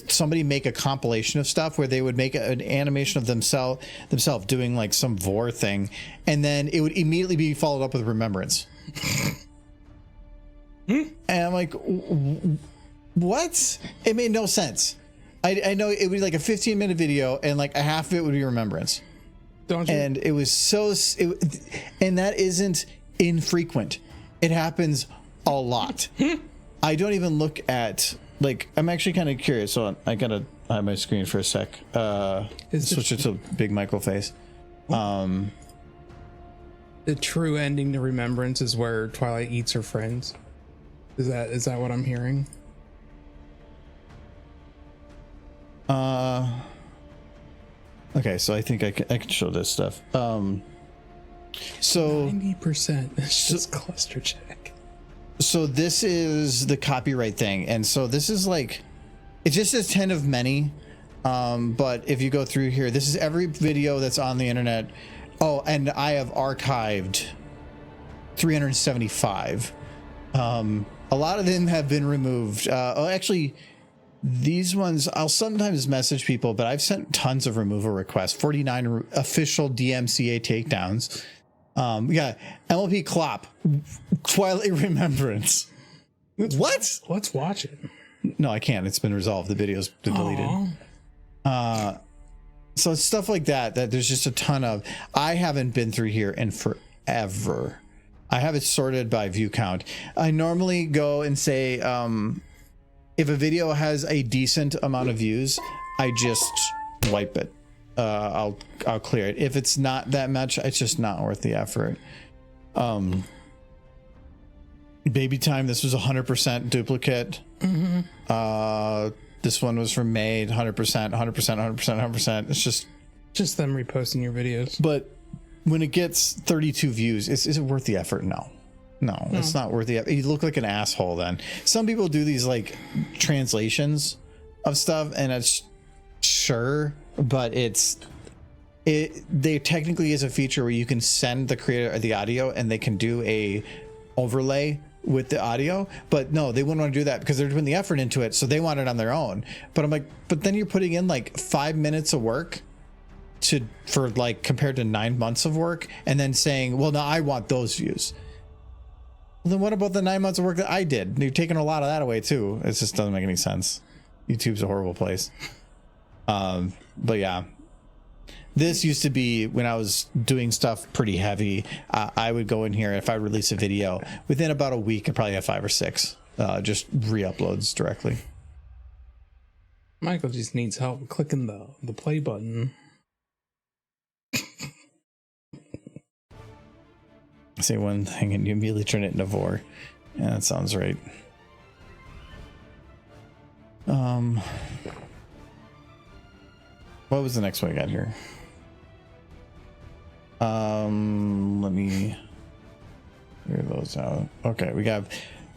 somebody make a compilation of stuff where they would make an animation of themselves doing like some vor thing, and then it would immediately be followed up with remembrance. And I'm like, what? It made no sense. I know it would be like a 15-minute video, and like a half of it would be remembrance. Don't you? And it was and that isn't infrequent. It happens a lot. I don't even look at, like, I'm actually kind of curious. So I gotta hide my screen for a sec. Switch it to big Michael face. The true ending to Remembrance is where Twilight eats her friends. Is that what I'm hearing? Okay, so I think I can show this stuff. So 90% is just cluster check. So this is the copyright thing, and so this is like, it just says 10 of many, but if you go through here, this is every video that's on the internet. Oh, and I have archived 375. A lot of them have been removed. Actually, these ones I'll sometimes message people, but I've sent tons of removal requests. 49 official DMCA takedowns. Yeah, MLP Clop, Twilight Remembrance. What? Let's watch it. No, I can't. It's been resolved. The video's been deleted. So it's stuff like that there's just a ton of. I haven't been through here in forever. I have it sorted by view count. I normally go and say, if a video has a decent amount of views, I just wipe it. I'll clear it. If it's not that much, it's just not worth the effort. Baby Time, this was 100% duplicate. This one was from May, 100%, 100%, 100%, 100%. It's just them reposting your videos. But when it gets 32 views, is it worth the effort? No, it's not worth the effort. You look like an asshole then. Some people do these like translations of stuff, and it's sure, but there technically is a feature where you can send the creator the audio and they can do a overlay with the audio, but no, they wouldn't want to do that because they're putting the effort into it, so they want it on their own. But I'm like, but then you're putting in like 5 minutes of work for like compared to 9 months of work, and then saying, well, now I want those views. Well, then what about the 9 months of work that I did? You're taking a lot of that away too. It just doesn't make any sense. YouTube's a horrible place. But yeah, this used to be when I was doing stuff pretty heavy. I would go in here, if I release a video within about a week, I probably have 5 or 6 just re-uploads directly. Michael just needs help clicking the play button. Say one thing and you immediately turn it into 4. Yeah, that sounds right. What was the next one I got here? Let me figure those out. Okay, we got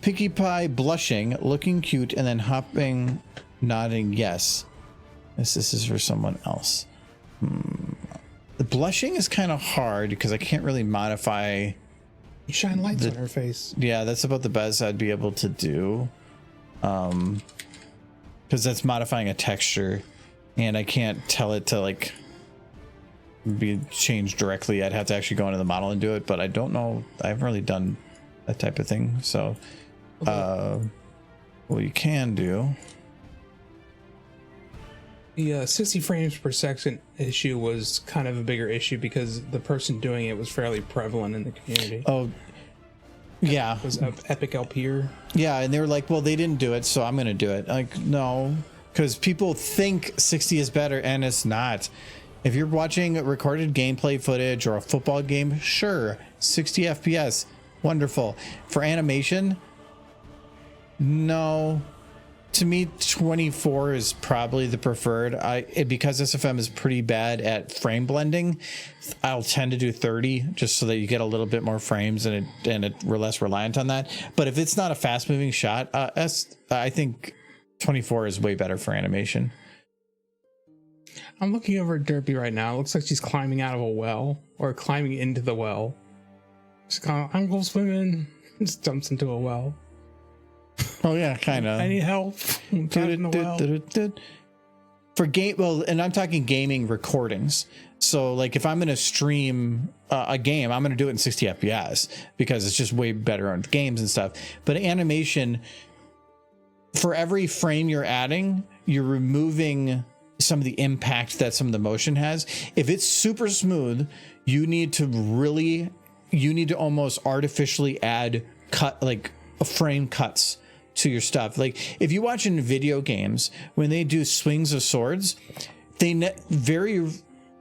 Pinkie Pie blushing, looking cute, and then hopping, nodding yes. This is for someone else. The blushing is kind of hard because I can't really modify. You shine lights on her face. Yeah, that's about the best I'd be able to do. Because that's modifying a texture, and I can't tell it to like be changed directly. I'd have to actually go into the model and do it, but I don't know. I haven't really done that type of thing. So, what you can do. The 60 frames per second issue was kind of a bigger issue because the person doing it was fairly prevalent in the community. Oh, yeah. It was Epic LPer. Yeah, and they were like, well, they didn't do it, so I'm going to do it. Like, no, because people think 60 is better, and it's not. If you're watching recorded gameplay footage or a football game, sure, 60 FPS, wonderful. For animation, no. To me, 24 is probably the preferred. Because SFM is pretty bad at frame blending, I'll tend to do 30 just so that you get a little bit more frames and we're less reliant on that. But if it's not a fast moving shot, I think 24 is way better for animation. I'm looking over at Derpy right now. It looks like she's climbing out of a well or climbing into the well. She's going, I'm going swimming. Just jumps into a well. Oh yeah, kind of. I need help. I'm trapped in the well. For game, well, and I'm talking gaming recordings. So like if I'm going to stream a game, I'm going to do it in 60 FPS because it's just way better on games and stuff. But animation, for every frame you're adding, you're removing some of the impact that some of the motion has. If it's super smooth, you need to almost artificially add frame cuts to your stuff. Like if you watch in video games, when they do swings of swords,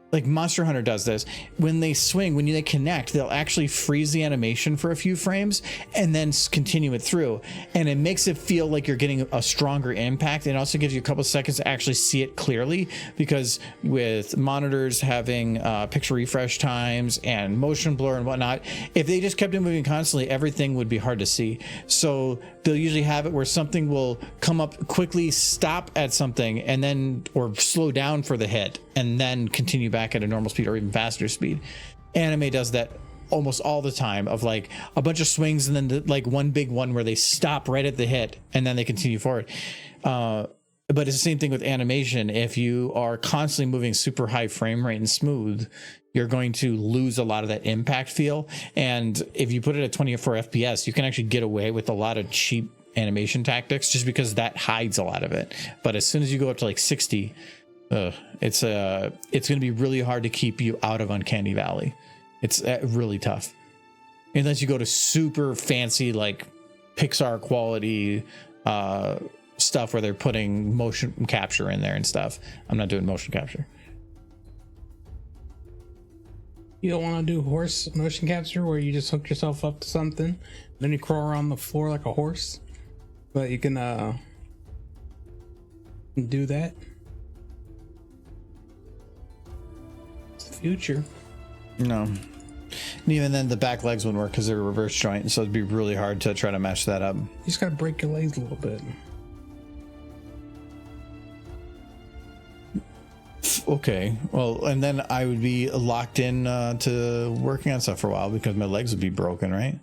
like Monster Hunter does this. When they swing, when they connect, they'll actually freeze the animation for a few frames and then continue it through. And it makes it feel like you're getting a stronger impact. It also gives you a couple seconds to actually see it clearly, because with monitors having pixel refresh times and motion blur and whatnot, if they just kept it moving constantly, everything would be hard to see. So they'll usually have it where something will come up quickly, stop at something, and then, or slow down for the hit, and then continue back at a normal speed or even faster speed. Anime does that almost all the time, of like a bunch of swings and then like one big one where they stop right at the hit and then they continue forward. But it's the same thing with animation. If you are constantly moving super high frame rate and smooth, you're going to lose a lot of that impact feel. And if you put it at 24 FPS, you can actually get away with a lot of cheap animation tactics just because that hides a lot of it. But as soon as you go up to like 60, it's going to be really hard to keep you out of Uncanny Valley. It's really tough unless you go to super fancy like Pixar quality stuff where they're putting motion capture in there and stuff. I'm not doing motion capture. You don't want to do horse motion capture where you just hook yourself up to something, then you crawl around the floor like a horse. But you can do that. It's the future. No. And even then, the back legs wouldn't work because they're a reverse joint, so it'd be really hard to try to match that up. You just gotta break your legs a little bit. Okay, well, and then I would be locked in to working on stuff for a while because my legs would be broken, right?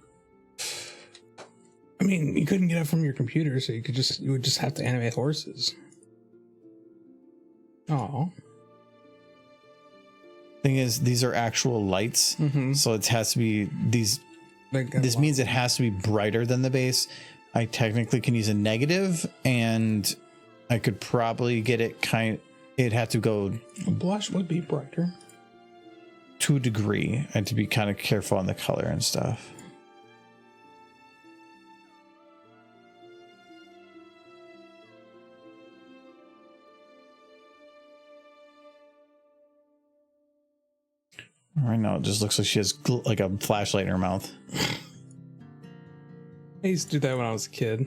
I mean, you couldn't get it from your computer, so you would just have to animate horses. Oh. Thing is, these are actual lights, so it has to be these. This means it has to be brighter than the base. I technically can use a negative, and I could probably get it it'd have to go A blush would be brighter. to a degree. I had to be kind of careful on the color and stuff. Right now, it just looks like she has like a flashlight in her mouth. I used to do that when I was a kid.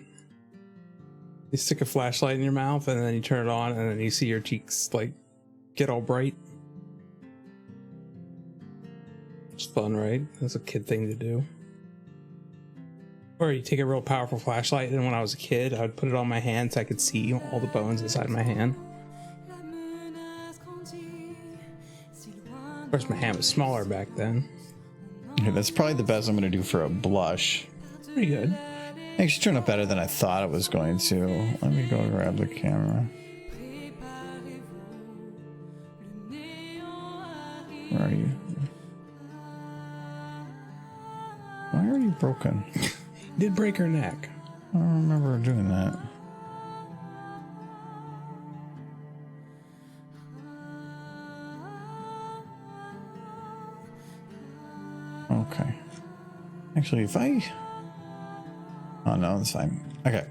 You stick a flashlight in your mouth and then you turn it on and then you see your cheeks like get all bright. It's fun, right? That's a kid thing to do. Or you take a real powerful flashlight, and when I was a kid, I would put it on my hand so I could see all the bones inside my hand. Of course, my hand was smaller back then. Okay, that's probably the best I'm going to do for a blush. Pretty good. Actually turned out better than I thought it was going to. Let me go grab the camera. Where are you? Why are you broken? Did break her neck. I don't remember doing that. Okay. Actually, if I... Oh, no, that's fine. Okay.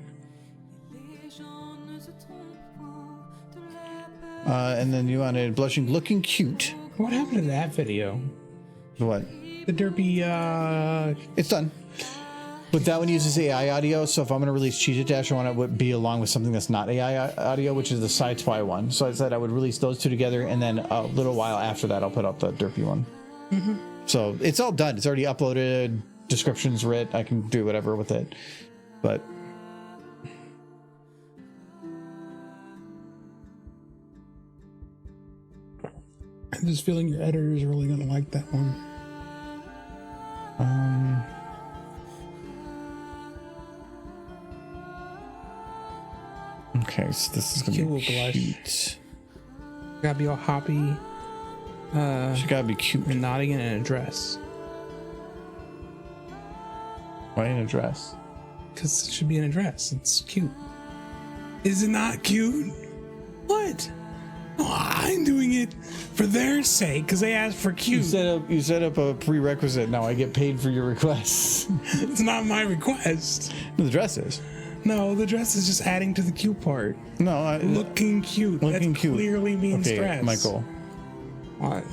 And then you wanted blushing, looking cute. What happened to that video? What? The derpy, It's done. But that one uses AI audio, so if I'm going to release Cheetah Dash, I want it to be along with something that's not AI audio, which is the Sci-Fi one. So I said I would release those two together, and then a little while after that, I'll put up the derpy one. So it's all done. It's already uploaded. Description's writ. I can do whatever with it. But I'm just feeling your editor is really gonna like that one. Okay, so this is gonna Cute be little blush. cute. Gotta be all hoppy, She gotta be cute. and nodding in a dress. Why in a dress? Because it should be in a dress. It's cute. Is it not cute? What? No, I'm doing it for their sake because they asked for cute. You set up a prerequisite. Now I get paid for your requests. It's not my request. The dress is. No, the dress is just adding to the cute part. No, Looking cute. looking That cute. clearly means Okay, dress. Michael. What?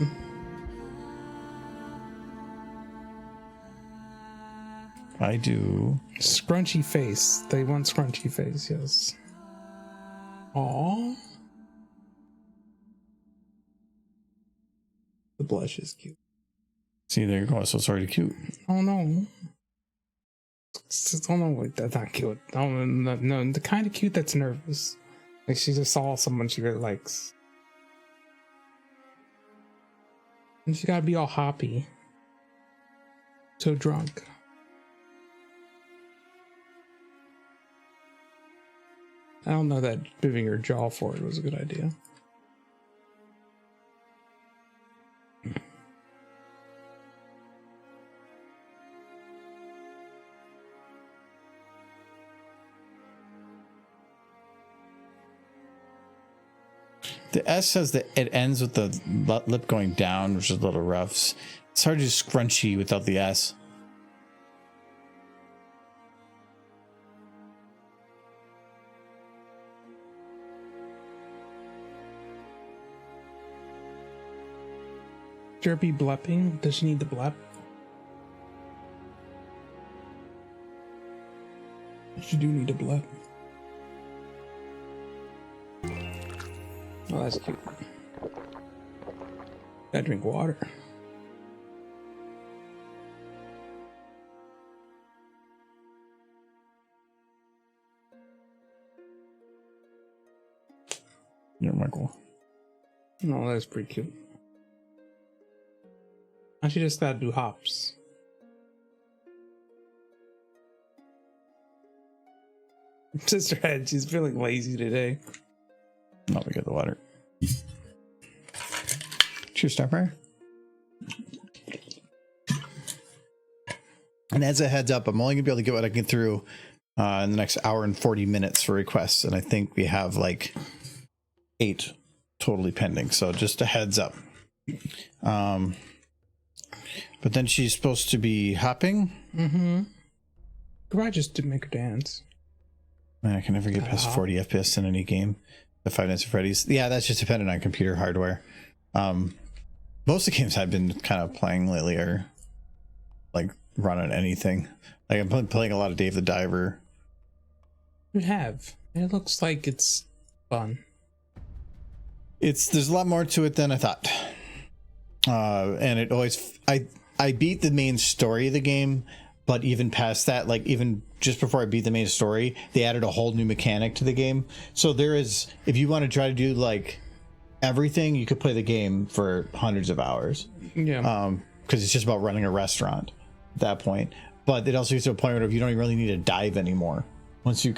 I do. Scrunchy face. They want scrunchy face, yes. Aww. The blush is cute. See, there you go. So it's already cute. Oh no. Oh no, wait, that's not cute. Oh no, no, the kind of cute that's nervous. Like she just saw someone she really likes. And she gotta be all hoppy. So drunk. I don't know that moving her jaw forward was a good idea. The S says that it ends with the lip going down, which is a little rough. It's hard to do scrunchy without the S. Derpy blepping. Does she need to blep? She do need to blep. Oh, that's cute. Gotta drink water. You're Michael. No, that's pretty cute. I should just gotta do hops. Sister Head, she's feeling lazy today. No, we get the water. Cheers, Starfire. And as a heads up, I'm only gonna be able to get what I can through in the next hour and 40 minutes for requests, and I think we have like 8 totally pending. So just a heads up. But then she's supposed to be hopping. Mm-hmm. Could I just make her dance? Man, I can never get past 40 FPS in any game. The Five Nights at Freddy's. Yeah, that's just dependent on computer hardware. Most of the games I've been kind of playing lately are like running anything. Like I'm playing a lot of Dave the Diver. You have. It looks like it's fun. There's a lot more to it than I thought. And it always I beat the main story of the game, but even past that, like even just before I beat the main story, they added a whole new mechanic to the game. So there is, if you want to try to do like everything, you could play the game for hundreds of hours. Yeah. Because it's just about running a restaurant at that point. But it also gets to a point where you don't even really need to dive anymore. Once you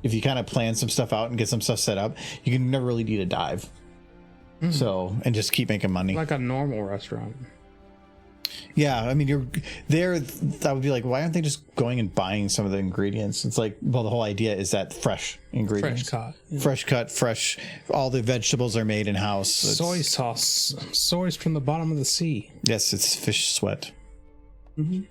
if you kind of plan some stuff out and get some stuff set up, you can never really need a dive. So, and just keep making money. Like a normal restaurant. Yeah, I mean, you're there. I would be like, why aren't they just going and buying some of the ingredients? It's like, well, the whole idea is that fresh ingredients, Fresh cut. Yeah. fresh cut, fresh. All the vegetables are made in house. Soy sauce. Soy's from the bottom of the sea. Yes, it's fish sweat. Mm-hmm.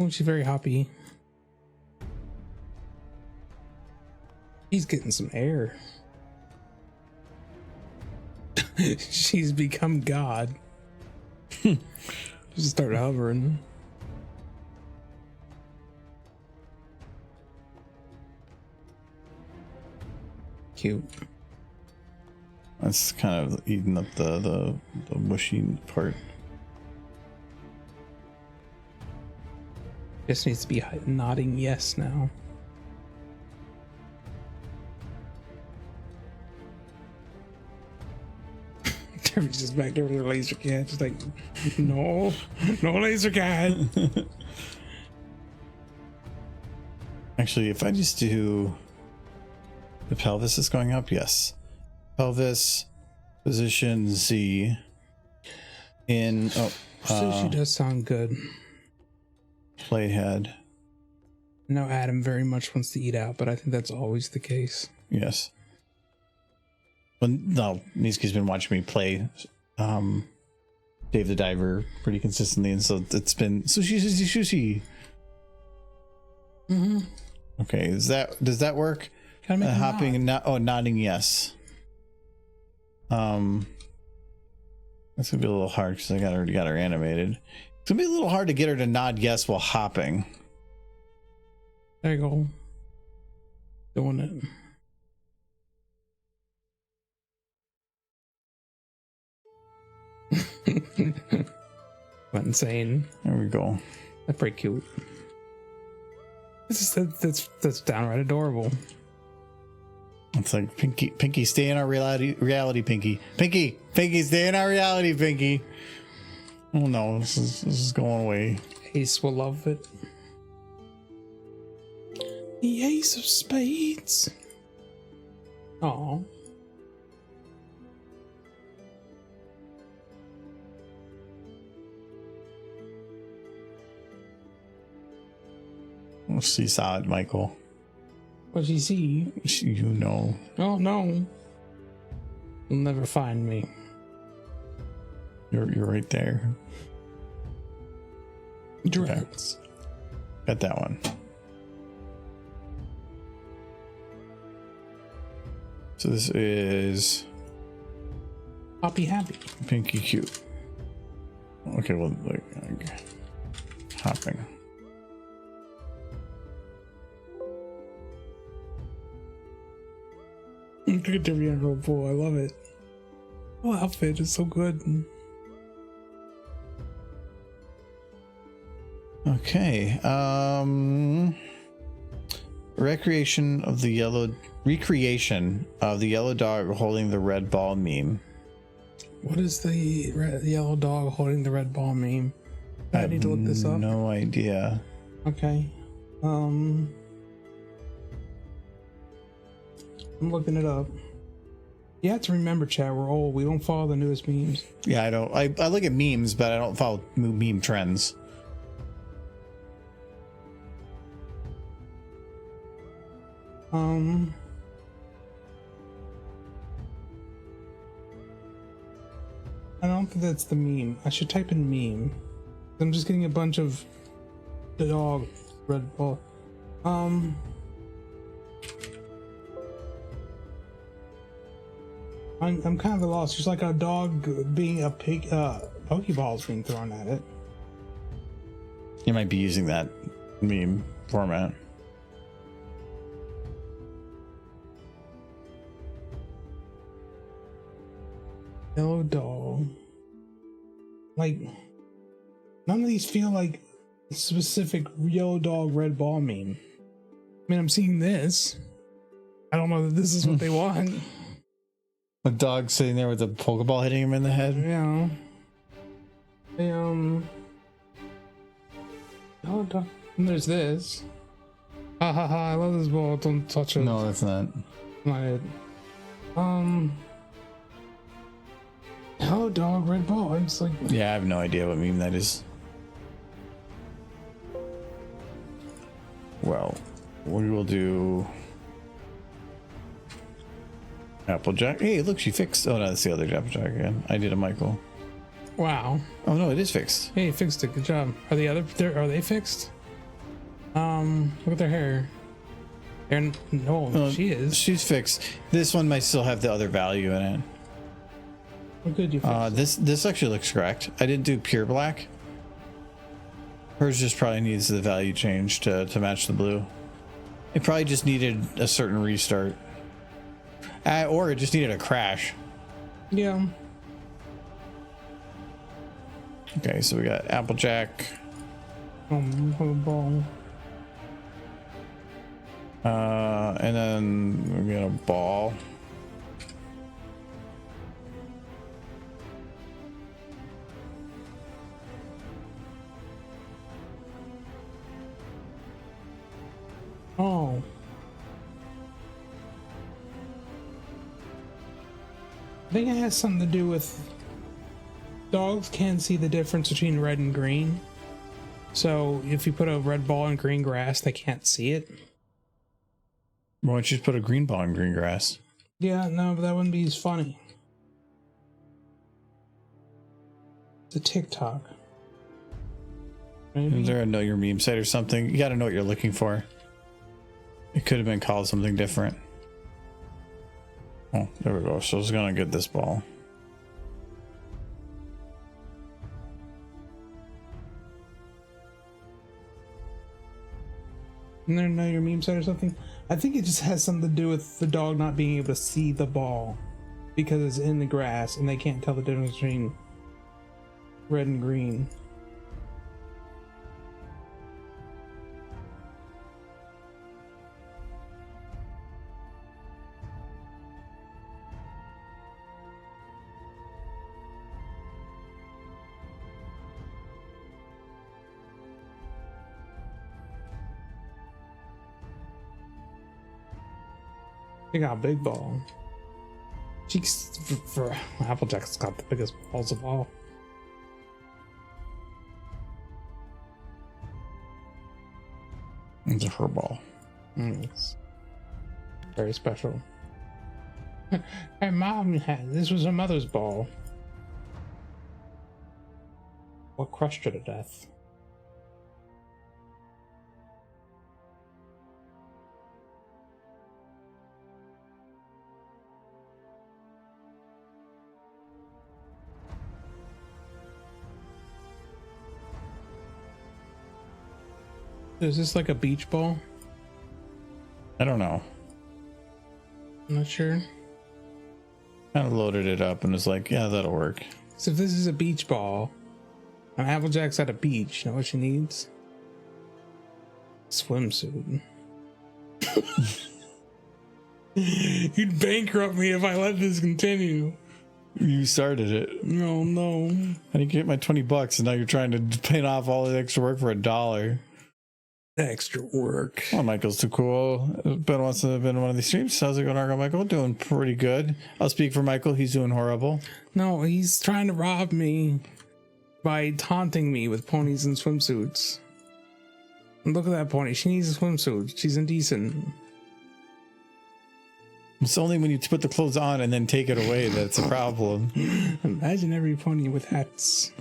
Oh, she's very happy. He's getting some air. She's become God. Just started hovering. Cute. That's kind of eating up the mushy part. Just needs to be nodding yes now. Debbie's just back there with her laser cat. Just like, no laser cat. Actually, if I just do the pelvis is going up, yes. Pelvis, position Z. In Sushi does sound good. playhead. No, Adam very much wants to eat out, but I think that's always the case. Yes. Well, no, Mizuki's been watching me play Dave the Diver pretty consistently, and so it's been sushi. Mm-hmm. Okay, does that work? Gotta make Hopping and nodding yes. That's gonna be a little hard because I already got her animated. It's gonna be a little hard to get her to nod yes while hopping. There you go. Doing it. Went insane. There we go. That's pretty cute. That's downright adorable. It's like Pinky, stay in our reality, Pinky. Pinky, stay in our reality, Pinky. Oh no, this is going away. Ace will love it. The Ace of Spades. Oh. We'll see it, Michael. What'd you see? You know. Oh no. You'll never find me. You're right there. Dreads. Got that one. So this is Poppy Happy. Pinky Cute. Okay, well, like hopping. Look at the Rihanna boy. I love it. Oh, outfit is so good. Okay. Recreation of the yellow dog holding the red ball meme. What is the yellow dog holding the red ball meme? I need to look this up. No idea. Okay. I'm looking it up. You have to remember, Chad, we're old. We don't follow the newest memes. Yeah, I don't. I look at memes, but I don't follow meme trends. I don't think that's the meme. I should type in meme. I'm just getting a bunch of the dog red ball. I'm kind of lost. Just like a dog being a pig, Pokeballs being thrown at it. You might be using that meme format. Yellow dog. Like, none of these feel like a specific yellow dog red ball meme. I mean, I'm seeing this. I don't know that this is what they want. A dog sitting there with a Pokeball hitting him in the head. Yeah. Yellow dog. And there's this. Ha ha ha! I love this ball. Don't touch it. No, that's not. Not it. Yellow dog, red ball. I'm just like. Yeah, I have no idea what meme that is. Well, we will do Applejack. Hey, look, she fixed. Oh no, that's the other Applejack again. I did a Michael. Wow. Oh no, it is fixed. Hey, you fixed it. Good job. Are they fixed? Look at their hair. She is. She's fixed. This one might still have the other value in it. Oh, good, you fixed This actually looks correct. I didn't do pure black. Hers just probably needs the value change to match the blue. It probably just needed a certain restart. Or it just needed a crash. Yeah. Okay, so we got Applejack. Ball. And then we got a ball. Oh. I think it has something to do with dogs can't see the difference between red and green. So if you put a red ball in green grass, they can't see it. Why don't you just put a green ball in green grass? Yeah, no, but that wouldn't be as funny. It's a TikTok. Maybe. Is there a know your meme site or something? You got to know what you're looking for. It could have been called something different. Oh, there we go. So I was gonna get this ball. Isn't there know your meme site or something? I think it just has something to do with the dog not being able to see the ball because it's in the grass and they can't tell the difference between red and green. They got a big ball. Cheeks for Applejack's got the biggest balls of all. It's a her ball. It's very special. Her mom had this was her mother's ball. What crushed her to death? Is this like a beach ball? I don't know. I'm not sure. Kind of loaded it up and was like, yeah, that'll work. So if this is a beach ball, and Applejack's at a beach, you know what she needs? Swimsuit. You'd bankrupt me if I let this continue. You started it. No, no. I didn't get my $20 and now you're trying to pay off all the extra work for $1. Extra work. Oh, Michael's too cool. Ben wants to have been on one of these streams. How's it going, Argo Michael? Doing pretty good. I'll speak for Michael. He's doing horrible. No, he's trying to rob me by taunting me with ponies and swimsuits. And look at that pony. She needs a swimsuit. She's indecent. It's only when you put the clothes on and then take it away that's a problem. Imagine every pony with hats.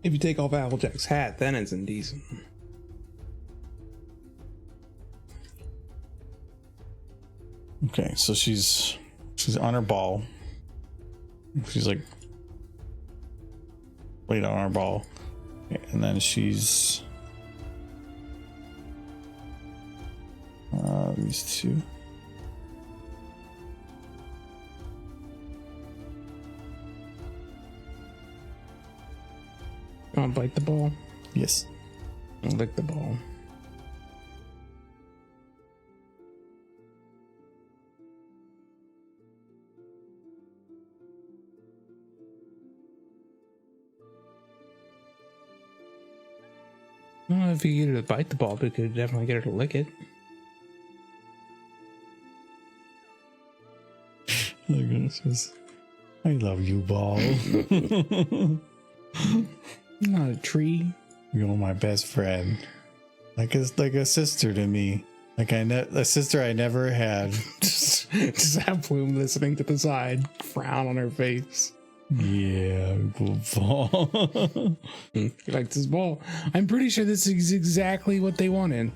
If you take off Applejack's hat, then it's indecent. Okay, so she's on her ball. She's like laid on her ball. And then she's these two. You want to bite the ball? Yes. And lick the ball. I don't know if you get her to bite the ball, but you could definitely get her to lick it. I love you, ball. You're not a tree. You're my best friend. Like a sister to me. Like a sister I never had. Just have Bloom listening to the side, frown on her face. Yeah, good ball. He likes his ball. I'm pretty sure this is exactly what they wanted.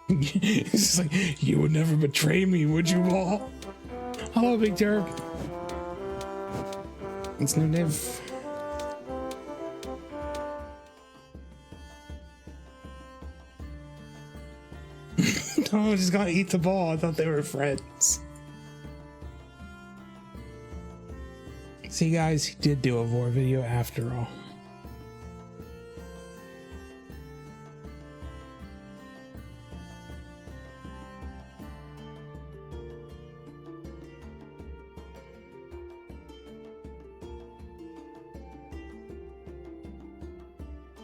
He's just like, you would never betray me, would you, ball? Hello, Big Turk. It's new Niv. No, just gonna eat the ball. I thought they were friends. See, guys, he did do a vor video after all.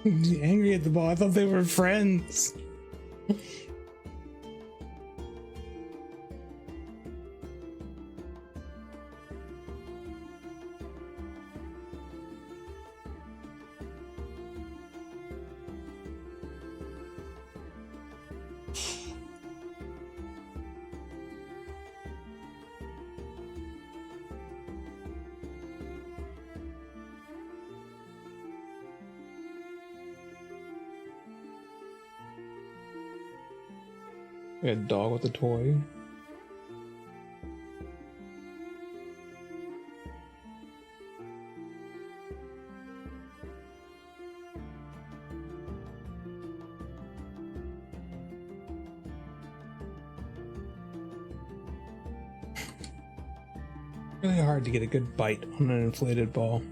He's angry at the ball. I thought they were friends. We got a dog with a toy. Really hard to get a good bite on an inflated ball.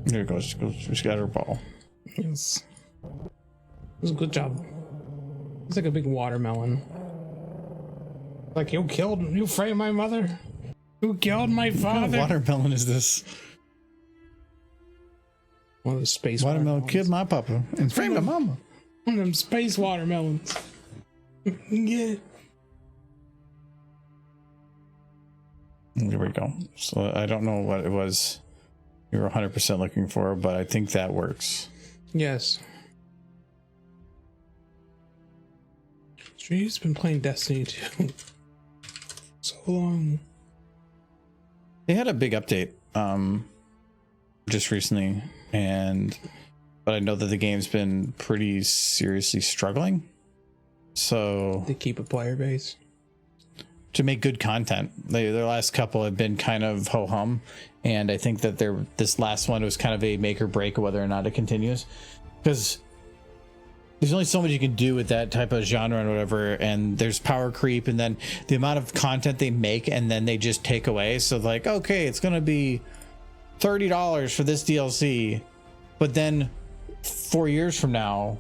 There goes. She's got her ball. Yes. It was a good job. It's like a big watermelon. Like, you framed my mother? You killed my What kind father? of watermelon is this? One of the space Watermelon watermelons. killed my papa and framed my mama. One of them space watermelons. Yeah. There we go. So I don't know what it was you were 100% looking for, but I think that works. Yes. She's been playing Destiny 2 so long. They had a big update just recently, but I know that the game's been pretty seriously struggling. So To keep a player base. to make good content, their last couple have been kind of ho-hum, and I think that this last one was kind of a make or break of whether or not it continues, because there's only so much you can do with that type of genre and whatever, and there's power creep, and then the amount of content they make and then they just take away. So like, okay, it's gonna be $30 for this DLC, but then 4 years from now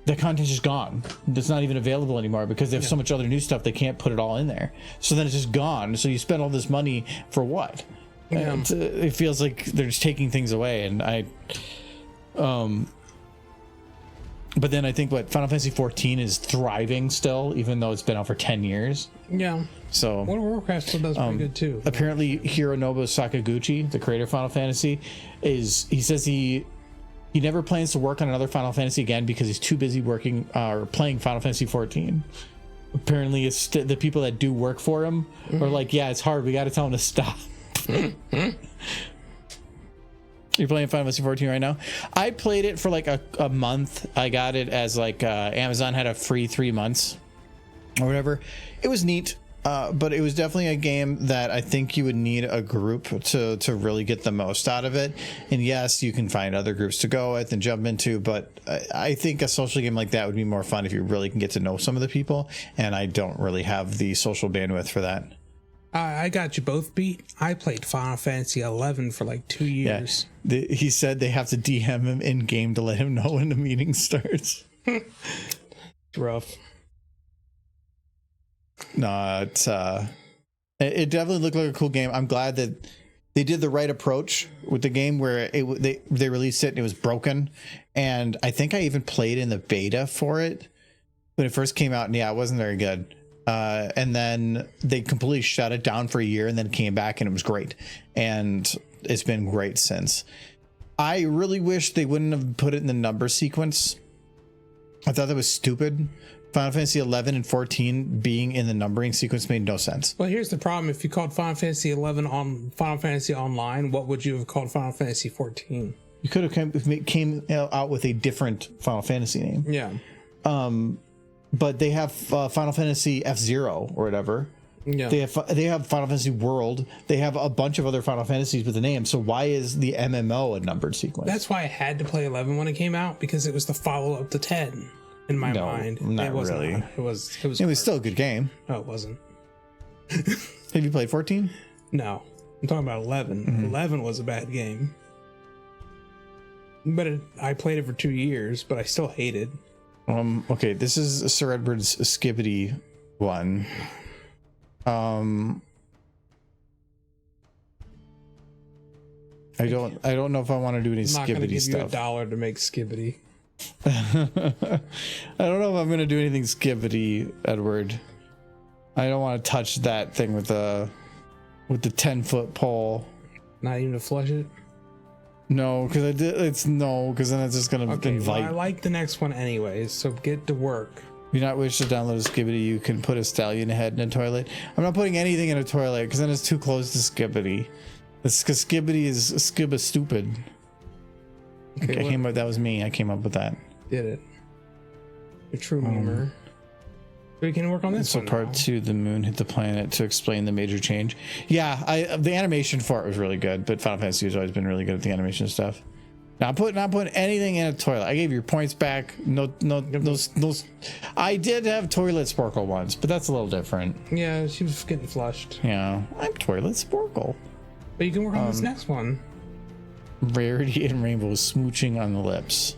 the content's just gone. It's not even available anymore because they have so much other new stuff they can't put it all in there. So then it's just gone. So you spend all this money for what? Yeah. It feels like they're just taking things away, and but then I think Final Fantasy 14 is thriving still, even though it's been out for 10 years. Yeah. So World of Warcraft still does pretty good too. apparently Hironobu Sakaguchi, the creator of Final Fantasy, he says he never plans to work on another Final Fantasy again because he's too busy working or playing Final Fantasy 14. Apparently it's the people that do work for him are like, yeah, it's hard, we got to tell him to stop. You're playing Final Fantasy 14 right now? I played it for like a month. I got it as like Amazon had a free 3 months or whatever. It was neat, but it was definitely a game that I think you would need a group to really get the most out of it. And yes, you can find other groups to go with and jump into, but I think a social game like that would be more fun if you really can get to know some of the people, and I don't really have the social bandwidth for that. I got you both beat. I played Final Fantasy 11 for like 2 years. Yeah. He said they have to DM him in game to let him know when the meeting starts. It's rough. No, it definitely looked like a cool game. I'm glad that they did the right approach with the game, where they released it and it was broken, and I think I even played in the beta for it when it first came out, and yeah, it wasn't very good. And then they completely shut it down for a year and then came back and it was great, and it's been great since. I really wish they wouldn't have put it in the number sequence. I thought that was stupid. Final Fantasy 11 and 14 being in the numbering sequence made no sense. Well, here's the problem. If you called Final Fantasy 11 on Final Fantasy Online, what would you have called Final Fantasy 14? You could have came out with a different Final Fantasy name. Yeah. But they have Final Fantasy F-Zero or whatever. Yeah. They have Final Fantasy World. They have a bunch of other Final Fantasies with the name. So why is the MMO a numbered sequence? That's why I had to play 11 when it came out, because it was the follow-up to 10 in my mind. Not it wasn't. really. It was still a good game. No, it wasn't. Have you played 14? No. I'm talking about 11. 11 was a bad game. But I played it for 2 years, but I still hated. Okay, this is Sir Edward's Skibbity one. I don't know if I want to do any I'm not gonna Skibbity give stuff. you $1 to make Skibbity. I don't know if I'm gonna do anything Skibbity, Edward. I don't want to touch that thing with the 10-foot pole. Not even to flush it? No, because because then it's just gonna invite. Well, I like the next one anyways, so get to work. If you not wish to download a Skibbity, you can put a stallion head in a toilet. I'm not putting anything in a toilet because then it's too close to Skibbity. It's because Skibbity is Skibba stupid. Okay, that was me. I came up with that. Did it? A true memer. We can work on this. So part 2, the moon hit the planet to explain the major change. Yeah, the animation for it was really good, but Final Fantasy has always been really good at the animation stuff. Not putting anything in a toilet. I gave you your points back. No. I did have Toilet Sporkle once, but that's a little different. Yeah, she was getting flushed. Yeah, I'm Toilet Sporkle. But you can work on this next one. Rarity and Rainbow smooching on the lips.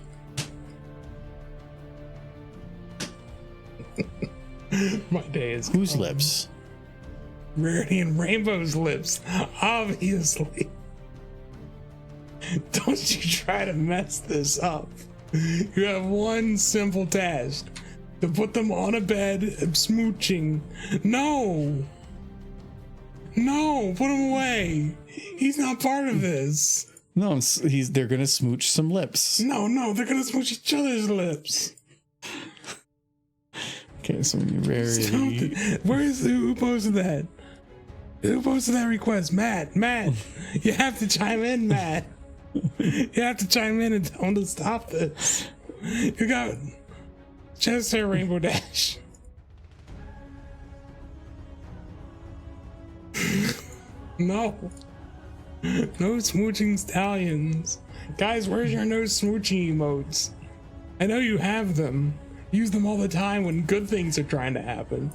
My day is Whose lips? Rarity and Rainbow's lips, obviously. Don't you try to mess this up. You have one simple task: to put them on a bed, smooching. No, put him away. He's not part of this. No, they're gonna smooch some lips. No, they're gonna smooch each other's lips. Okay, so rarely. Who posted that? Who posted that request? Matt, you have to chime in, Matt. You have to chime in and tell him to stop this. You got Chester Rainbow Dash. No smooching stallions. Guys, where's your no smooching emotes? I know you have them. Use them all the time when good things are trying to happen.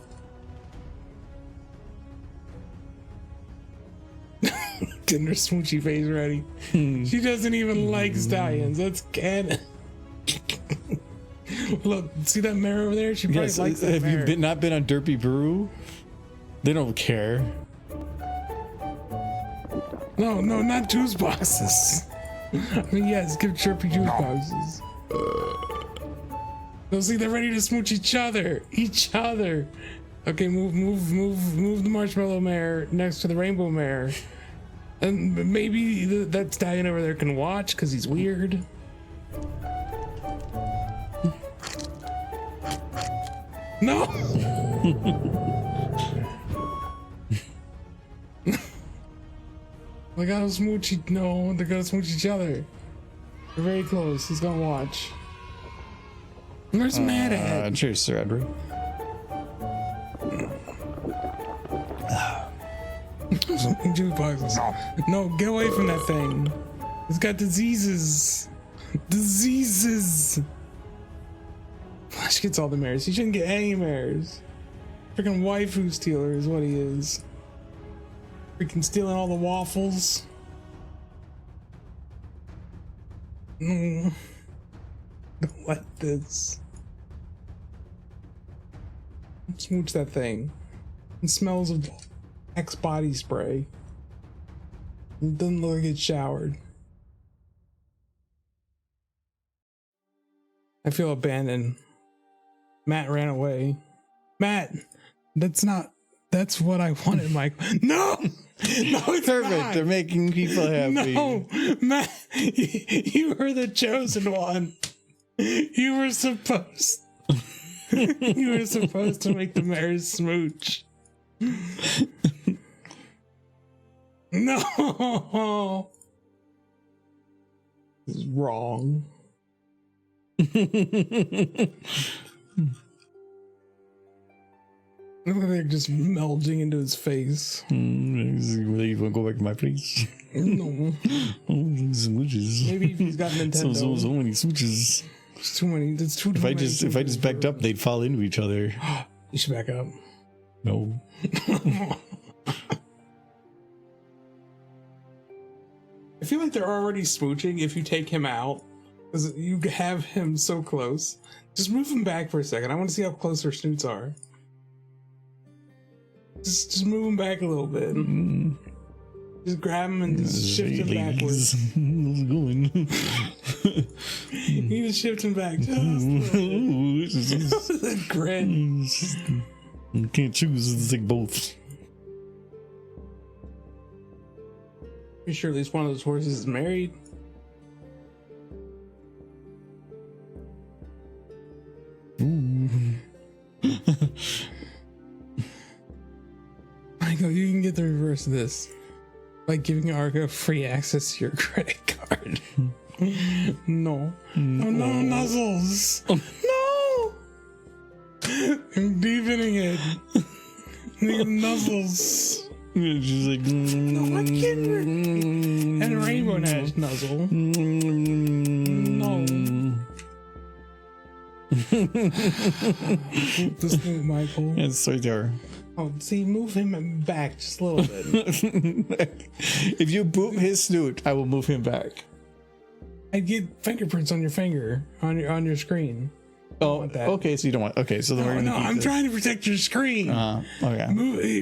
Getting her smoochy face ready. She doesn't even like stallions. That's canon. Look, see that mare over there? She probably likes that mare. Have you not been on Derpy Brew? They don't care. No, not juice boxes. I mean, yes, give chirpy juice boxes. No, see, they're ready to smooch each other. Okay, move the marshmallow mare next to the rainbow mare. And maybe that stallion over there can watch because he's weird. No! They gotta smooch they gotta smooch each other. They're very close. He's gonna watch. Where's Matt at? Cheers, Sir Edward. Juice boxes. No, get away from that thing. It's got diseases. Flash gets all the mares. He shouldn't get any mares. Freaking waifu stealer is what he is. Freaking stealing all the waffles. No. Don't let this. Smooch that thing. It smells of X body spray. It doesn't look like it's showered. I feel abandoned. Matt ran away. Matt, that's what I wanted, Mike. No, it's Perfect. not. They're making people happy. No, Matt, you were the chosen one. You were supposed to make the mares smooch. No, this is wrong. Look like they're just melding into his face. You want to go back to my place? No. Smooches. Maybe if he's got Nintendo. So many smooches. It's too many. It's too If I just backed up, they'd fall into each other. You should back up. No. I feel like they're already smooching if you take him out. Because you have him so close. Just move him back for a second. I want to see how close their snoots are. Just move him back a little bit. Just grab him and just shift him backwards. How's it going? You need to shift him back just a little bit. The grin. You can't choose. It's like both. Pretty sure at least one of those horses is married. Michael, you can get the reverse of this by giving Argo free access to your credit card. No. No, nuzzles. No! I'm deepening it. Nuzzles. She's like, No, I can't. And Rainbow Dash nuzzle. No. The snoot, Michael. it's right there. Oh, see, move him back just a little bit. If you boop his snoot, I will move him back. I get fingerprints on your finger on your screen. Oh, want that. okay. So you don't want. Okay, so then we're gonna. No, keep I'm this. trying to protect your screen. Okay.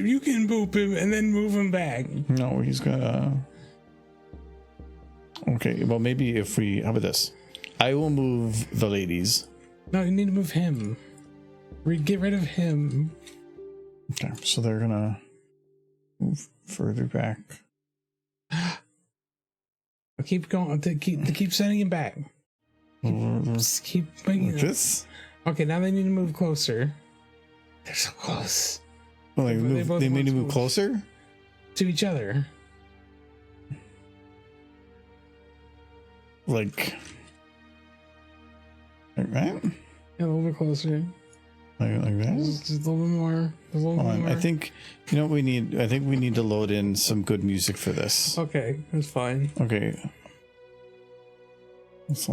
You can boop him and then move him back. No, he's gonna. Okay, well maybe if we. How about this? I will move the ladies. No, you need to move him. Get rid of him. Okay, so they're gonna move further back. Keep going. Keep sending him back. Just keep making Like this? Okay, now they need to move closer. They're so close. Well, They both they need want to to move move. closer? To each other. Like that? Yeah, a little bit closer. Like that? Just a little bit more. A little Hold bit on. more. I think you know what we need. I think we need to load in some good music for this. Okay, that's fine. Okay. Let's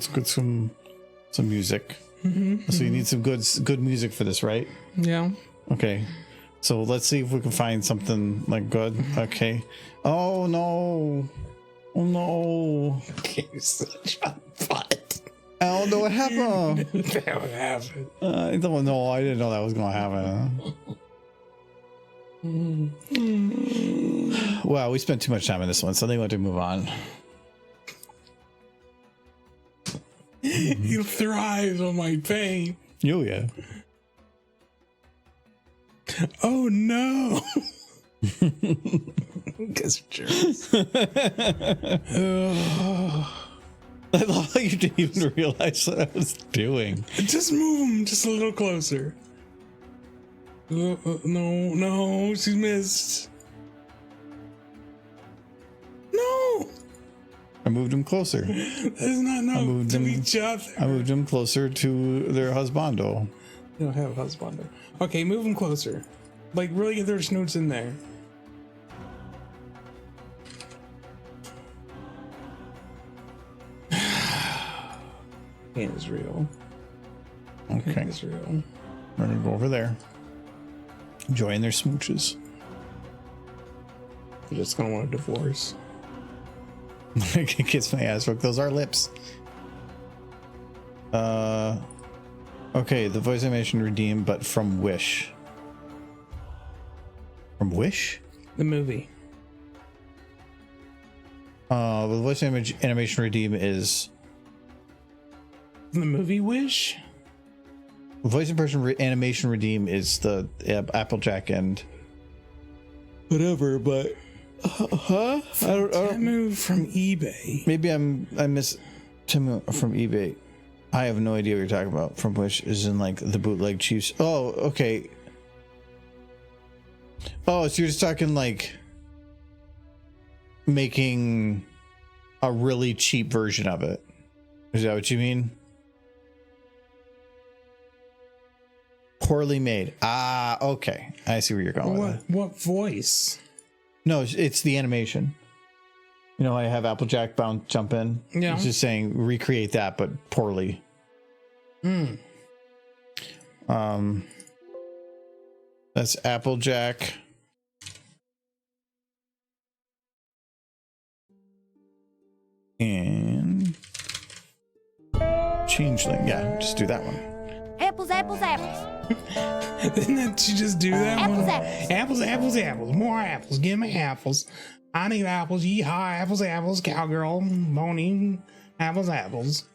get some music. So you need some good music for this, right? Yeah. Okay. So let's see if we can find something like good. Okay. Oh no. Oh no. You're such a butt. I don't know what happened. That would happen. I don't know. I didn't know that was gonna happen. Wow, we spent too much time on this one, so they want to move on. You thrive on my pain. Oh yeah. Oh no. Because jerks. I love how you didn't even realize what I was doing. Just move him just a little closer. No, she missed. No, I moved him closer. that's not no moved to him- each other. I moved him closer to their husbando. You don't have a husband. Okay, move him closer. Like really get their snoots in there. Pain is real. Okay. Pain is real. We're gonna go over there. Enjoying their smooches. You're just gonna want a divorce. I can kiss my ass. Look, those are lips. Okay, the voice animation redeemed, but from Wish. From Wish? The movie. The voice animation redeem is The movie Wish? the voice animation redeem is the Applejack and whatever, but huh? I don't. Move from eBay. Maybe I miss Tim from eBay. I have no idea what you're talking about. From Wish is in like the bootleg Chiefs. Oh, okay. Oh, so you're just talking like making a really cheap version of it. Is that what you mean? Poorly made. Ah, okay. I see where you're going with it. What voice? No, it's the animation. You know, I have Applejack jump in. Yeah. It's just saying recreate that, but poorly. That's Applejack. And Changeling. Yeah, just do that one. Apples, apples, apples. Didn't that you just do that Apples, one? apples. Apples, more apples. Give me apples. I need apples. Yeehaw, apples, cowgirl, moaning, apples.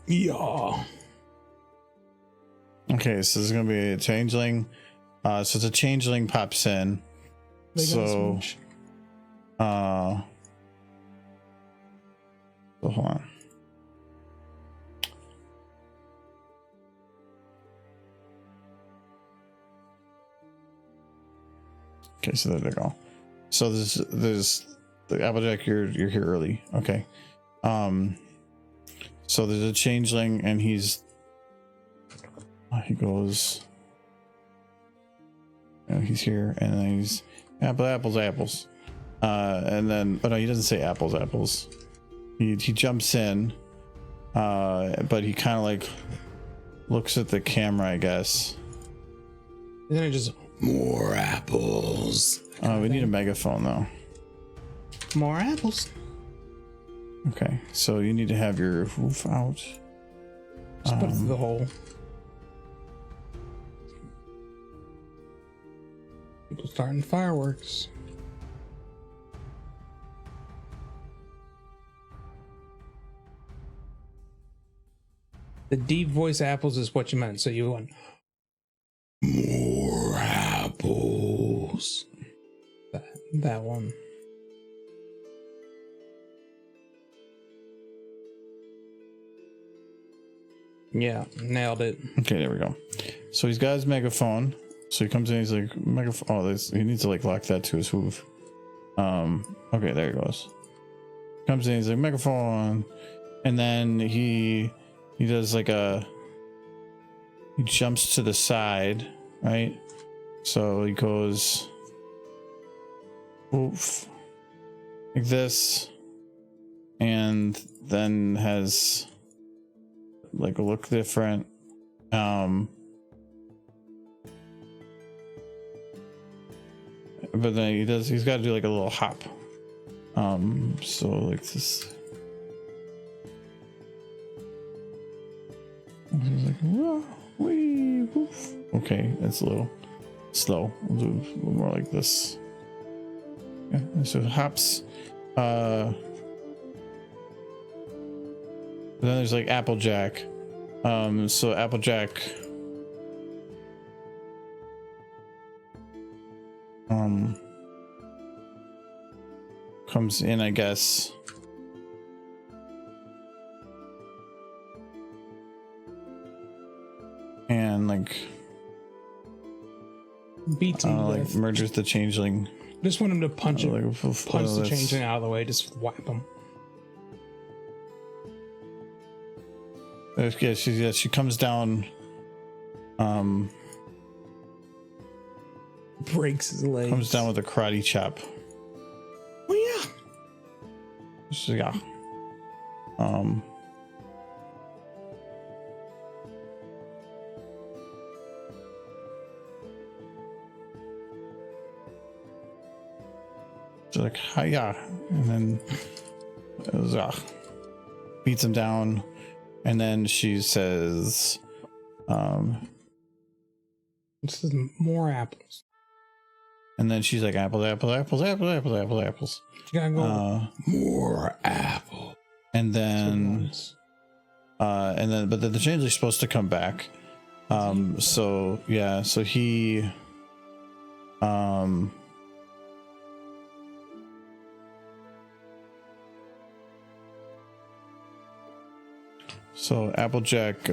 Yeah. Okay, so this is gonna be a changeling. So it's a changeling pops in. They got So smooch. So hold on. Okay, so there they go. So there's the Applejack. You're here early. Okay. So there's a changeling, and he goes. He's here, and then he's apples. And then, oh no, he doesn't say apples. He jumps in, but he kind of like looks at the camera, I guess. And then it just more apples. We need a megaphone though. More apples. Okay, so you need to have your hoof out. Just put it through the hole. People starting fireworks. The deep voice apples is what you meant. So you want more apples. That one. Yeah, nailed it. Okay, there we go. So he's got his megaphone. So he comes in, he's like, megaphone. Oh, he needs to like lock that to his hoof. Okay, there he goes. Comes in, he's like, megaphone. And then he does like he jumps to the side, right? So he goes, oof, like this. And then has like a look different. But then he's got to do like a little hop. So like this. He's like, whoa, wee, woof. Okay, that's a little slow. We'll do a little more like this. Yeah, so hops. Then there's like Applejack. So Applejack comes in, I guess. And like Beats him to like death. murders the changeling. Just want him to punch him. Like, Punch the changeling out of the way. Just whap him. Yeah, she comes down. Breaks his legs. Comes down with a karate chop. Oh yeah. So, yeah. So like, hiya, and then beats him down, and then she says, This is more apples. and then she's like, apples. You gotta go. More apple. And then, but then the changeling's supposed to come back. So yeah, so he, so Applejack,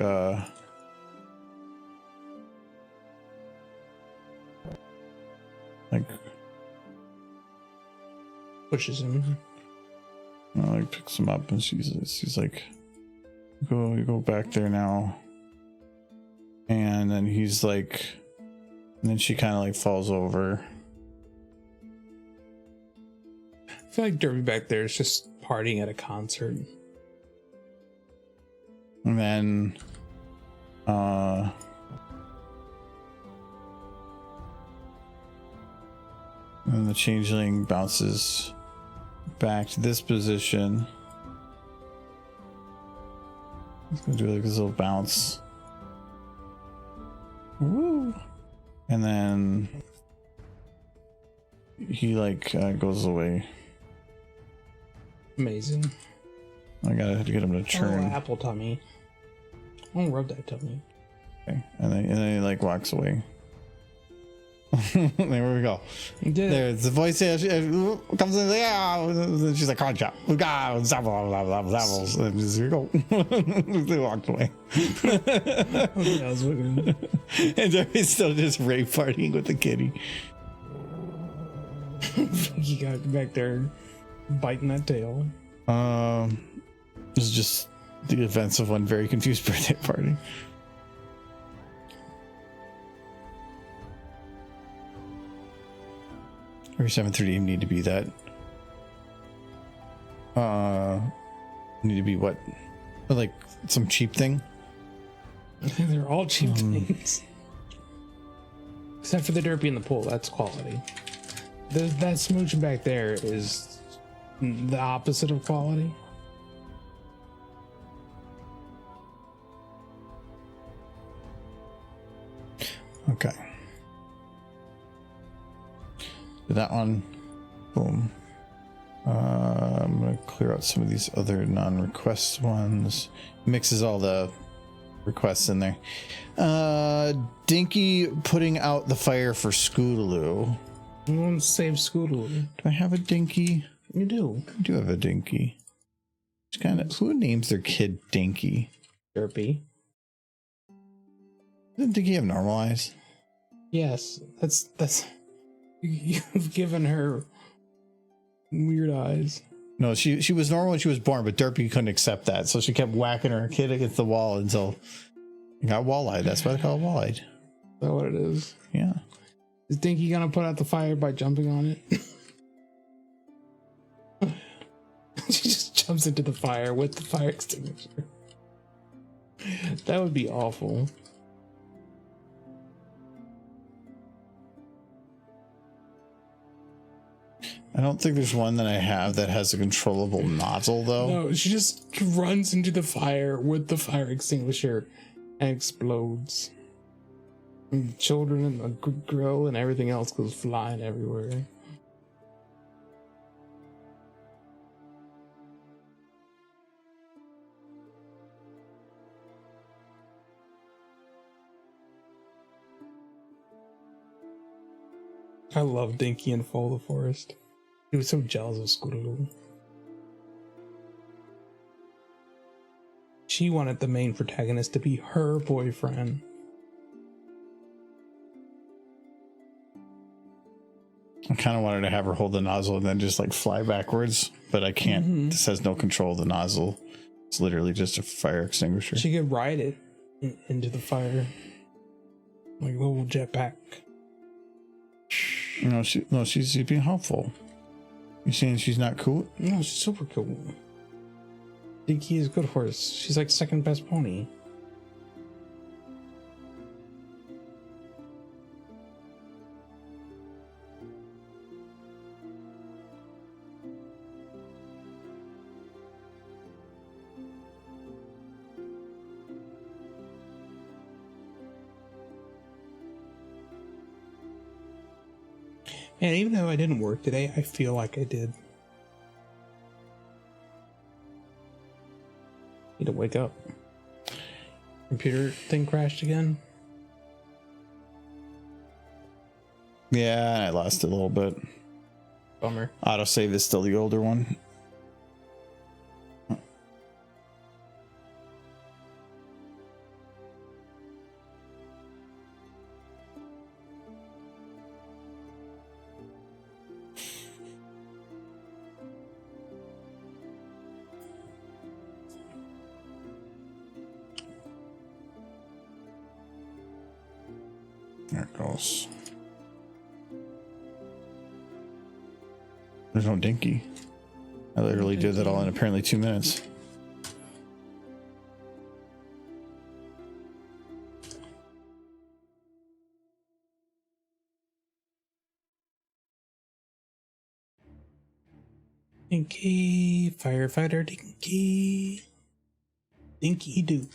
like Pushes him. like picks him up, and she's like, you go back there now. And then he's like, and then she kind of like falls over. I feel like Derby back there is just partying at a concert. And then and the changeling bounces back to this position. He's gonna do like this little bounce. Woo! And then he like goes away. Amazing. I gotta get him to turn. Oh, apple tummy. I'll rub that tummy. Okay. And then he like walks away. There we go. He did. There's the voice here. She comes in. Yeah, she's like, "Concha, we got apples." And just here we go. They walked away. Okay, I was looking. And Derby's still just rape partying with the kitty. He got back there biting that tail. This is just the events of one very confused birthday party. Every 7:30 need to be that. Need to be what? Like some cheap thing? They're all cheap things. Except for the derpy in the pool, that's quality. That smooching back there is the opposite of quality. Okay. That one. Boom. I'm gonna clear out some of these other non-request ones. Mixes all the requests in there. Dinky putting out the fire for Scootaloo. I want to save Scootaloo. Do I have a Dinky? You do. I do have a Dinky. It's kind of, who names their kid Dinky? Derpy. Doesn't Dinky have normal eyes? Yes, that's. You've given her weird eyes. No, she was normal when she was born, but Derpy couldn't accept that, so she kept whacking her kid against the wall until it got wall-eyed. That's why they call it wall-eyed. Is that what it is? Yeah. Is Dinky gonna put out the fire by jumping on it? She just jumps into the fire with the fire extinguisher. That would be awful. I don't think there's one that I have that has a controllable nozzle, though. No, she just runs into the fire with the fire extinguisher and explodes. And the children and the grill and everything else goes flying everywhere. I love Dinky and Fall the Forest. He was so jealous of Scootaloo. She wanted the main protagonist to be her boyfriend. I kind of wanted to have her hold the nozzle and then just like fly backwards, but I can't. This has no control of the nozzle. It's literally just a fire extinguisher. She could ride it into the fire. Like a little jetpack. No, she's being helpful. You saying she's not cool? No, she's super cool. Dinky is a good horse. She's like second best pony. And even though I didn't work today, I feel like I did. Need to wake up. Computer thing crashed again. Yeah, I lost it a little bit. Bummer. Autosave is still the older one. There it goes. There's no Dinky. I literally did that all in apparently 2 minutes. Dinky, firefighter Dinky. Dinky Doo.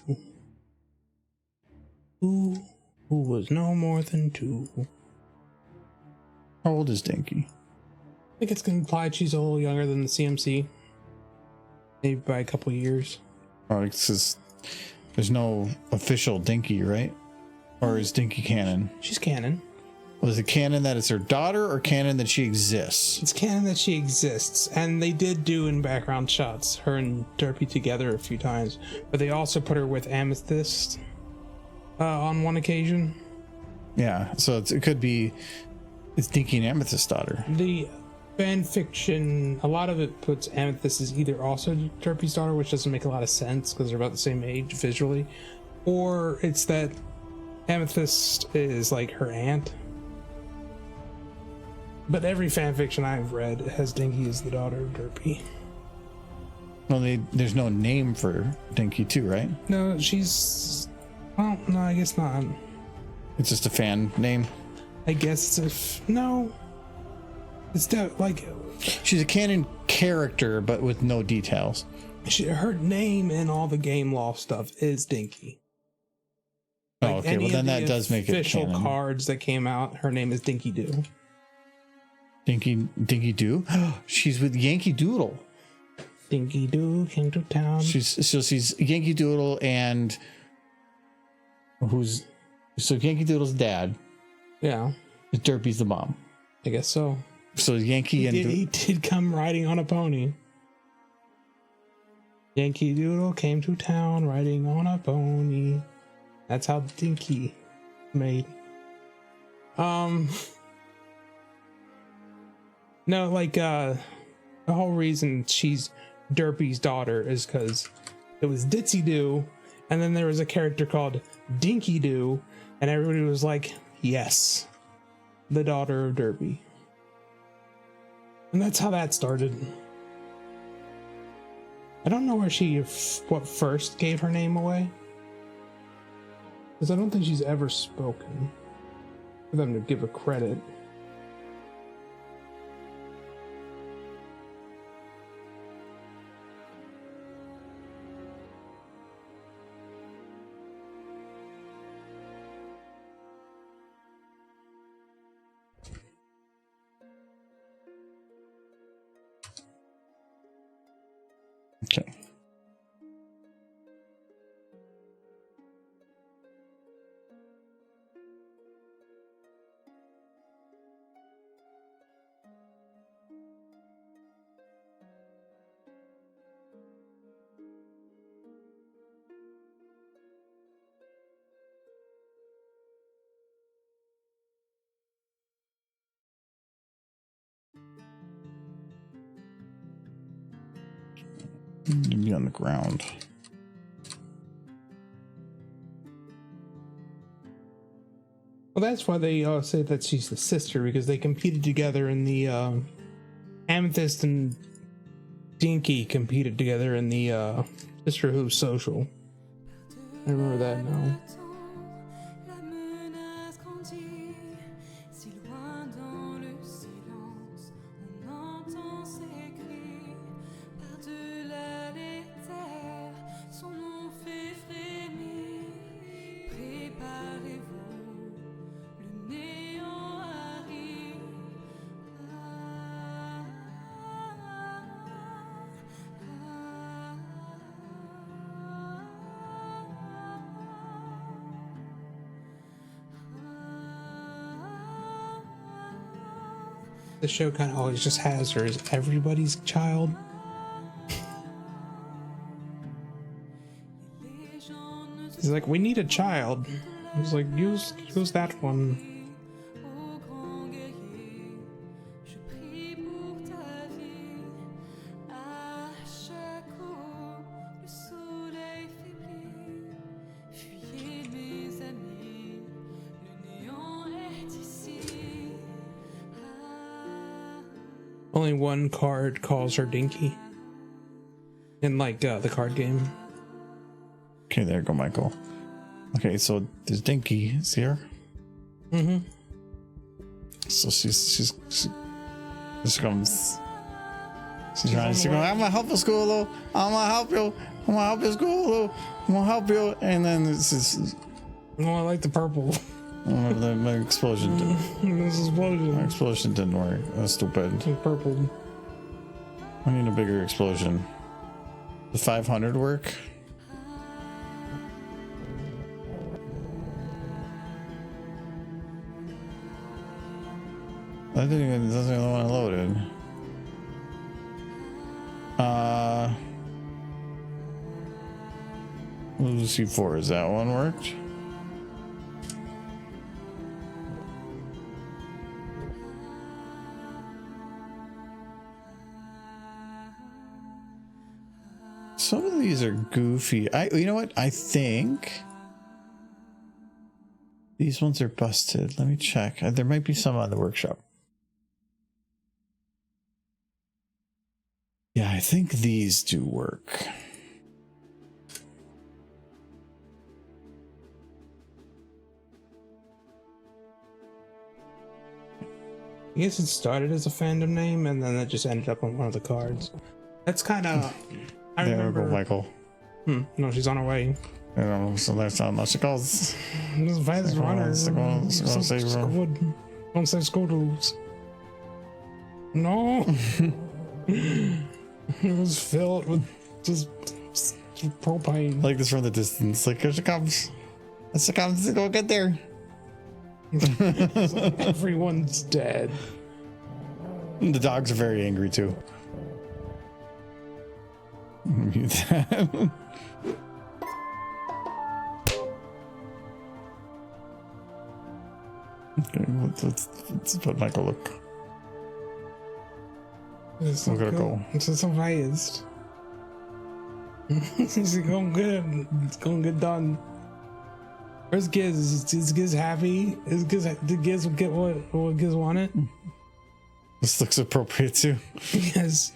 Who was no more than 2. How old is Dinky? I think it's implied she's a little younger than the CMC. Maybe by a couple years. Oh, it says there's no official Dinky, right? Or is Dinky canon? She's canon. Was it canon that it's her daughter or canon that she exists? It's canon that she exists. And they did do in background shots her and Derpy together a few times. But they also put her with Amethyst on one occasion. Yeah, so it could be it's Dinky and Amethyst's daughter. The fan fiction, a lot of it puts Amethyst as either also Derpy's daughter, which doesn't make a lot of sense because they're about the same age visually, or it's that Amethyst is like her aunt. But every fan fiction I've read has Dinky as the daughter of Derpy. Well, there's no name for Dinky too, right? No, she's... Well, no, I guess not. It's just a fan name. I guess if... No. It's like... She's a canon character, but with no details. Her name in all the game law stuff is Dinky. Like oh, okay. Well, then that does make it official canon. Cards that came out, her name is Dinky Doo. Dinky Doo? She's with Yankee Doodle. Dinky Doo came to town. She's Yankee Doodle and Who's so Yankee Doodle's dad? Yeah, Derpy's the mom. I guess so. So Yankee He did come riding on a pony. Yankee Doodle came to town riding on a pony. That's how Dinky made. No, like the whole reason she's Derpy's daughter is because it was Ditsy Doo, and then there was a character called Dinky Doo, and everybody was like, yes, the daughter of Derpy. And that's how that started. I don't know where what first gave her name away, because I don't think she's ever spoken for them to give her credit. Okay. Be on the ground. Well, that's why they say that she's the sister, because they competed together in the Amethyst and Dinky competed together in the Sisterhood Social. I remember that now. The show kind of always just has her as everybody's child. He's like, we need a child. He's like, use that one. Only one card calls her Dinky. In like the card game. Okay, there you go, Michael. Okay, so there's Dinky. See her? Mm-hmm. So she comes. She's trying to go, I'm gonna help you, Schoolo. I'm gonna help you. I'm gonna help you, Schoolo. I'm gonna help you. And then this is. Oh, I like the purple. My explosion didn't. This explosion. My explosion didn't work. That's stupid. Purple. I need a bigger explosion. The 500 work? That didn't even, that's the only one I loaded. Let's see, 4. Is that one worked? Some of these are goofy. You know what? I think these ones are busted. Let me check. There might be some on the workshop. Yeah, I think these do work. I guess it started as a fandom name and then it just ended up on one of the cards. That's kind of. I There remember. we go, Michael. No, she's on her way. So that's how much it goes. This is fast runner. Don't say scoodles. No. It was filled with just propane. Like this from the distance. Like, here she comes. Let's go get there. Everyone's dead. The dogs are very angry too. Mute that. Okay, let's let Michael look. It's Look at it go. It's surprised. It's going good. It's going to get done. Where's Giz? Is Giz happy? Did Giz get what Giz wanted? This looks appropriate too. Yes.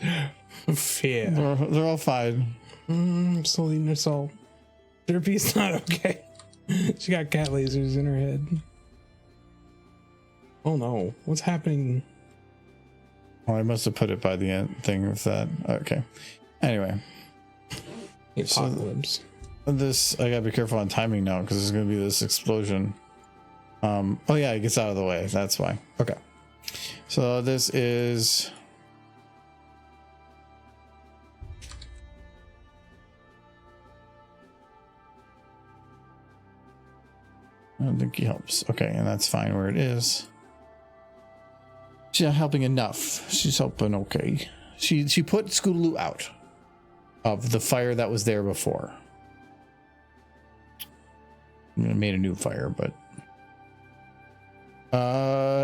Fear. They're all fine. Still eating her soul. Derpy's not okay. She got cat lasers in her head. Oh no. What's happening? Oh, I must have put it by the end thing of that. Okay. Anyway. Apocalypse. This, I gotta be careful on timing now because there's gonna be this explosion. Oh yeah, it gets out of the way. That's why. Okay. So this is. I don't think he helps. Okay, and that's fine where it is. She's not helping enough. She's helping okay. She put Scootaloo out of the fire that was there before. I made a new fire, but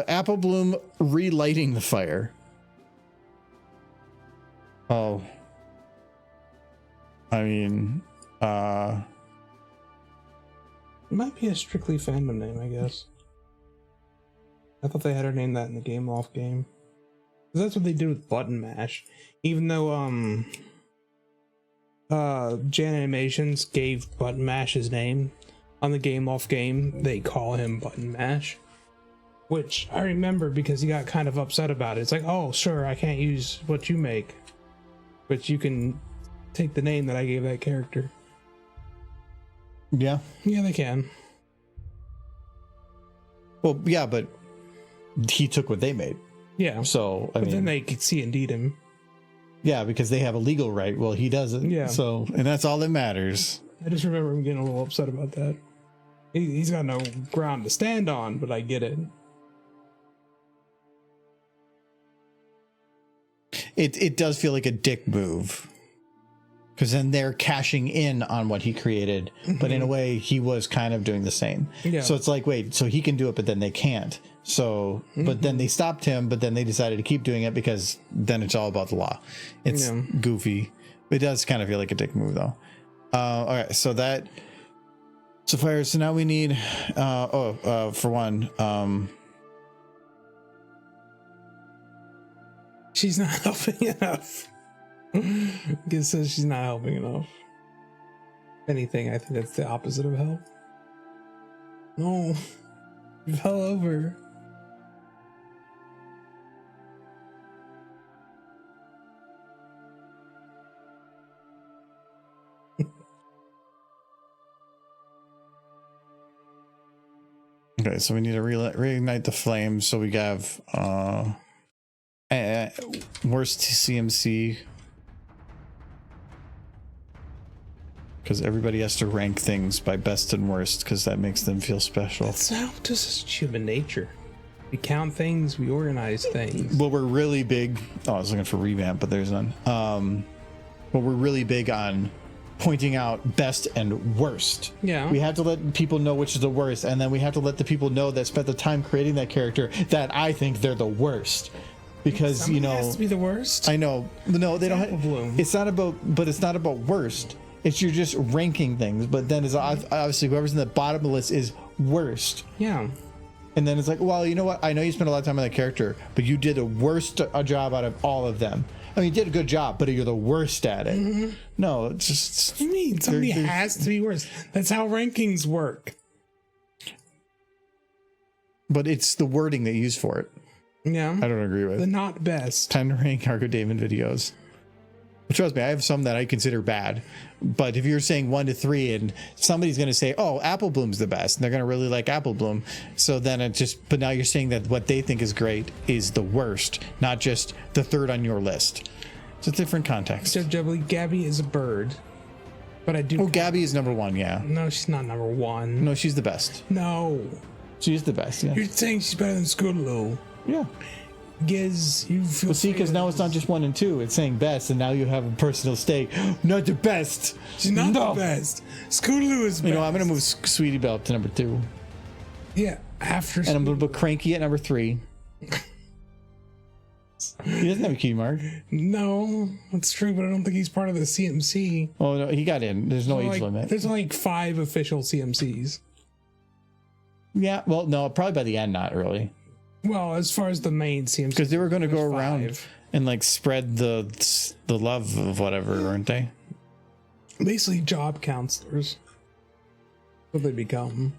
Apple Bloom relighting the fire. Oh, I mean, It might be a strictly fandom name, I guess. I thought they had her name that in the Game Loft game. 'Cause that's what they did with Button Mash. Even though Jan Animations gave Button Mash his name on the Game Loft game, they call him Button Mash. Which I remember because he got kind of upset about it. It's like, oh sure, I can't use what you make, but you can take the name that I gave that character. yeah. Yeah, they can. Well, yeah, but he took what they made. Yeah. So, But then they could see and deed him. yeah, because they have a legal right. Well, he doesn't. Yeah. So, and that's all that matters. I just remember him getting a little upset about that. He's got no ground to stand on, but I get it. It does feel like a dick move. Because then they're cashing in on what he created, but in a way he was kind of doing the same. Yeah. So it's like, wait, so he can do it, but then they can't. So, but then they stopped him, but then they decided to keep doing it because then it's all about the law. It's goofy. It does kind of feel like a dick move though. All right, so that, so fire. So now we need, for one, She's not helping enough. Giz says she's not helping enough. If anything, I think that's the opposite of help. No. You fell over. okay, so we need to reignite the flames. So we have, worst CMC. Because everybody has to rank things by best and worst because that makes them feel special. That's how just human nature. We count things, we organize things. Well, we're really big. Oh, I was looking for revamp, but there's none. Well, we're really big on pointing out best and worst. Yeah. We have to let people know which is the worst, and then we have to let the people know that spent the time creating that character that I think they're the worst. Because Somebody you know, has to be the worst. I know. No, they don't. Apple Bloom. It's not about, but it's not about worst. It's you're just ranking things, but then it's obviously whoever's in the bottom of the list is worst. Yeah. And then it's like, well, you know what? I know you spent a lot of time on that character, but you did the worst job out of all of them. I mean, you did a good job, but you're the worst at it. No, it's just. What do you mean? Somebody has to be worse. That's how rankings work. But it's the wording they use for it. Yeah. I don't agree with. The not best. Time to rank Argo Damon videos. Trust me, I have some that I consider bad. But if you're saying 1 to 3 and somebody's going to say, oh, Apple Bloom's the best, and they're going to really like Apple Bloom. So then it just, but now you're saying that what they think is great is the worst, not just the third on your list. It's a different context. So Gabby is a bird. But I do. Oh, Gabby is number 1. Yeah. No, she's not number 1. No, she's the best. No. She's the best. Yeah. You're saying she's better than Scootaloo. Yeah. Giz, you feel. But see, because now it's not just 1 and 2. It's saying best, and now you have a personal stake. Not the best. She's not the best. Scootaloo is. You know, I'm gonna move Sweetie Belle to number 2, Yeah, after. and I'm gonna put Cranky at number 3. He doesn't have a cutie mark. No, that's true, but I don't think he's part of the CMC. Oh no, he got in. There's no age limit. There's only 5 official CMCs. Yeah, well, no, probably by the end, not really, Well, as far as the main CMC, because they were going to go there's around 5. and like spread the love of whatever, weren't they? Basically, job counselors. What they become.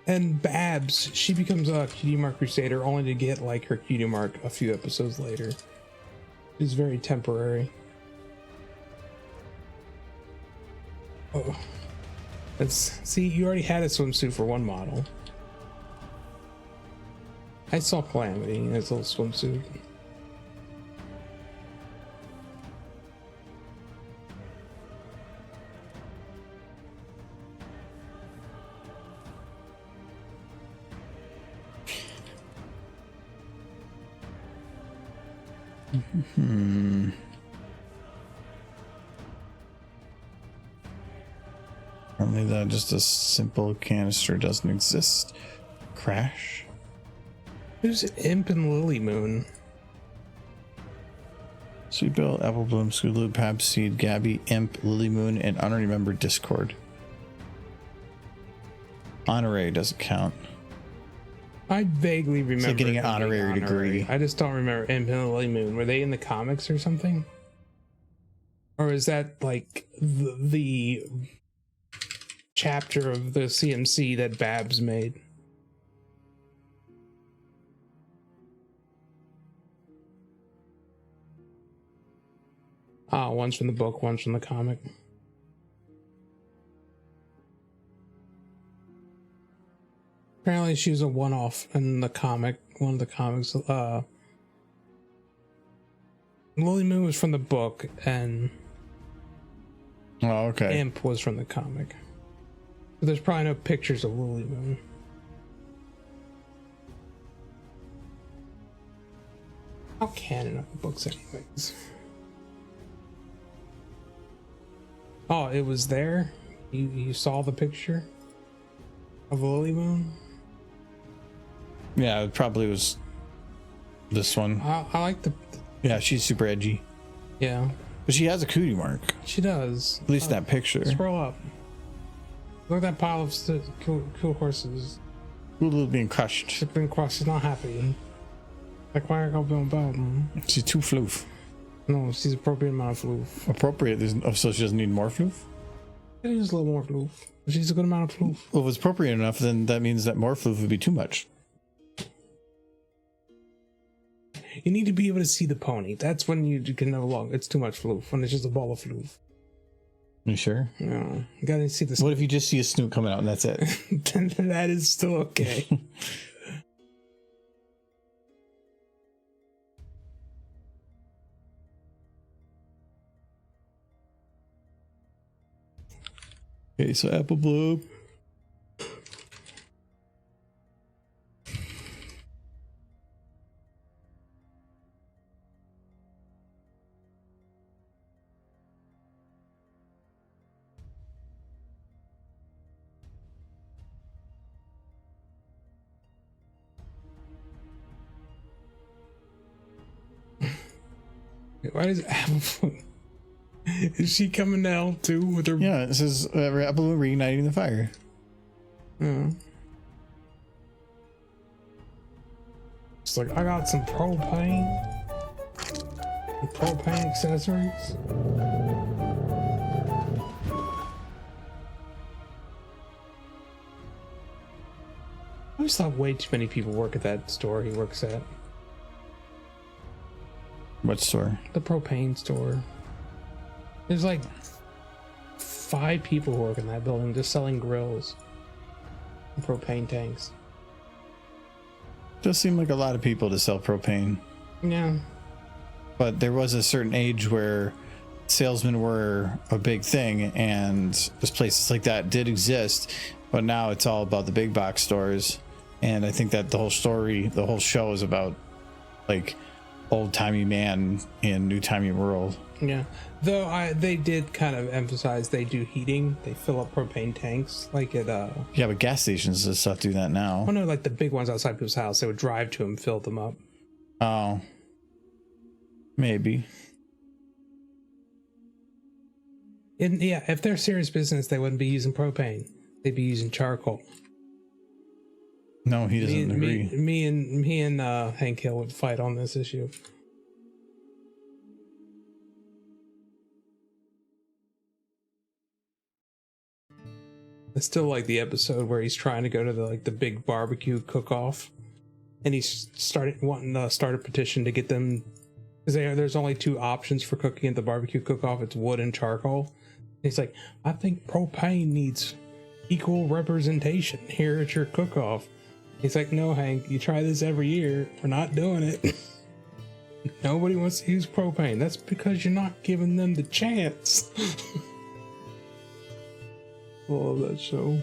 And Babs, she becomes a cutie mark crusader only to get like her cutie mark a few episodes later. It's very temporary. Oh, see, you already had a swimsuit for one model. I saw Calamity in his little swimsuit. Apparently that just a simple canister doesn't exist. Crash. Who's Imp and Lily Moon? Sweet Belle, Apple Bloom, Scootaloo, Pabseed, Gabby, Imp, Lily Moon, and honorary member Discord. Honorary doesn't count. I vaguely remember like getting an them being honorary degree. I just don't remember Imp and Lily Moon. Were they in the comics or something? Or is that like the chapter of the CMC that Babs made? Ah, one's from the book, one's from the comic. Apparently she was a one-off in the comic, one of the comics. Lily Moon was from the book, and Oh, okay. Imp was from the comic. But there's probably no pictures of Lily Moon. How canon are the books anyways? Oh, it was there? You saw the picture of Lily Moon? Yeah, it probably was this one. I like the... Yeah, she's super edgy. Yeah, But she has a cootie mark. she does. At least in that picture. Scroll up. Look at that pile of cool horses. Scootaloo being crushed. She's been crossed. She's not happy. Like, why are you going about? She's too floof. No, she's appropriate amount of floof. Appropriate. So she doesn't need more floof? Just a little more floof. She's a good amount of floof. Well, if it's appropriate enough, then that means that more floof would be too much. You need to be able to see the pony. That's when you can no longer. It's too much floof. When it's just a ball of floof. You sure? No, you gotta see the. What if you just see a snoot coming out and that's it? Then that is still okay. Okay, so Apple Bloom. Why does Apple? Is she coming down too with her? Yeah, it says Apple Bloom reigniting the fire. It's like, I got some propane. Propane accessories. I always thought way too many people work at that store he works at. What store? The propane store. There's like 5 people who work in that building just selling grills and propane tanks. Does seem like a lot of people to sell propane. Yeah. but there was a certain age where salesmen were a big thing, and just places like that did exist, but now it's all about the big box stores. And I think that the whole show is about like old-timey man in new-timey world. Yeah, though they did kind of emphasize they do heating. They fill up propane tanks like at Yeah, but gas stations and stuff do that now. oh no, like the big ones outside people's house. They would drive to them, fill them up. Oh, maybe. And yeah, if they're serious business, they wouldn't be using propane. They'd be using charcoal. No, he doesn't agree. Me and Hank Hill would fight on this issue. I still like the episode where he's trying to go to the big barbecue cook-off, and he's wanting to start a petition to get them, because there's only 2 options for cooking at the barbecue cook-off. It's wood and charcoal. He's like, I think propane needs equal representation here at your cook-off. He's like, no, Hank, you try this every year. We're not doing it. Nobody wants to use propane. That's because you're not giving them the chance. I love that show.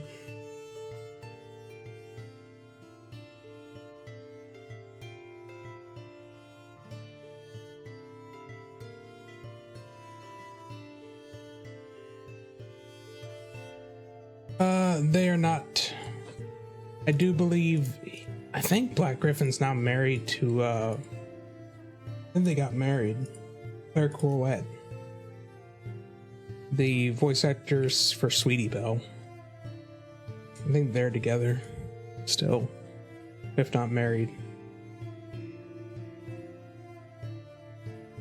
They are not. I do believe. I think Black Griffin's now married to. I think they got married. Claire Corwett, the voice actors for Sweetie Belle. I think they're together still, if not married.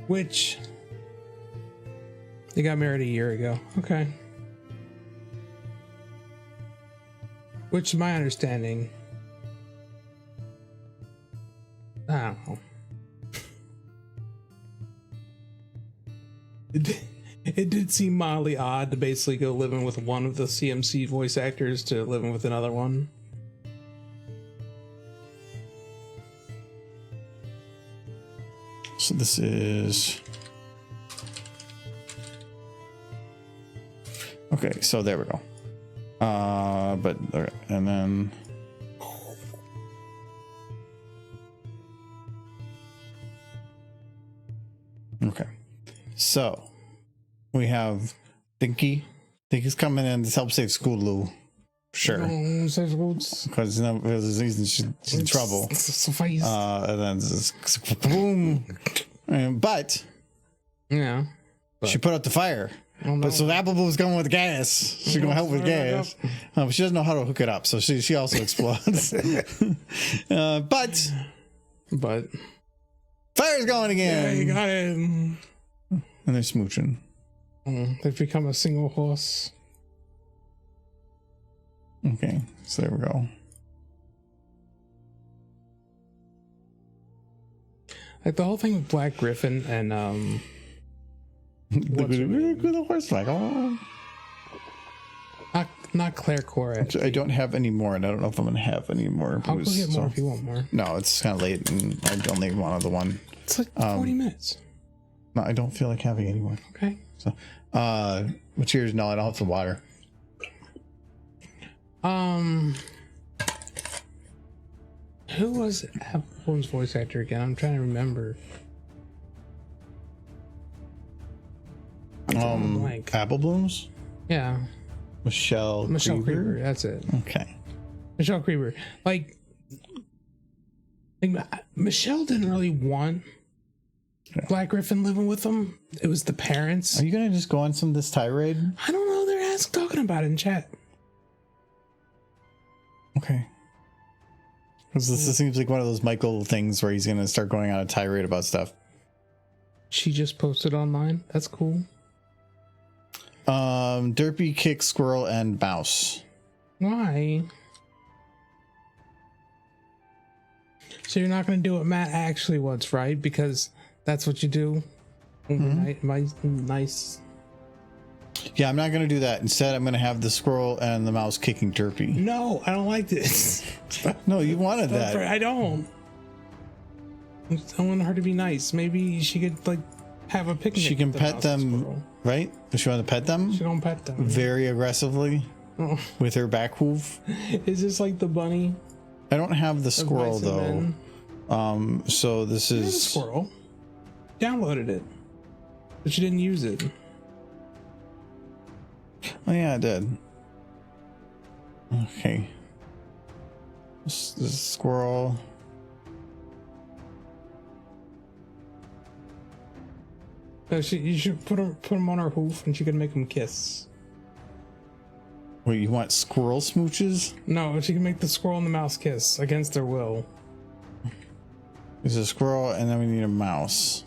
Which they got married a year ago. Okay. Which, to my understanding, I don't know. It did seem mildly odd to basically go living with one of the CMC voice actors to living with another one. So this is... Okay, so there we go. But okay, and then okay, so we have Dinky. Dinky's coming in to help save Scootaloo. Sure, because she's in trouble. And then boom, but Yeah. she put out the fire. Oh, no. But so the Apple Blue's going with gas. She's gonna help with gas. But she doesn't know how to hook it up, so she also explodes. But fire's going again. Yeah, you got it. And they're smooching. They've become a single horse. Okay, so there we go. Like the whole thing with Black Griffin and The horse like, oh. not Claire Corrett. I don't have any more, and I don't know if I'm gonna have any more. I'll go get more if you want more. No, it's kind of late, and I only want another one. It's like 40 minutes. No, I don't feel like having any more. Okay. So, but cheers. No, I don't have some water. Who was Apple's voice actor again? I'm trying to remember. Blank. Apple Blooms. Yeah. Michelle Creeper. That's it. Okay. Michelle Creeper. Like Michelle didn't really want Black Griffin living with them. It was the parents. Are you gonna just go on this tirade? I don't know. They're talking about it in chat. Okay. Because this seems like one of those Michael things where he's gonna start going on a tirade about stuff. She just posted online. That's cool. Derpy, Kick, Squirrel, and Mouse. Why? So you're not going to do what Matt actually wants, right? Because that's what you do. Nice. Yeah, I'm not going to do that. Instead, I'm going to have the squirrel and the mouse kicking Derpy. No, I don't like this. No, you wanted that. I don't. I want her to be nice. Maybe she could like have a picnic. She can with the pet mouse them, squirrel. right? Does she want to pet them? She don't pet them. Very aggressively Oh. with her back hoof. Is this like the bunny? I don't have the of squirrel Mice and though. Men? So this There's a is squirrel. Downloaded it, but she didn't use it. Oh yeah, I did. Okay. This squirrel. No, you should put him on her hoof, and she can make him kiss. Wait, you want squirrel smooches? No, she can make the squirrel and the mouse kiss against their will. There's a squirrel, and then we need a mouse.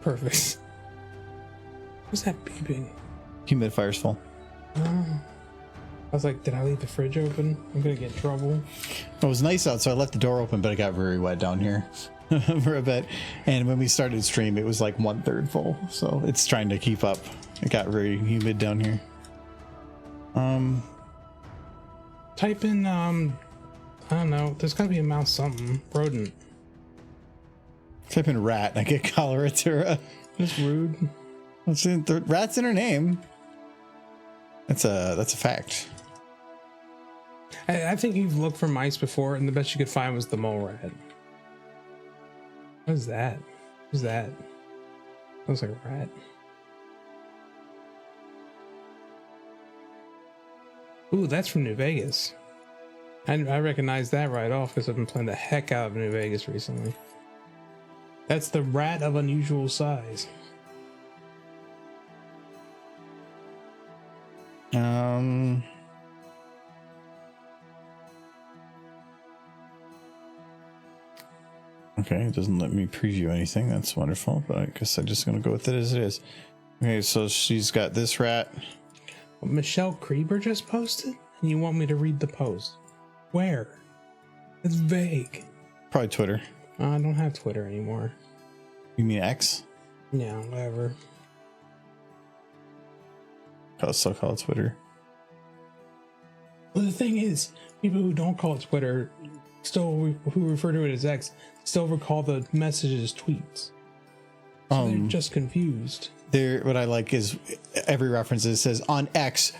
Perfect. What's that beeping? Humidifier's full. I was like, did I leave the fridge open? I'm gonna get in trouble. It was nice out, so I left the door open, but it got very wet down here for a bit. And when we started stream, it was like 1/3 full, so it's trying to keep up. It got very humid down here. Type in, I don't know. There's gotta be a mouse something. Rodent. Type in rat, and I get cholera. That's rude. Rat's in her name. That's a fact. I think you've looked for mice before, and the best you could find was the mole rat. What is that? Who's that? Looks like a rat. Ooh, that's from New Vegas. I recognize that right off because I've been playing the heck out of New Vegas recently. That's the rat of unusual size. Okay, it doesn't let me preview anything. That's wonderful, but I guess I'm just gonna go with it as it is. Okay, so she's got this rat. Michelle Krieber just posted, and you want me to read the post? Where? It's vague. Probably Twitter. I don't have Twitter anymore. You mean X? Yeah, whatever. I'll still call it Twitter. Well, the thing is, people who don't call it Twitter, who refer to it as X, still recall the messages as tweets. So they're just confused. What I like is every reference it says on X,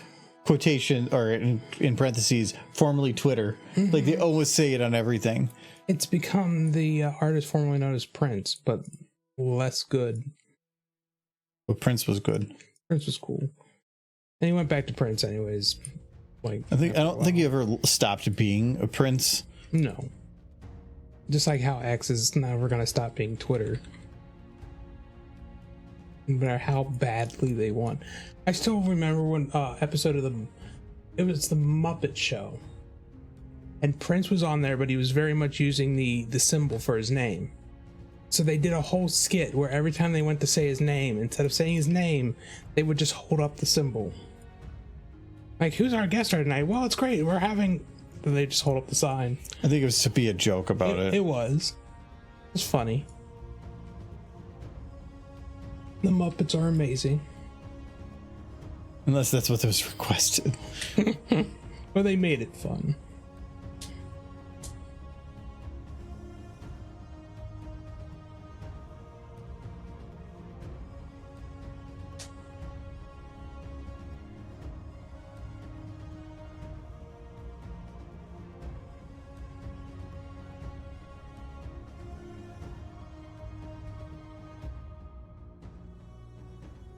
quotation, or in parentheses, formerly Twitter. Mm-hmm. Like they always say it on everything. It's become the artist formerly known as Prince, but less good. But Prince was good. Prince was cool. And he went back to Prince anyways. Like I don't think he ever stopped being a Prince. No. Just like how X is never gonna stop being Twitter. No matter how badly they want. I still remember one episode of it was the Muppet Show. And Prince was on there, but he was very much using the symbol for his name. So they did a whole skit where every time they went to say his name, instead of saying his name, they would just hold up the symbol. Like, who's our guest tonight? Well, it's great. We're having... And they just hold up the sign. I think it was to be a joke about it. It was. It was funny. The Muppets are amazing. Unless that's what was requested. Well, they made it fun.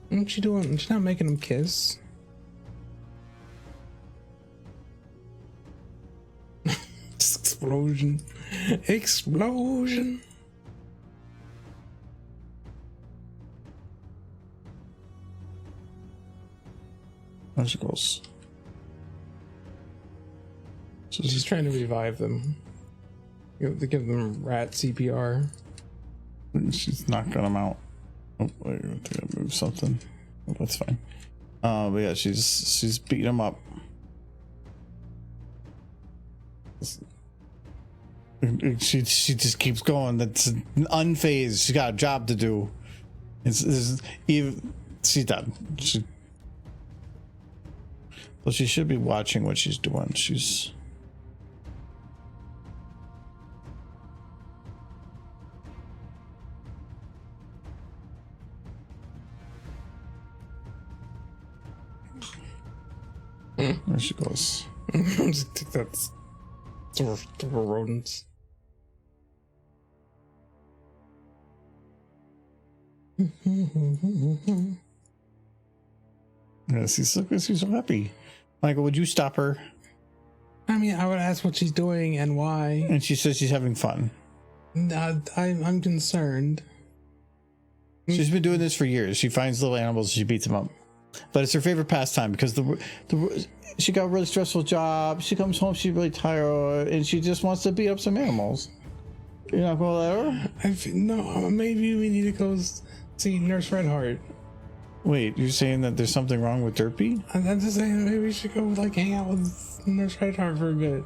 What's she doing? She's not making him kiss. Explosion. Explosion. There she goes. She's trying to revive them. You have to give them rat CPR. She's knocking them out. Oh, wait, I gotta move something. Oh, that's fine. But yeah, she's beating him up. She just keeps going. That's unfazed. She's got a job to do. It's even she's done. Well, she should be watching what she's doing. She's There she goes. That's for rodents. Yes, she's so happy. Michael, would you stop her? I mean, I would ask what she's doing and why. And she says she's having fun. I'm concerned. She's been doing this for years. She finds little animals, she beats them up. But it's her favorite pastime because she got a really stressful job. She comes home, she's really tired, and she just wants to beat up some animals. You're not gonna let her? No, maybe we need to go see Nurse Redheart. Wait, you're saying that there's something wrong with Derpy? I'm just saying maybe we should go like hang out with Nurse Redheart for a bit.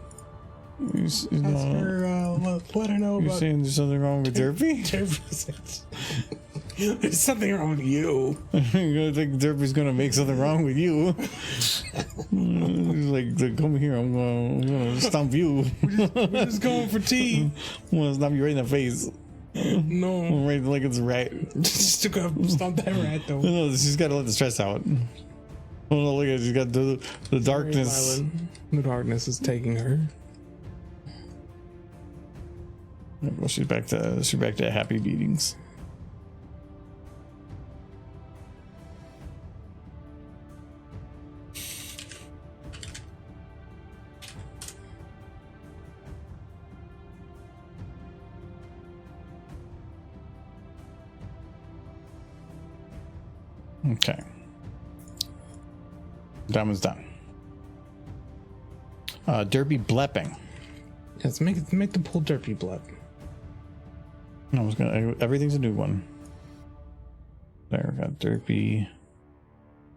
Ask her, let her know You're about. saying there's something wrong with Derpy? There's something wrong with you. You think Derpy's gonna make something wrong with you? He's like, come here, I'm gonna stomp you. We're just going for tea. I'm gonna stomp you right in the face. No. Right like it's a rat. Just to go stomp that rat though. No, she's gotta let the stress out. Oh no, look at it, she's got the darkness. The darkness is taking her. Well, she's back to happy beatings. Okay. That one's done. Derpy blepping. Yes, make the pool derpy blep. I was gonna. Everything's a new one. There, we got Derpy.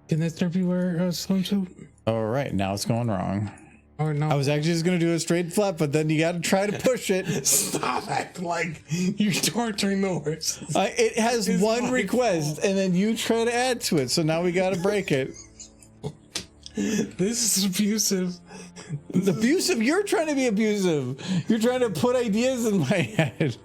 Can this derpy wear a swimsuit? All right, now it's going wrong. Or no? I was actually just gonna do a straight flap, but then you got to try to push it. Stop acting like you're torturing the horse. It has It's one my request, fault. and then you try to add to it. So now we got to break it. This is abusive. Abusive? You're trying to be abusive. You're trying to put ideas in my head.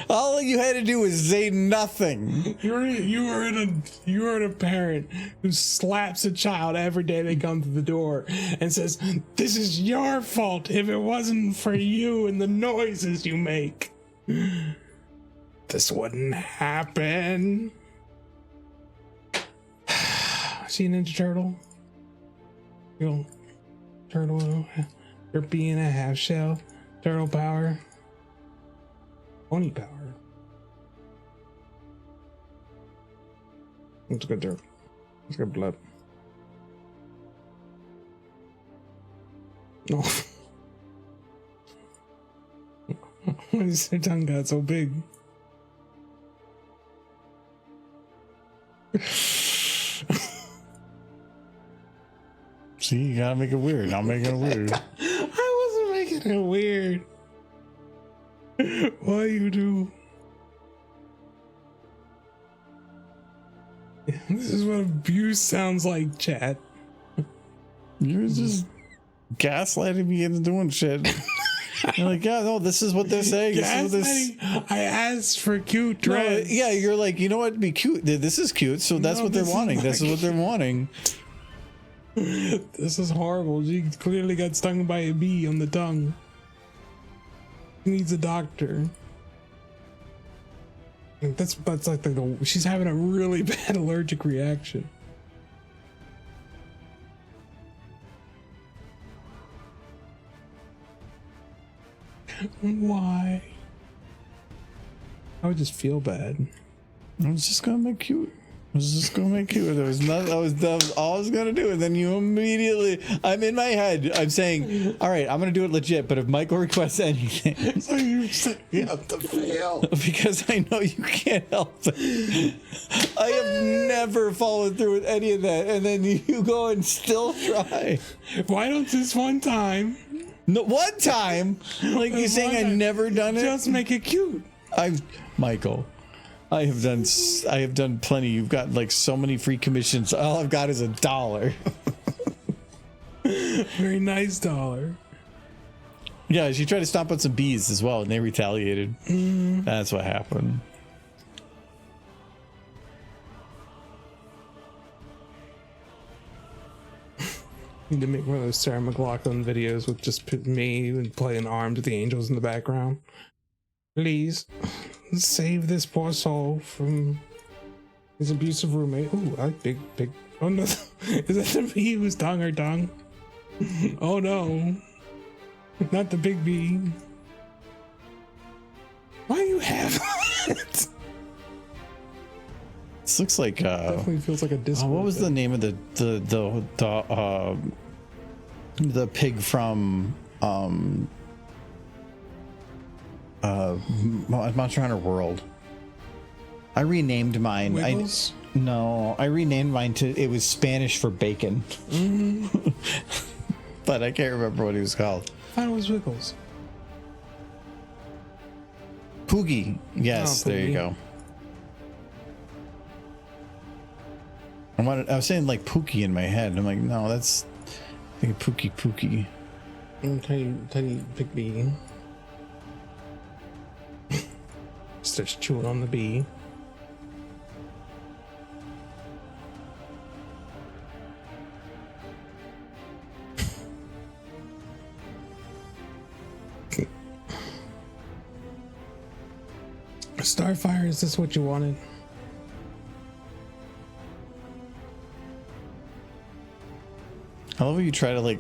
All you had to do was say nothing. You are a parent who slaps a child every day they come to the door and says, "This is your fault if it wasn't for you and the noises you make. This wouldn't happen." See Ninja Turtle? Little turtle, or being a half shell, turtle power, pony power. Let's go dirt. Let's go blood. No. Why is your tongue got so big? See, you gotta make it weird. Not making it weird. I wasn't making it weird. Why you do? This is what abuse sounds like, chat. You're just gaslighting me into doing shit. You're like, yeah, no, this is what they're saying. I asked for cute No, dress. yeah, you're like, you know what? Be cute. This is cute. So that's No, what they're this is wanting. not This is what they're wanting. This is horrible. She clearly got stung by a bee on the tongue. She needs a doctor. That's like she's having a really bad allergic reaction. Why? I would just feel bad. I was just gonna make cute. That was all I was gonna do, and then you immediately. I'm in my head. I'm saying, all right, I'm gonna do it legit. But if Michael requests anything, So you have to fail. because I know you can't help it. I have never followed through with any of that, and then you go and still try. Why don't this one time? No, one time, like you're saying, I've never done it. Just make it cute. Michael. I have done plenty. You've got like so many free commissions. All I've got is $1. Very nice dollar. Yeah, she tried to stomp on some bees as well, and they retaliated. That's what happened. Need to make one of those Sarah McLachlan videos with just me and playing Armed with the Angels in the background. Please save this poor soul from his abusive roommate. Ooh, I like big. Oh no, is that the bee who's tongue her tongue? Oh no, not the big bee. Why do you have it? This looks like Definitely feels like a Discord. what was the name of the pig from Monster Hunter World? I renamed mine. Wiggles? I renamed mine to, it was Spanish for bacon. But I can't remember what he was called. I thought it was Wiggles. Poogie. Yes, Oh, there you Poogie. go. I was saying like Pookie in my head. I'm like, no, that's I think Pookie. Tiny big bee. Starts chewing on the bee. Starfire, is this what you wanted? I love how you try to like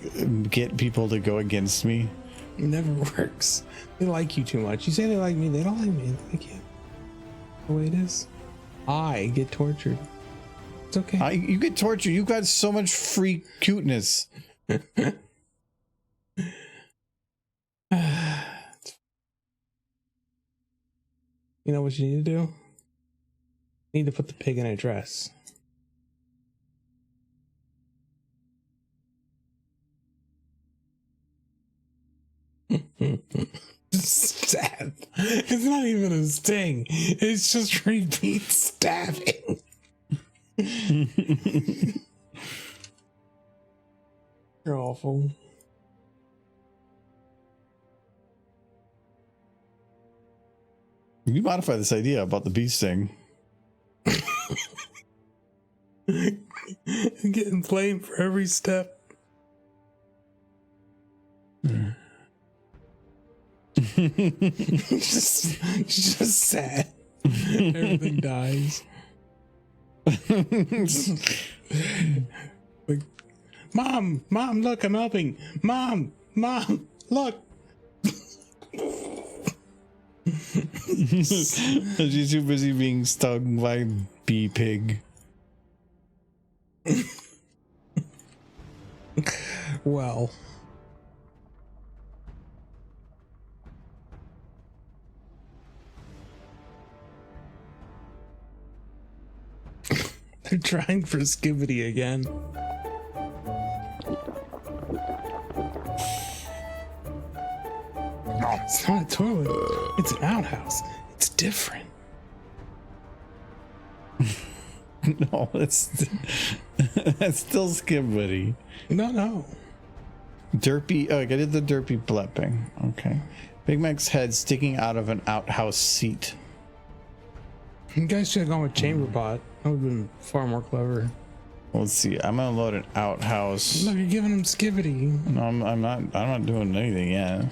get people to go against me. It never works. They like you too much. You say they like me, they don't like me. They like you. The way it is. I get tortured. It's okay. You get tortured. You got so much free cuteness. You know what you need to do? You need to put the pig in a dress. Stab. It's not even a sting. It's just repeat stabbing. You're awful. You modify this idea about the bee sting. Getting blamed for every step. just sad. Everything dies. Like, Mom, look, I'm helping. Mom, look. She's too busy being stung by bee pig. Well. They're trying for Skibbity again. It's not a toilet. It's an outhouse. It's different. No, that's still Skibbity. No. Derpy. Oh, I did the derpy blepping. Okay. Big Mac's head sticking out of an outhouse seat. You guys should have gone with Chamberbot. That would have been far more clever. Let's see. I'm gonna load an outhouse. Look, you're giving him Skibbity. No, I'm not. I'm not doing anything yet.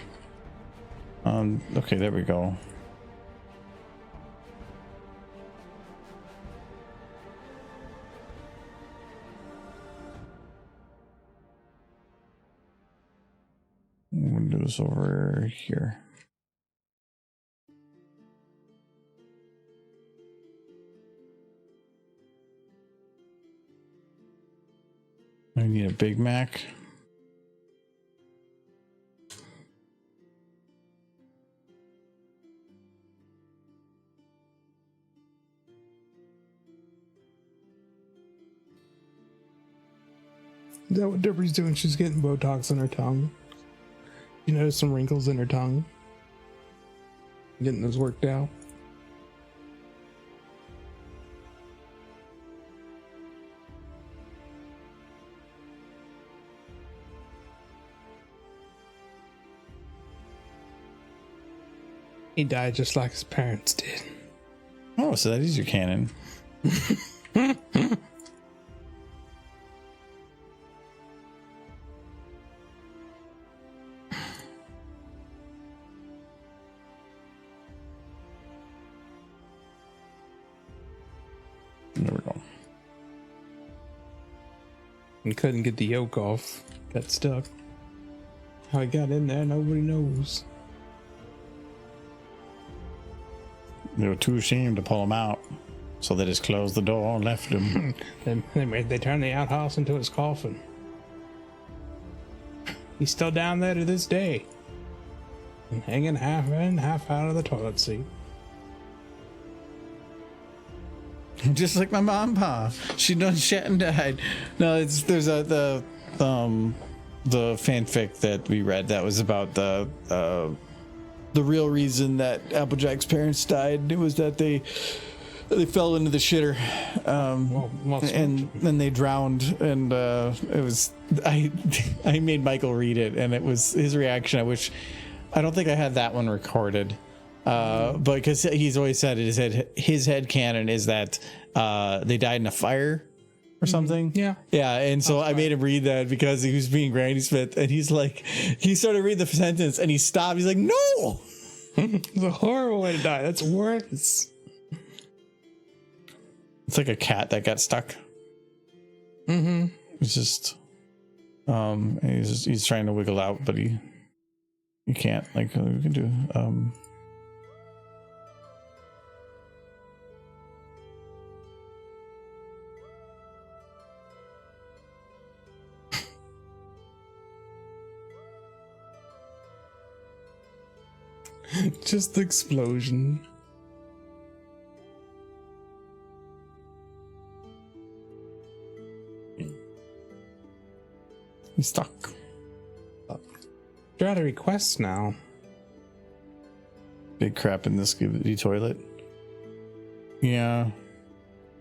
Okay, there we go. I'm gonna do this over here. I need a Big Mac. Is that what Deborah's doing? She's getting Botox in her tongue. You notice some wrinkles in her tongue? Getting those worked out. He died just like his parents did. Oh, so that is your canon. There we go. And couldn't get the yoke off. Got stuck. How I got in there, nobody knows. They were too ashamed to pull him out, so they just closed the door and left him. They turned the outhouse into his coffin. He's still down there to this day. Hanging half in, half out of the toilet seat. Just like my mom and pa. She done shit and died. No, there's the fanfic that we read that was about the real reason that Applejack's parents died. It was that they fell into the shitter, and then they drowned. And it was I made Michael read it, and it was his reaction. I don't think I had that one recorded. But because he's always said it, his head canon is that they died in a fire or something. Yeah. And so I made him read that because he was being Granny Smith, and he's like, he started reading the sentence and he stopped. He's like, no. It's a horrible way to die. That's worse. It's like a cat that got stuck. Mm-hmm. It's just, he's trying to wiggle out, but he can't. Like we can do. Just the explosion. He's stuck. You're out of requests now. Big crap in this toilet. Yeah.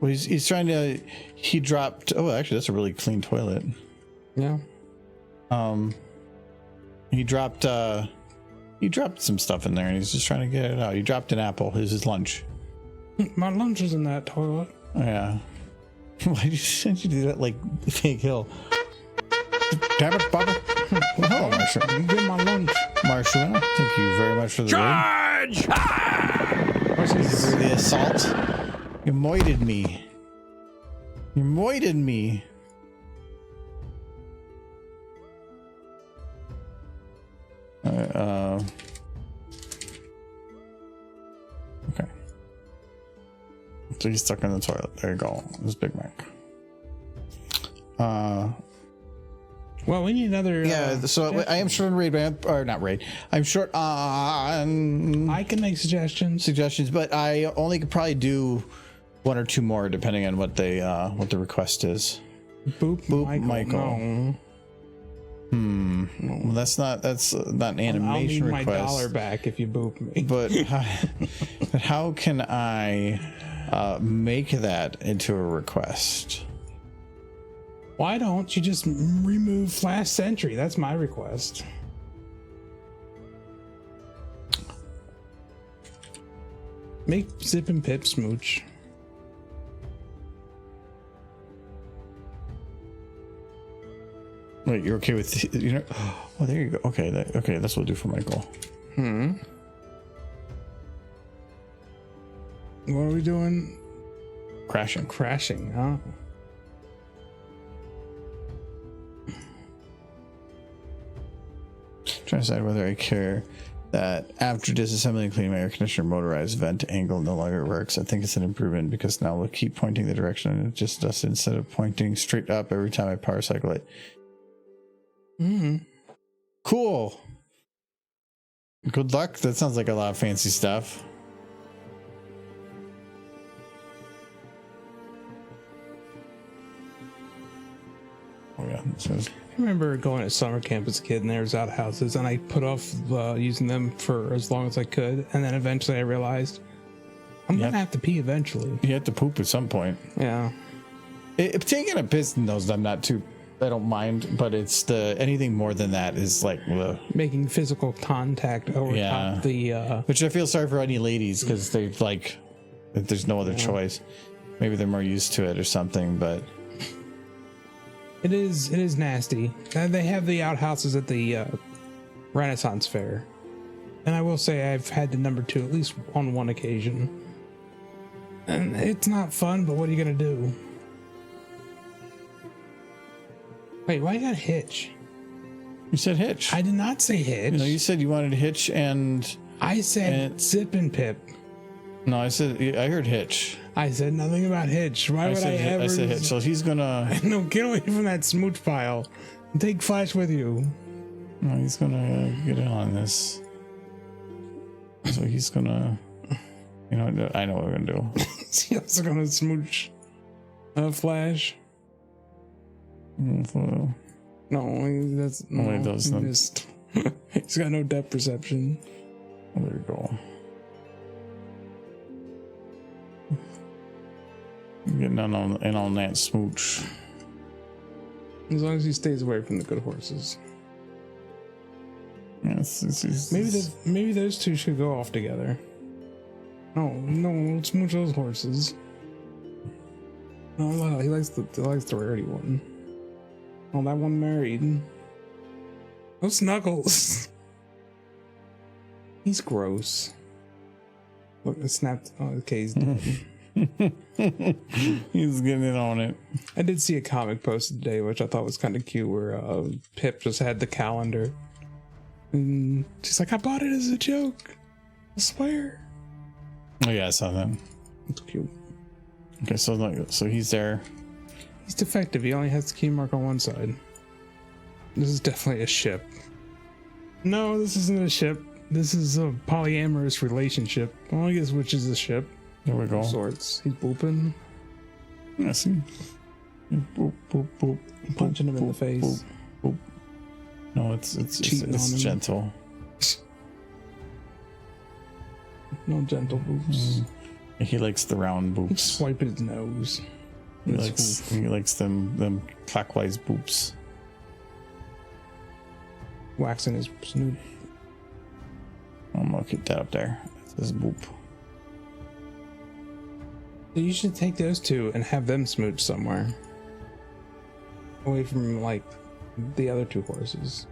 Well, he's trying to. He dropped. Oh, actually, that's a really clean toilet. Yeah. He dropped. He dropped some stuff in there, and he's just trying to get it out. He dropped an apple. It was his lunch. My lunch is in that toilet. Yeah. Why did you do that like Big Hill? Damn it, Bobby. Hello, Marshall. Get my lunch. Marshall, thank you very much for the Charge! raid. For the assault. You moited me. You moited me. Okay. So he's stuck in the toilet. There you go. This Big Mac. Well, we need another. So I am short on raid, or not raid. I'm short on. I can make suggestions, but I only could probably do one or two more depending on what the request is. Boop Michael. No. Well, that's not an animation I'll need request. my $1 back if you boop me. But how can I make that into a request? Why don't you just remove Flash Sentry? That's my request. Make Zip and Pip smooch. Wait, you're okay with Oh, there you go. Okay, that's what we'll do for Michael. What are we doing? Crashing, huh? Trying to decide whether I care that after disassembling and cleaning my air conditioner motorized vent angle no longer works. I think it's an improvement because now we'll keep pointing the direction and it just does it instead of pointing straight up every time I power cycle it. Cool. Good luck. That sounds like a lot of fancy stuff. Oh yeah, I remember going to summer camp as a kid, and there was outhouses, and I put off using them for as long as I could, and then eventually I realized I'm gonna have to pee eventually. You have to poop at some point. Yeah. Taking a piss in those, I don't mind, but it's anything more than that is like making physical contact over top the. Which I feel sorry for any ladies because they like, there's no other choice. Maybe they're more used to it or something, but. It is nasty. They have the outhouses at the Renaissance Fair, and I will say I've had the number 2 at least on one occasion. And it's not fun, but what are you gonna do? Wait, why you got hitch? You said hitch. I did not say hitch. No, you said you wanted hitch and... I said zip and pip. No, I heard hitch. I said nothing about hitch. Why would I ever? I said hitch, so he's gonna... No, get away from that smooch pile. Take Flash with you. No, he's gonna get in on this. So he's gonna... You know, I know what we're gonna do. Is he also gonna smooch Flash? So, No, that's... No, he doesn't. He's got no depth perception. there you go. Getting in on that smooch. As long as he stays away from the good horses. Yes, Maybe those two should go off together. No, smooch those horses. No, he likes the rarity one. Oh, that one married. Oh, Snuggles. He's gross. Look, it snapped. Oh, okay, he's dead. He's getting in on it. I did see a comic posted today, which I thought was kind of cute, where Pip just had the calendar. And she's like, I bought it as a joke. I swear. Oh yeah, I saw that. It's cute. Okay, so he's there. He's defective. He only has the key mark on one side. This is definitely a ship. No, this isn't a ship. This is a polyamorous relationship. Well, I guess which is a ship. There we go. Of sorts. He's booping. I see. Boop, boop, boop. Punching him in the face. Boop, boop. No, it's Cheating on him. gentle. No gentle boops. He likes the round boops. Swiping his nose. He likes them clockwise boops. Waxing his snoot. I'm gonna keep that up there. That's his boop. You should take those two and have them smooch somewhere. Away from, like, the other two horses.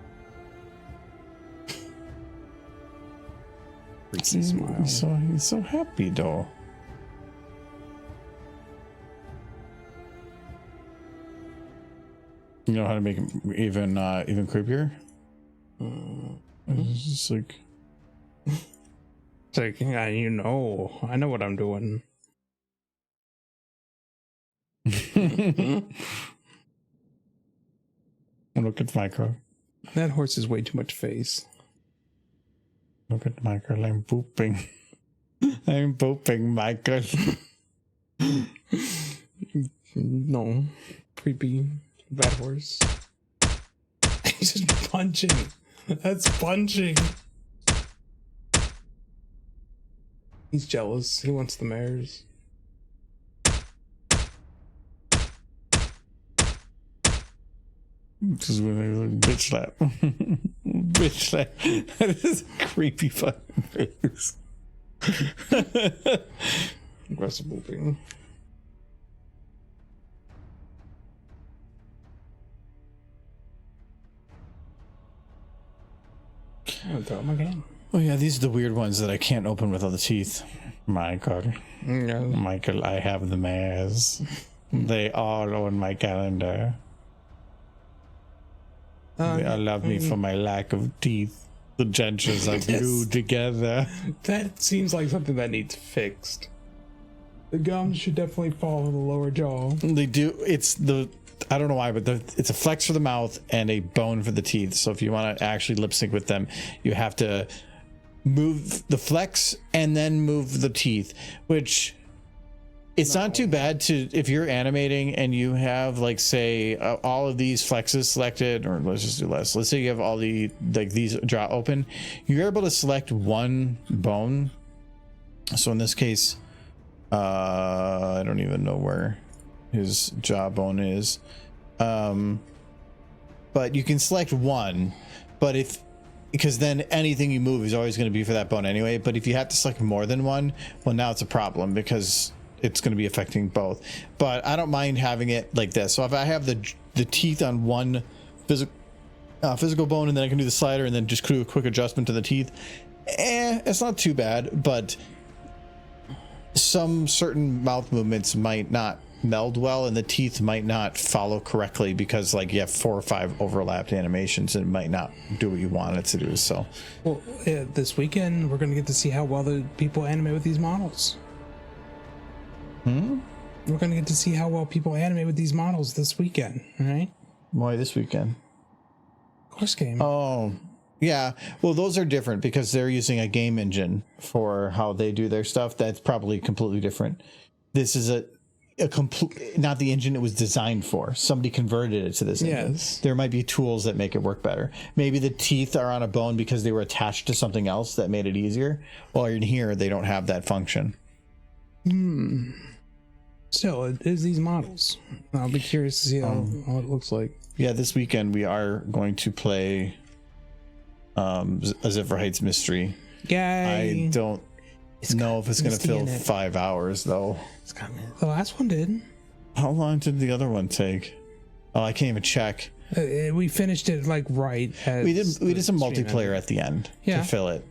Freaky smile. He's so happy though. You know how to make him even creepier? It's just like... It's like, yeah, I know what I'm doing. Look at Michael. That horse is way too much face. Look at Michael. I'm booping. I'm booping, Michael. No. Creepy. Bad horse. He's just punching. That's punching. He's jealous. He wants the mares. This is when they look bitch slap. Bitch slap. That is a creepy fucking face. Aggressive booping. I'm gonna throw him again. Oh yeah, these are the weird ones that I can't open with all the teeth. Michael. Yeah. Michael, I have the mares. They all on my calendar. They all love me for my lack of teeth. The dentures are glued together. That seems like something that needs fixed. The gums should definitely fall in the lower jaw. They do. I don't know why, but it's a flex for the mouth and a bone for the teeth. So if you want to actually lip sync with them, you have to move the flex and then move the teeth, which it's not too bad to, if you're animating and you have, like, say all of these flexes selected, or let's just do less. Let's say you have all the, like, these jaw open, you're able to select one bone. So in this case, I don't even know where his jawbone is, but you can select one, but because then anything you move is always going to be for that bone anyway. But if you have to select more than one, well, now it's a problem because it's going to be affecting both. But I don't mind having it like this. So if I have the teeth on one physical bone, and then I can do the slider and then just do a quick adjustment to the teeth, it's not too bad. But some certain mouth movements might not meld well, and the teeth might not follow correctly because like you have 4 or 5 overlapped animations and it might not do what you want it to do. So Well, this weekend we're gonna get to see how well the people animate with these models. We're gonna get to see how well people animate with these models this weekend, right? why this weekend? Course game. Oh, yeah. Well, those are different because they're using a game engine for how they do their stuff. That's probably completely different. This is a complete, not the engine it was designed for. Somebody converted it to this engine. Yes. There might be tools that make it work better. Maybe the teeth are on a bone because they were attached to something else that made it easier. While in here, they don't have that function. Still, it is these models. I'll be curious to see how it looks like. Yeah, this weekend we are going to play a Zephyr Heights Mystery. Yay! I don't know if it's going to Misty fill in it. 5 hours, though. The last one did. How long did the other one take? Oh, I can't even check. We finished it like right as We did the some stream multiplayer ended. at the end Yeah. to fill it.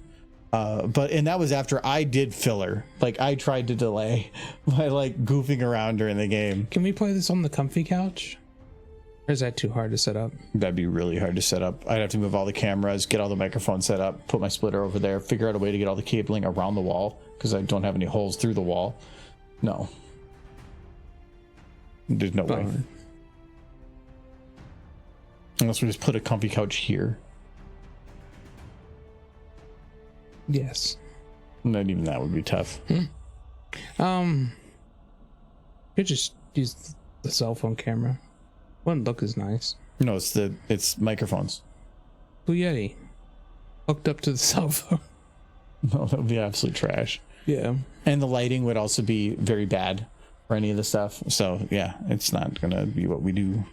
And that was after I did filler. Like I tried to delay by like goofing around during the game. Can we play this on the comfy couch? Or is that too hard to set up? That'd be really hard to set up. I'd have to move all the cameras, get all the microphones set up, put my splitter over there, figure out a way to get all the cabling around the wall because I don't have any holes through the wall. No. There's no way. Unless we just put a comfy couch here. Yes. Not even that would be tough. Could just use the cell phone camera. Wouldn't look as nice. No, it's microphones. Blue Yeti hooked up to the cell phone. No, that would be absolute trash. Yeah. And the lighting would also be very bad for any of the stuff. So yeah, it's not gonna be what we do.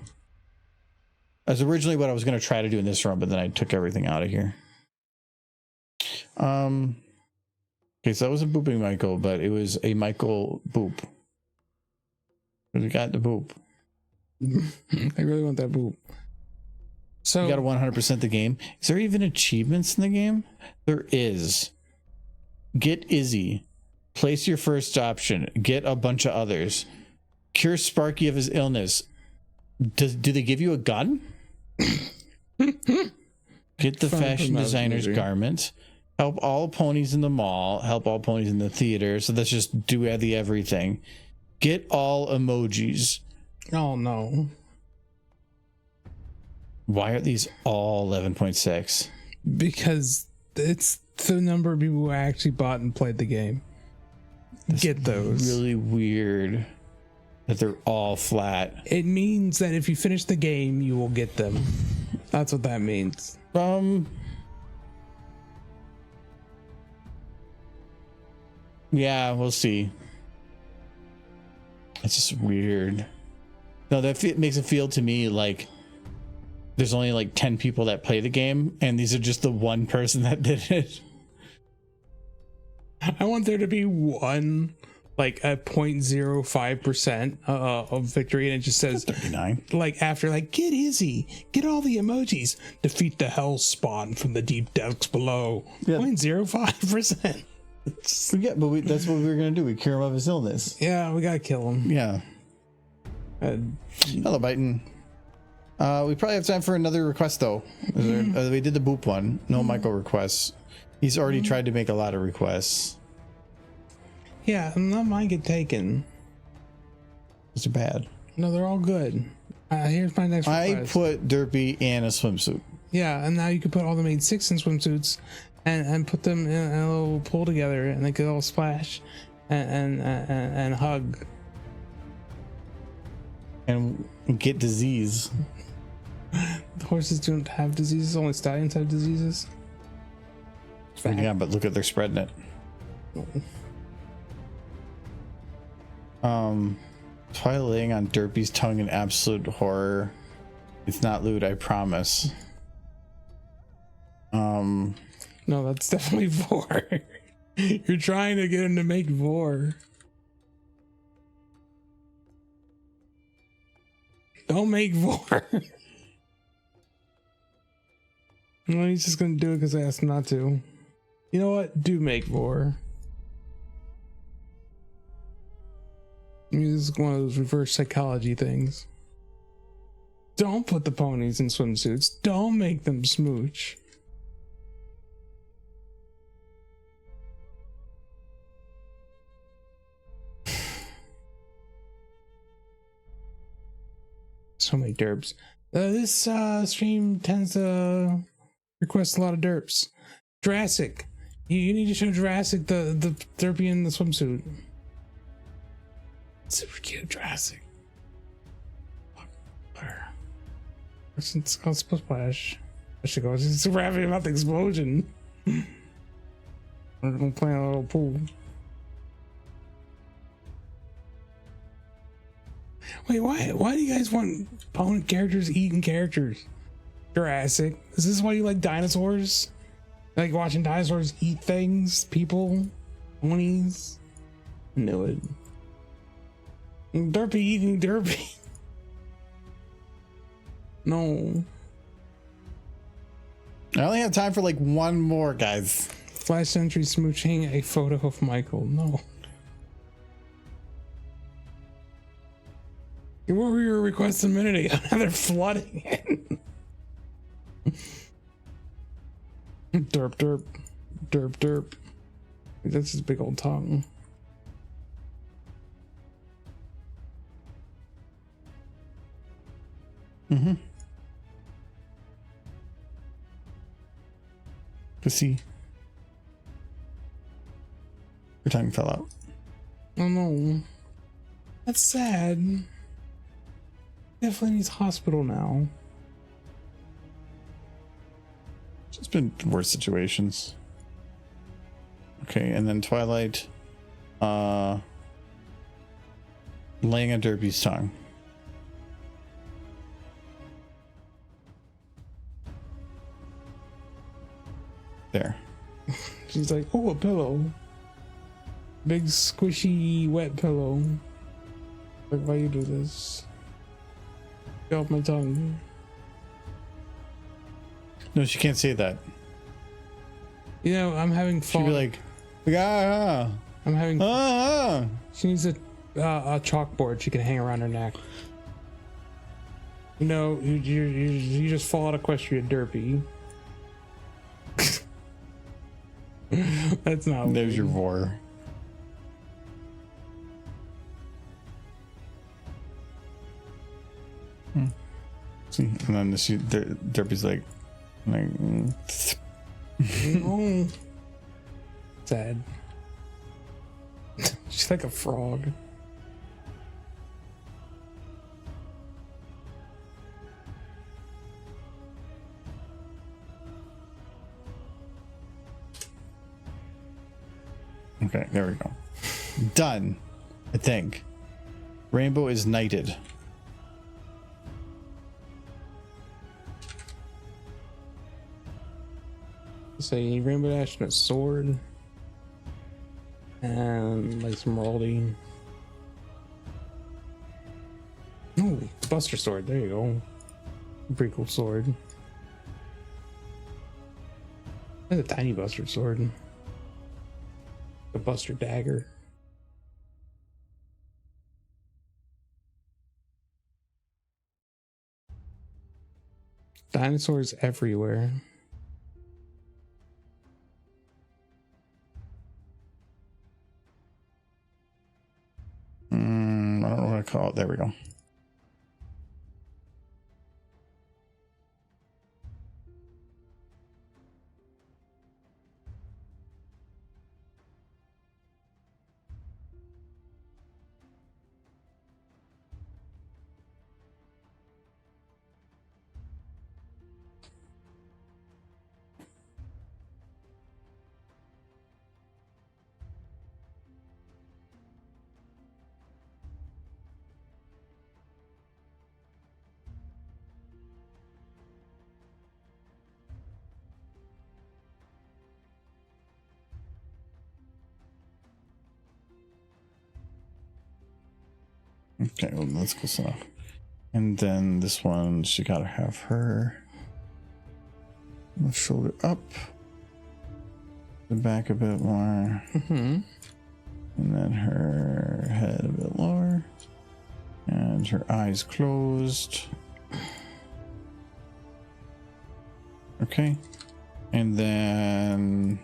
That's originally what I was gonna try to do in this room, but then I took everything out of here. Okay, so that was a booping Michael, but it was a Michael boop. We got the boop. I really want that boop. So You got to 100% the game. Is there even achievements in the game? There is. Get Izzy. Place your first option. Get a bunch of others. Cure Sparky of his illness. Do they give you a gun? Get the Fun fashion from that designer's movie. garment. Help all ponies in the mall. Help all ponies in the theater. So let's just do the everything. Get all emojis. oh no. Why are these all 11.6? Because it's the number of people who actually bought and played the game. Get those. Really weird that they're all flat. It means that if you finish the game, you will get them. That's what that means. Yeah, we'll see. It's just weird. No, that makes it feel to me like there's only like 10 people that play the game, and these are just the one person that did it. I want there to be one, like a 0.05% of victory, and it just says 39. like after like get Izzy, get all the emojis, defeat the hell spawn from the deep depths below. Yeah. 0.05%. Yeah, but that's what we were going to do. We cure him of his illness. Yeah, we gotta kill him. Yeah. Hello, Biden. We probably have time for another request, though. We did the boop one. No Michael requests. He's already tried to make a lot of requests. Yeah, not mine get taken. Those are bad. No, they're all good. Here's my next I request. put Derpy in a swimsuit. Yeah, and now you can put all the made 6 in swimsuits and put them in a little pool together, and they could all splash and hug. And get disease. The horses don't have diseases, only stallions have diseases. Yeah, but look at they're spreading it. Twilight laying on Derpy's tongue in absolute horror. It's not lewd, I promise. No, that's definitely vor. You're trying to get him to make vor. Don't make vor. No, he's just gonna do it because I asked him not to. You know what? Do make vor. I mean, this is one of those reverse psychology things. Don't put the ponies in swimsuits. Don't make them smooch. So many derps. This stream tends to request a lot of derps. Jurassic. You need to show Jurassic the derpy in the swimsuit. Super cute Jurassic. It's called Splash. I should go. She's super happy about the explosion. We're gonna play in a little pool. Wait, why do you guys want opponent characters eating characters? Jurassic. Is this why you like dinosaurs? Like watching dinosaurs eat things, people, ponies? I knew it. Derpy eating derpy. No. I only have time for like one more, guys. Flash Sentry smooching a photo of Michael. No. What were your requests a minute ago? Now they're flooding in. Derp, derp, derp, derp. That's his big old tongue. Mm-hmm. Let's see. Your tongue fell out. Oh no. That's sad. Definitely needs hospital now. It's been worse situations. Okay, and then Twilight laying on Derpy's tongue. There. She's like, oh, a pillow. Big squishy wet pillow. Like, why you do this? Get off my tongue. No, she can't say that. You know, I'm having fun. She'd be like ah, I'm having. ah. She needs a chalkboard she can hang around her neck. You know, you just fall out of equestrian derpy. That's not. There's your vor. See, and then Derpy's like Oh. Sad. She's like a frog. Okay, there we go. Done. I think. Rainbow is knighted. Say Rainbow Dash and a sword. And like some royalty. Oh, Buster Sword. There you go. Pretty cool sword. That's a tiny Buster Sword. The Buster Dagger. Dinosaurs everywhere. I don't know what to call it. There we go. Okay, well, that's close enough. And then this one, she gotta have her shoulder up, the back a bit more, Mm-hmm. and then her head a bit lower. And her eyes closed. Okay. And then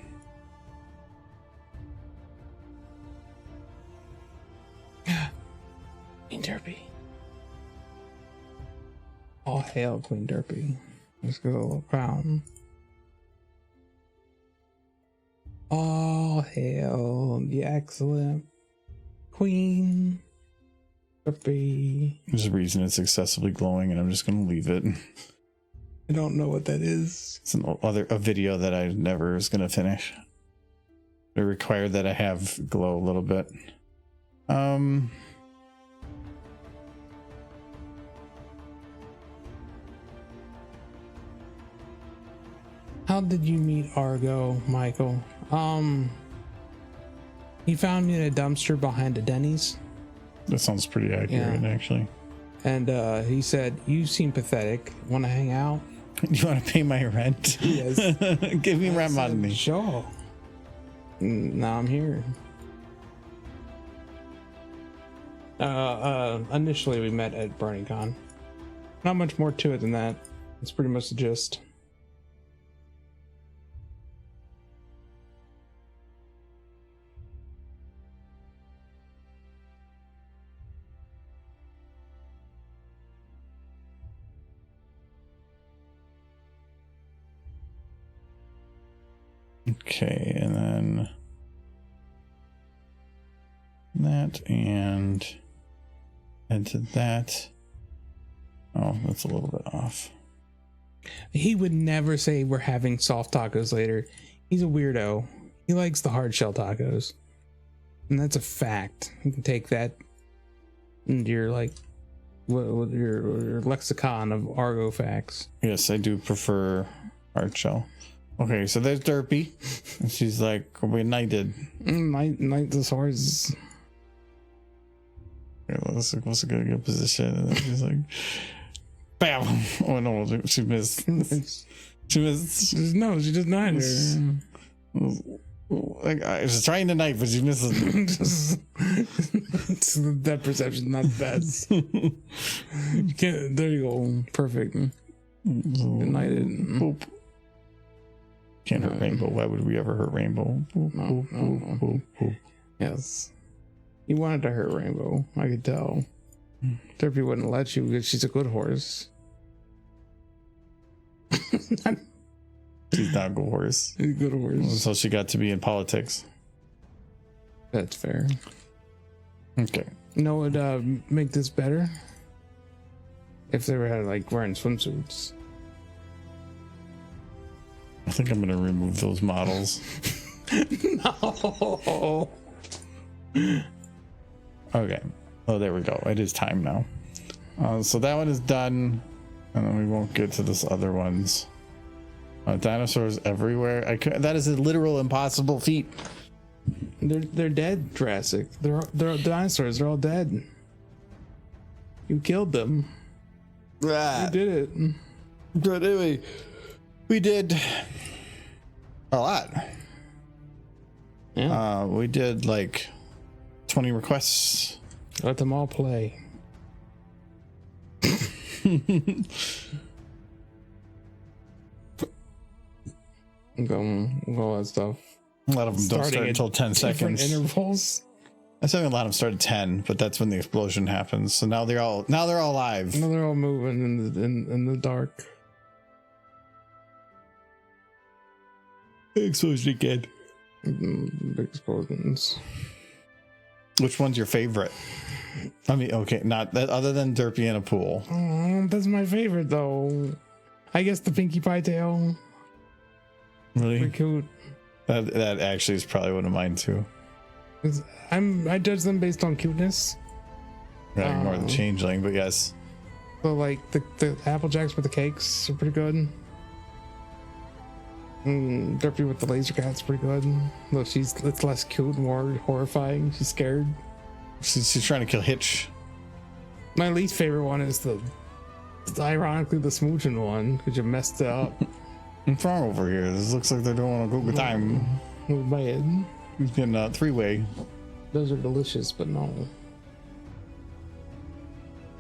Queen Derpy. All hail Queen Derpy. Let's go crown. All hail the excellent Queen Derpy. there's a reason it's excessively glowing, and I'm just gonna leave it. I don't know what that is. It's a video that I never was gonna finish. It required that I have glow a little bit. How did you meet Argo, Michael? He found me in a dumpster behind a Denny's, That sounds pretty accurate, actually. and he said, "You seem pathetic. Want to hang out?" You want to pay my rent? Yes. Give me rent said, money. Sure. Now I'm here. Initially we met at BronyCon. Not much more to it than that. It's pretty much the gist. Okay, and then that and into that. Oh, that's a little bit off. He would never say we're having soft tacos later. He's a weirdo. He likes the hard shell tacos. And that's a fact. You can take that into your your lexicon of Argo facts. Yes, I do prefer hard shell. Okay, so there's Derpy. And she's like, we're knighted. Knight the swords. Okay, let's a good position. And then she's like, bam! Oh no, she missed. She missed. No, she just knighted her. Like, I was trying to knight, but she misses. That perception's not the best. You can't, there you go. Perfect. Knighted. Boop. Can't hurt Rainbow. Why would we ever hurt Rainbow? Boop, boop, boop, boop, boop. Yes. You wanted to hurt Rainbow. I could tell. Derpy wouldn't let you because she's a good horse. She's not a good horse. She's a good horse. So she got to be in politics. That's fair. Okay. You know what would make this better? If they were like wearing swimsuits. I think I'm gonna remove those models. No. Okay. Oh, there we go. It is time now. So that one is done, and then we won't get to this other ones. Dinosaurs everywhere. That is a literal impossible feat. They're dead, Jurassic. They're dinosaurs. They're all dead. You killed them. You did it. But anyway, we did a lot. Yeah. We did like 20 requests. Let them all play. All that stuff. A lot of them don't start until 10 Different seconds. intervals. I think a lot of them start at 10, but that's when the explosion happens. So now they're all live. Now they're all moving in the dark. Explosion again. Big explosions. Which one's your favorite? I mean, okay, not that other than Derpy in a pool. Oh, that's my favorite though. I guess the Pinkie Pie tail. Really? Pretty cute. That actually is probably one of mine too. I judge them based on cuteness. Probably more the changeling, but yes. So like the Apple Jacks with the cakes are pretty good. Derpy with the laser cat's pretty good. Though it's less cute, more horrifying. She's scared. She's trying to kill Hitch. My least favorite one is ironically the smooching one because you messed it up. What's wrong over here? This looks like they're doing a good time. With my head. He's getting a three-way. Those are delicious, but no.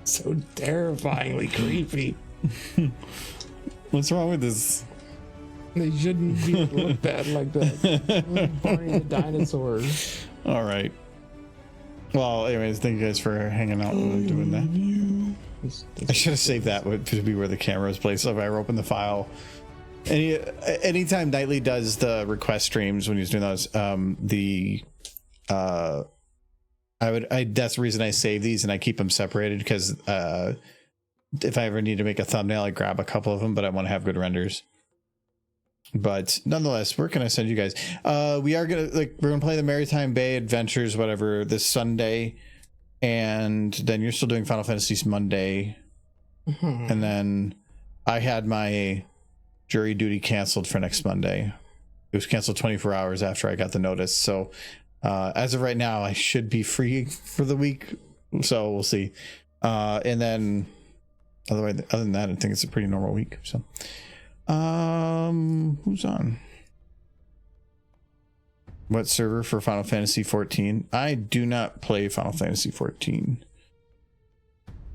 So terrifyingly creepy. What's wrong with this? They shouldn't be looked at like that. Barney the dinosaur. All right. Well, anyways, thank you guys for hanging out and doing that. I should have saved that to be where the camera is placed. So if I open the file, anytime Nightly does the request streams when he's doing those, that's the reason I save these and I keep them separated, because if I ever need to make a thumbnail, I grab a couple of them, but I want to have good renders. But nonetheless, where can I send you guys? We're gonna play the Maritime Bay Adventures, whatever, this Sunday, and then you're still doing Final Fantasy Monday, and then I had my jury duty canceled for next Monday. It was canceled 24 hours after I got the notice, so as of right now, I should be free for the week. So we'll see. And then, other than that, I think it's a pretty normal week. So. Who's on? What server for Final Fantasy 14? I do not play Final Fantasy 14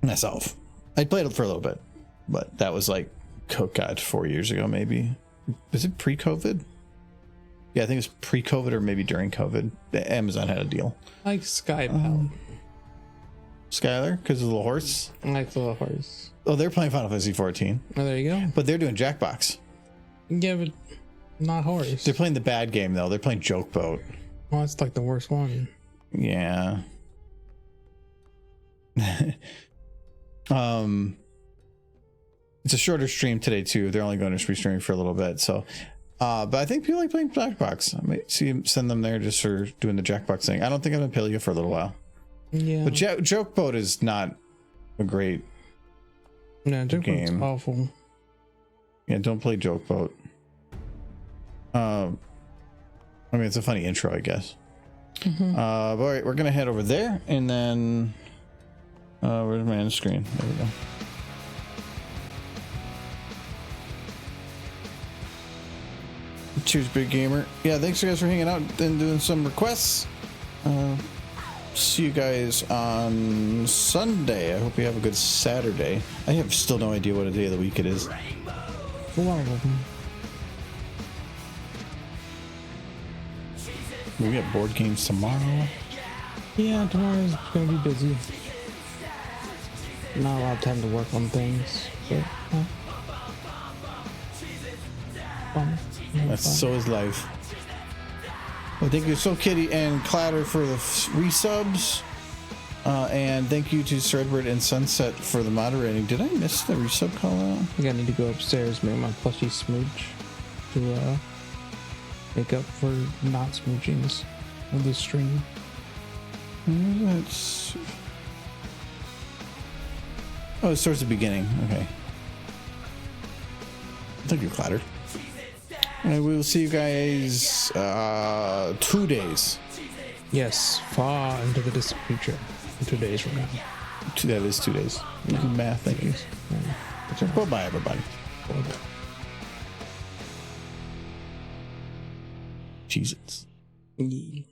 myself. I played it for a little bit, but that was like, oh God, 4 years ago, maybe. Is it pre-COVID? Yeah, I think it's pre-COVID or maybe during COVID. Amazon had a deal. I like Sky Pal. Skylar, because of the little horse. I like the little horse. Oh, they're playing Final Fantasy 14. Oh, there you go. But they're doing Jackbox. Yeah, but not horse. They're playing the bad game, though. They're playing Joke Boat. Well, that's like the worst one. Yeah. It's a shorter stream today, too. They're only going to be streaming for a little bit, so... but I think people like playing Jackbox. I might send them there just for doing the Jackbox thing. I don't think I'm going to play you for a little while. Yeah. But Joke Boat is not a great... Yeah, Joke Boat's awful. Yeah, don't play Joke Boat. I mean, it's a funny intro, I guess. But all right, we're gonna head over there, and then where's my end screen? There we go. Cheers, big gamer. Yeah, thanks you guys for hanging out and doing some requests. See you guys on Sunday. I hope you have a good Saturday. I have still no idea what day of the week it is. A lot of them. We got board games tomorrow. Yeah, tomorrow's gonna be busy. Not a lot of time to work on things, but fun. So is life. Well, thank you So Kitty and Clatter for the resubs. And thank you to Sir Edward and Sunset for the moderating. Did I miss the resub call out? I think I need to go upstairs, make my plushie smooch to make up for not smooching with the stream. That's... Oh, it starts at the beginning. Okay. Thank you, Clatter. And we will see you guys 2 days. Yes, far into the distant future. 2 days from now. That is 2 days. You do math, thank you. Bye-bye, everybody. Jesus. Yeah.